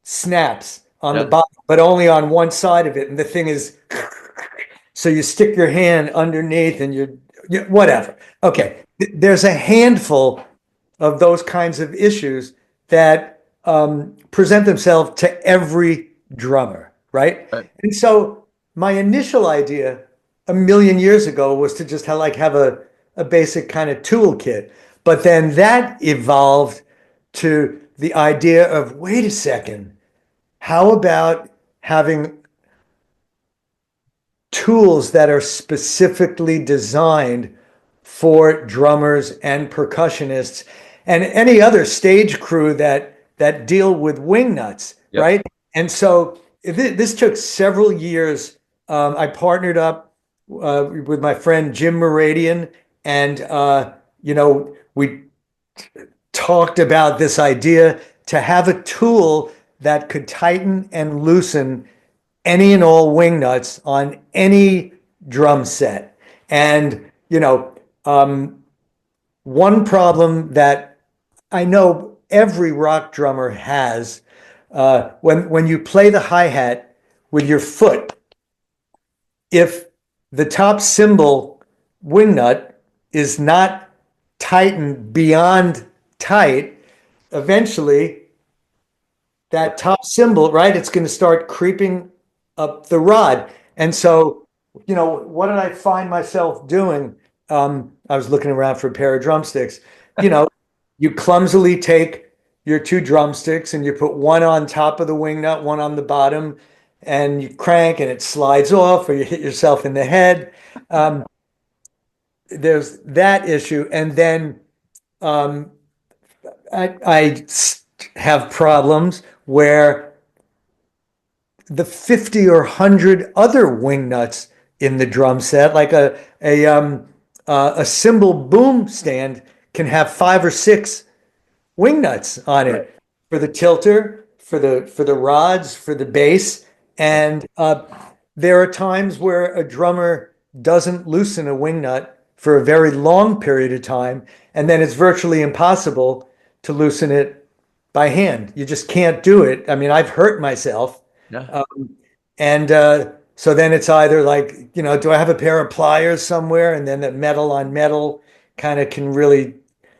Speaker 2: snaps on the
Speaker 1: Yeah.
Speaker 2: bottom, but only on one side of it. And the thing is, so you stick your hand underneath and whatever. Okay. There's a handful of those kinds of issues that present themselves to every drummer, right?
Speaker 1: Right.
Speaker 2: And so my initial idea a million years ago was to just have a basic kind of toolkit. But then that evolved to the idea of, wait a second, how about having tools that are specifically designed for drummers and percussionists and any other stage crew that deal with wing nuts,
Speaker 1: Yep.
Speaker 2: right? And so this took several years. I partnered up with my friend Jim Meridian, and we talked about this idea to have a tool that could tighten and loosen any and all wing nuts on any drum set. And one problem that I know every rock drummer has, when you play the hi-hat with your foot, if the top cymbal wing nut is not tightened beyond tight, eventually that top cymbal, right, it's going to start creeping up the rod. And so what did I find myself doing? I was looking around for a pair of drumsticks. You clumsily take your two drumsticks and you put one on top of the wing nut, one on the bottom, and you crank and it slides off, or you hit yourself in the head. Um, there's that issue. And then um, I have problems where the 50 or 100 other wing nuts in the drum set, like a cymbal boom stand can have 5 or 6 wing nuts on it,
Speaker 1: Right.
Speaker 2: for the tilter, for the rods, for the bass. And there are times where a drummer doesn't loosen a wing nut for a very long period of time, and then it's virtually impossible to loosen it by hand. You just can't do it. I mean, I've hurt myself.
Speaker 1: Yeah.
Speaker 2: And so then it's either like, do I have a pair of pliers somewhere? And then that metal on metal kind of can really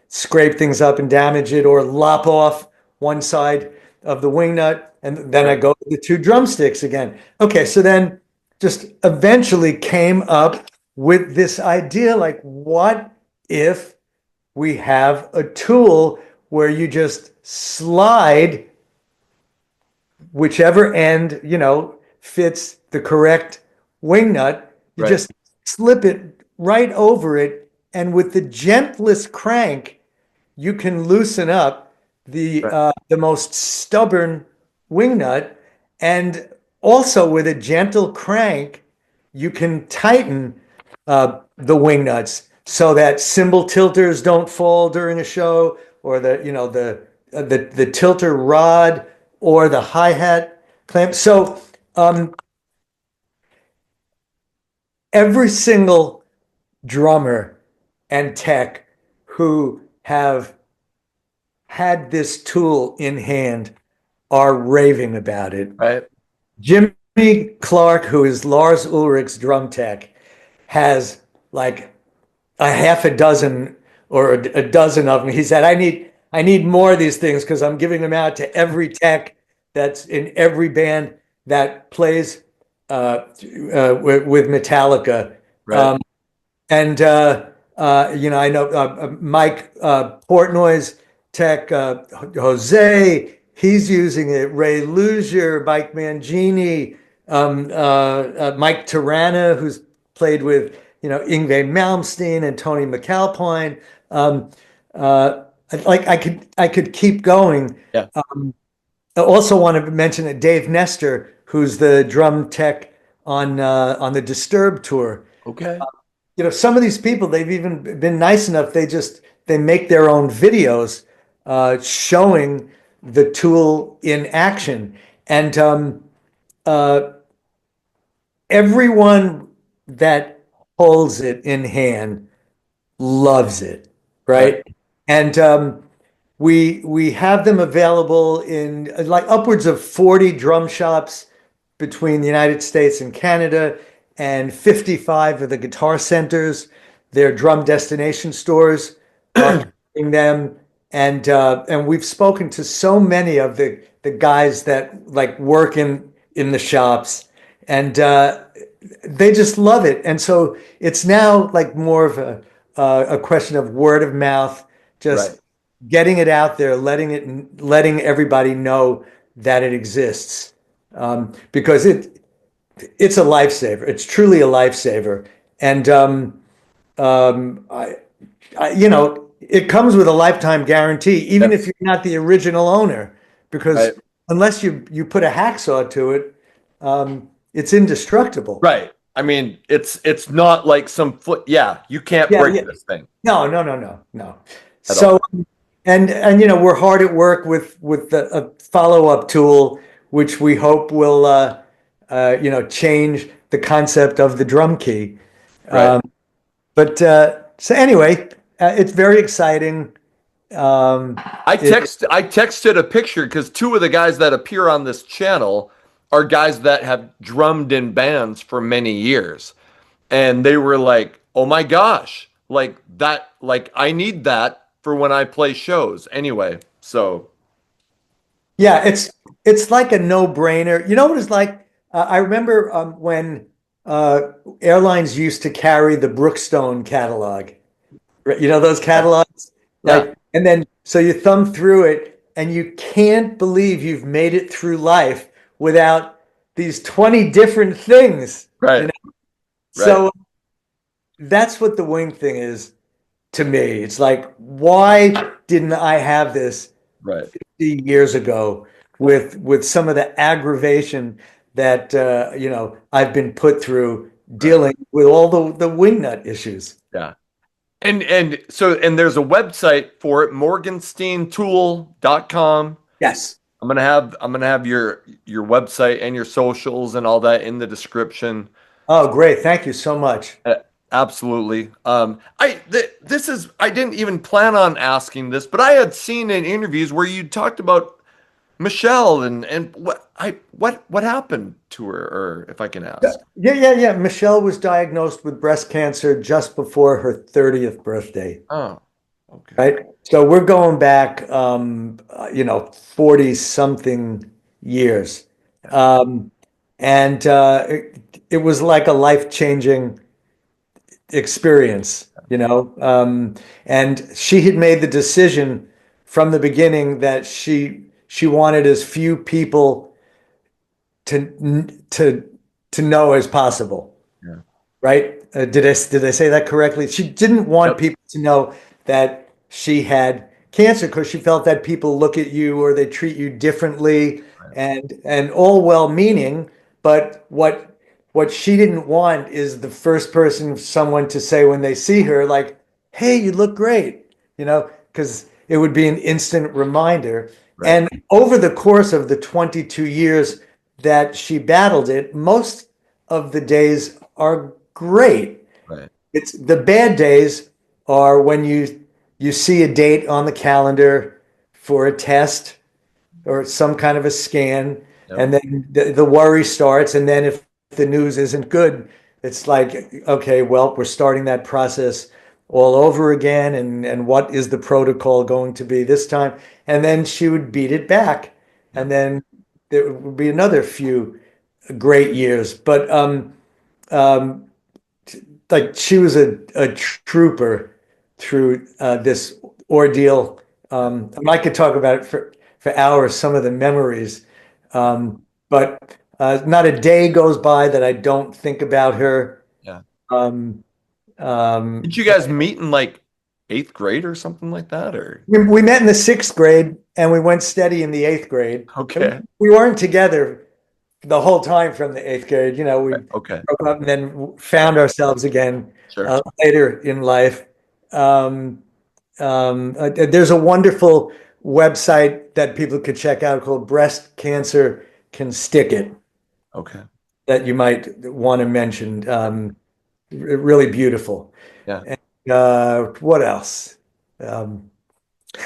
Speaker 2: scrape things up and damage it, or lop off one side of the wing nut. And then I go to the two drumsticks again. Okay, so then just eventually came up with this idea, like, what if we have a tool where you just slide whichever end, fits the correct wing nut. You
Speaker 1: Right.
Speaker 2: just slip it right over it, and with the gentlest crank, you can loosen up
Speaker 1: Right.
Speaker 2: the most stubborn wing nut. And also with a gentle crank, you can tighten the wing nuts so that cymbal tilters don't fall during a show, or the tilter rod or the hi-hat clamp. So every single drummer and tech who have had this tool in hand are raving about it.
Speaker 1: Right.
Speaker 2: Jimmy Clark, who is Lars Ulrich's drum tech, has like a half a dozen or a dozen of them. He said, I need more of these things because I'm giving them out to every tech that's in every band that plays with Metallica.
Speaker 1: Right.
Speaker 2: And I know Mike Portnoy's tech, Jose, he's using it. Ray Luzier, Mike Mangini, Mike Tirana, who's played with Yngwie Malmsteen and Tony McAlpine. Like I could keep going.
Speaker 1: Yeah.
Speaker 2: I also want to mention that Dave Nestor, who's the drum tech on the Disturbed tour.
Speaker 1: Okay.
Speaker 2: Some of these people, they've even been nice enough. They make their own videos showing the tool in action, and everyone that holds it in hand loves it, right? And we have them available in like upwards of 40 drum shops between the United States and Canada, and 55 of the guitar centers. Their drum destination stores are carrying them, and we've spoken to so many of the guys that like work in the shops, and they just love it. And so it's now like more of a question of word of mouth, just
Speaker 1: Right.
Speaker 2: getting it out there, letting everybody know that it exists, because it's a lifesaver. It's truly a lifesaver. And it comes with a lifetime guarantee, even
Speaker 1: Yep.
Speaker 2: if you're not the original owner, because
Speaker 1: Right.
Speaker 2: unless you put a hacksaw to it, it's indestructible.
Speaker 1: Right. I mean, it's not like some foot. Yeah, you can't
Speaker 2: Yeah,
Speaker 1: break
Speaker 2: yeah.
Speaker 1: this thing
Speaker 2: No.
Speaker 1: at
Speaker 2: So,
Speaker 1: all.
Speaker 2: and we're hard at work with a follow-up tool, which we hope will change the concept of the drum key.
Speaker 1: Right.
Speaker 2: But so anyway, it's very exciting.
Speaker 1: I texted a picture because two of the guys that appear on this channel are guys that have drummed in bands for many years. And they were like, "Oh my gosh, like that, like I need that for when I play shows." Anyway, so
Speaker 2: Yeah, it's like a no-brainer. You know what it's like? I remember when uh, airlines used to carry the Brookstone catalog. Right, you know those catalogs?
Speaker 1: Yeah.
Speaker 2: Like, and then so you thumb through it and you can't believe you've made it through life without these 20 different things, you
Speaker 1: Right.
Speaker 2: know?
Speaker 1: Right.
Speaker 2: So that's what the wing thing is to me. It's like, why didn't I have this
Speaker 1: Right.
Speaker 2: 50 years ago with some of the aggravation that I've been put through
Speaker 1: Right.
Speaker 2: dealing with all the wingnut issues.
Speaker 1: Yeah. And there's a website for it, morgensteintool.com.
Speaker 2: Yes.
Speaker 1: I'm gonna have your website and your socials and all that in the description.
Speaker 2: Oh, great. Thank you so much.
Speaker 1: Uh, Absolutely. This is I didn't even plan on asking this, but I had seen in interviews where you talked about Michelle and what happened to her, or if I can ask.
Speaker 2: Yeah. Michelle was diagnosed with breast cancer just before her 30th birthday,
Speaker 1: Oh, okay.
Speaker 2: right? So we're going back, 40 something years. Um, and it was like a life-changing experience, you know. And she had made the decision from the beginning that she wanted as few people to to know as possible,
Speaker 1: Yeah.
Speaker 2: right? Did I say that correctly? She didn't want
Speaker 1: Yep.
Speaker 2: people to know that she had cancer because she felt that people look at you or they treat you differently,
Speaker 1: Right.
Speaker 2: and all well-meaning, but what she didn't want is the first person someone to say when they see her, like, "Hey, you look great," because it would be an instant reminder.
Speaker 1: Right.
Speaker 2: And over the course of the 22 years that she battled it, most of the days are great.
Speaker 1: Right.
Speaker 2: It's the bad days are when you see a date on the calendar for a test or some kind of a scan,
Speaker 1: Yep.
Speaker 2: and then the worry starts. And then if the news isn't good, it's like, okay, well, we're starting that process all over again. And what is the protocol going to be this time? And then she would beat it back.
Speaker 1: Yep.
Speaker 2: And then there would be another few great years. But um, like she was a trooper through this ordeal.
Speaker 1: Yep.
Speaker 2: And I could talk about it for hours, some of the memories. But not a day goes by that I don't think about her.
Speaker 1: Yeah.
Speaker 2: Um,
Speaker 1: Did
Speaker 2: um,
Speaker 1: you guys meet in like eighth grade or something like that, or?
Speaker 2: we met in the sixth grade and we went steady in the eighth grade.
Speaker 1: Okay.
Speaker 2: We weren't together the whole time from the eighth grade. We
Speaker 1: Right. Okay.
Speaker 2: broke up and then found ourselves again
Speaker 1: Sure.
Speaker 2: later in life. Um, there's a wonderful website that people could check out called Breast Cancer Can Stick It
Speaker 1: Okay.
Speaker 2: that you might want to mention. Really beautiful.
Speaker 1: Yeah.
Speaker 2: And, what else? Um,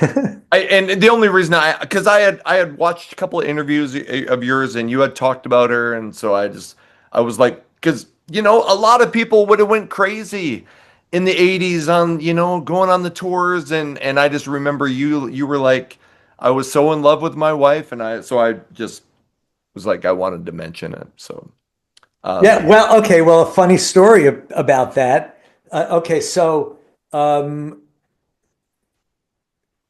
Speaker 1: And the only reason because I had watched a couple of interviews of yours and you had talked about her, and so I was like, because a lot of people would have went crazy in the 80s on going on the tours, and I just remember you were like, I was so in love with my wife, and I just was like, I wanted to mention it. So
Speaker 2: yeah, well, okay, well, a funny story about that. Okay, so um,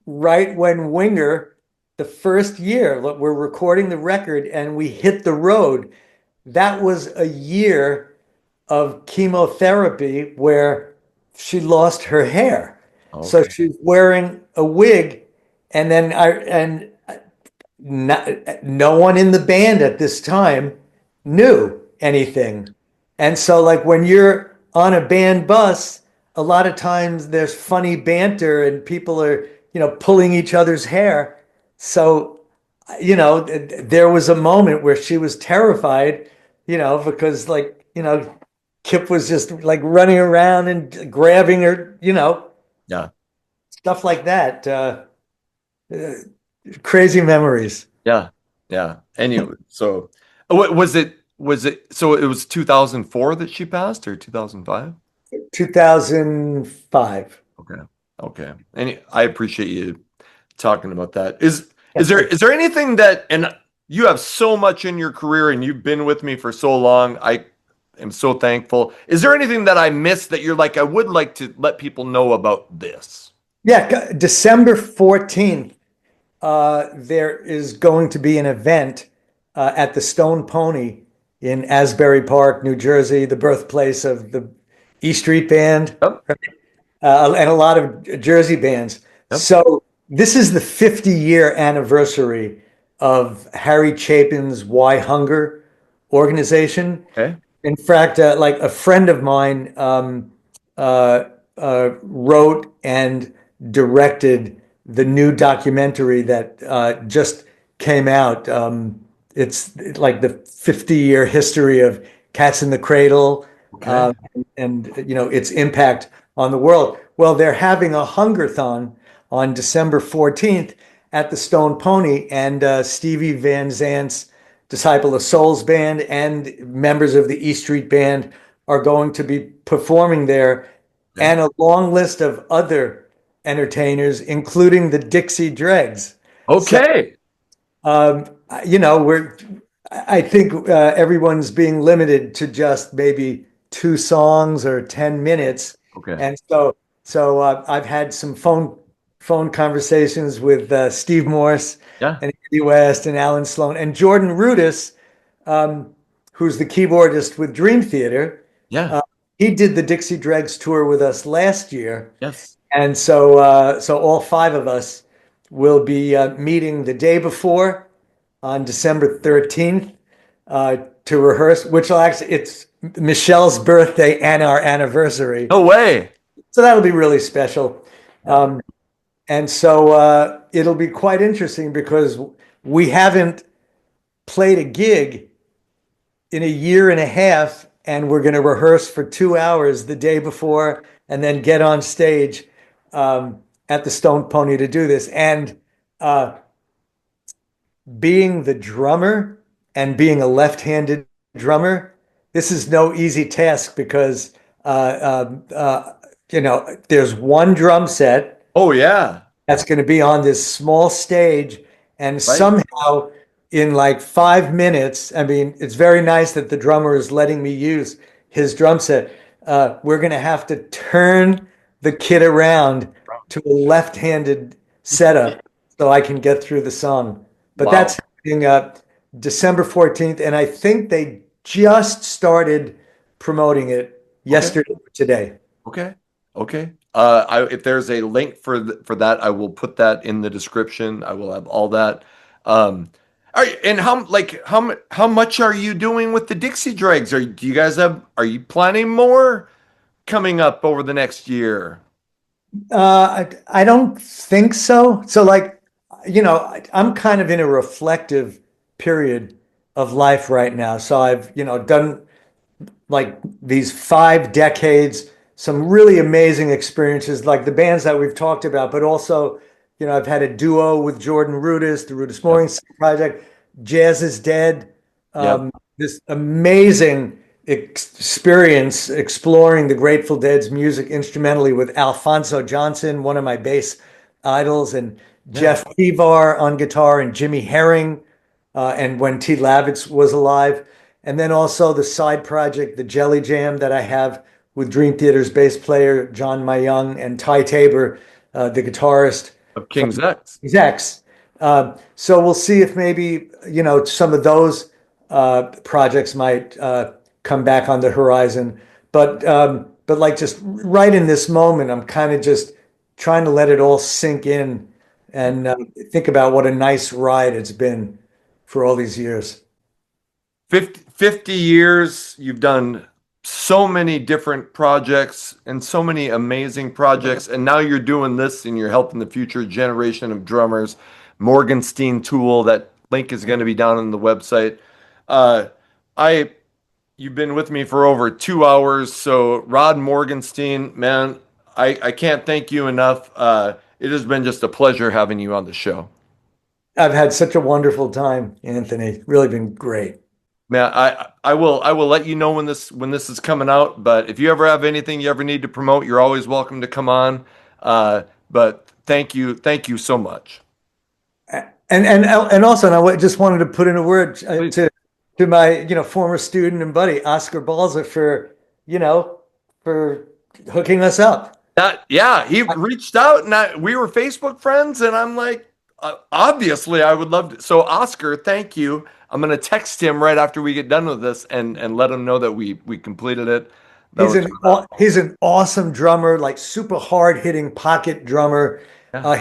Speaker 2: right when Winger, the first year, look, we're recording the record and we hit the road. That was a year of chemotherapy where she lost her hair. So
Speaker 1: okay.
Speaker 2: she's wearing a wig, and then no one in the band at this time knew anything. And so, like, when you're on a band bus, a lot of times there's funny banter and people are, pulling each other's hair. So, there was a moment where she was terrified, because, like, Kip was just like running around and grabbing her,
Speaker 1: Yeah.
Speaker 2: stuff like that. Uh, Crazy memories.
Speaker 1: Yeah. Yeah. Anyway, so so it was 2004 that she passed, or 2005?
Speaker 2: 2005.
Speaker 1: Okay. Okay. And I appreciate you talking about that. Is there anything that, and you have so much in your career and you've been with me for so long. am so thankful. Is there anything that I missed that you're like, I would like to let people know about this?
Speaker 2: Yeah, December 14th, there is going to be an event at the Stone Pony in Asbury Park, New Jersey, the birthplace of the E Street Band,
Speaker 1: Yep.
Speaker 2: and a lot of Jersey bands.
Speaker 1: Yep.
Speaker 2: So this is the 50-year anniversary of Harry Chapin's Why Hunger organization.
Speaker 1: Okay.
Speaker 2: In fact, like a friend of mine wrote and directed the new documentary that just came out. It's like the 50-year history of Cats in the Cradle,
Speaker 1: Okay.
Speaker 2: and its impact on the world. Well, they're having a hungerthon on December 14th at the Stone Pony, and Stevie Van Zant's Disciple of Souls band and members of the E Street Band are going to be performing there,
Speaker 1: Okay.
Speaker 2: and a long list of other entertainers, including the Dixie Dregs.
Speaker 1: Okay.
Speaker 2: Um, I think everyone's being limited to just maybe two songs or 10 minutes.
Speaker 1: Okay.
Speaker 2: And so I've had some phone conversations with Steve Morse
Speaker 1: Yeah.
Speaker 2: and Andy West and Alan Sloan and Jordan Rudess, who's the keyboardist with Dream Theater.
Speaker 1: Yeah.
Speaker 2: He did the Dixie Dregs tour with us last year.
Speaker 1: Yes.
Speaker 2: And so all five of us will be meeting the day before on December 13th to rehearse, which will actually, it's Michelle's birthday and our anniversary.
Speaker 1: No way.
Speaker 2: So that'll be really special. And so it'll be quite interesting because we haven't played a gig in a year and a half, and we're going to rehearse for 2 hours the day before and then get on stage at the Stone Pony to do this. And being the drummer and being a left-handed drummer, this is no easy task because there's one drum set
Speaker 1: Oh yeah.
Speaker 2: that's going to be on this small stage, and
Speaker 1: Right.
Speaker 2: somehow in like 5 minutes, I mean, it's very nice that the drummer is letting me use his drum set. We're going to have to turn the kit around to a left-handed setup so I can get through the song. But
Speaker 1: Wow.
Speaker 2: that's happening December 14th, and I think they just started promoting it yesterday or today.
Speaker 1: Okay. Okay. If there's a link for that, I will put that in the description. I will have all that. And how much are you doing with the Dixie Dregs? Are you planning more coming up over the next year?
Speaker 2: I don't think so. So like, I'm kind of in a reflective period of life right now. So I've, done like these 5 decades, some really amazing experiences, like the bands that we've talked about, but also, I've had a duo with Jordan Rudess, the Rudess Morgenstein Project, Jazz is Dead,
Speaker 1: Yep.
Speaker 2: this amazing experience exploring the Grateful Dead's music instrumentally with Alphonso Johnson, one of my bass idols, and Jeff Pivar on guitar, and Jimmy Herring, and when T. Lavitz was alive. And then also the side project, the Jelly Jam, that I have with Dream Theater's bass player, John Mayung, and Ty Tabor, the guitarist
Speaker 1: Of King's X.
Speaker 2: X. So we'll see if maybe, some of those projects might come back on the horizon. But like just right in this moment, I'm kind of just trying to let it all sink in and think about what a nice ride it's been for all these years.
Speaker 1: 50 years, you've done so many different projects and so many amazing projects, and now you're doing this and you're helping the future generation of drummers. Morgenstein Tool, that link is going to be down on the website. You've been with me for over 2 hours, so Rod Morgenstein, man, I can't thank you enough. It has been just a pleasure having you on the show.
Speaker 2: I've had such a wonderful time, Anthony. Really been great.
Speaker 1: Man, I will let you know when this is coming out. But if you ever have anything you ever need to promote, you're always welcome to come on. But thank you so much.
Speaker 2: And also, and I just wanted to put in a word
Speaker 1: Please.
Speaker 2: to to my, former student and buddy, Oscar Balza you know, for hooking us up.
Speaker 1: Yeah, he reached out and we were Facebook friends, and I'm like, obviously, I would love to. So, Oscar, thank you. I'm gonna text him right after we get done with this and let him know that we completed it. That was
Speaker 2: He's an awesome drummer, like super hard hitting pocket drummer.
Speaker 1: yeah.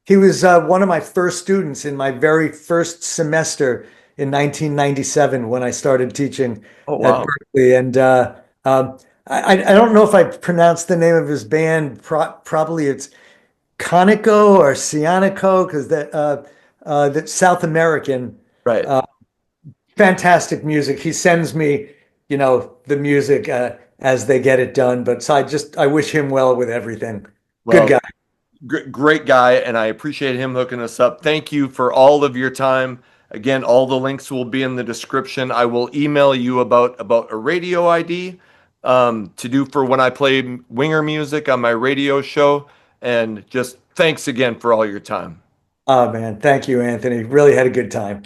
Speaker 2: He was one of my first students in my very first semester in 1997 when I started teaching
Speaker 1: Oh
Speaker 2: at
Speaker 1: wow.
Speaker 2: Berkeley. And I don't know if I pronounced the name of his band. Probably it's Conico or Cianico because that South American.
Speaker 1: Right.
Speaker 2: Uh, Fantastic music. He sends me, the music as they get it done. But so I wish him well with everything. Good
Speaker 1: Well,
Speaker 2: guy.
Speaker 1: great guy, and I appreciate him hooking us up. Thank you for all of your time. Again, all the links will be in the description. I will email you about a radio ID to do for when I play Winger music on my radio show. And just thanks again for all your time.
Speaker 2: Oh man, thank you, Anthony. Really had a good time.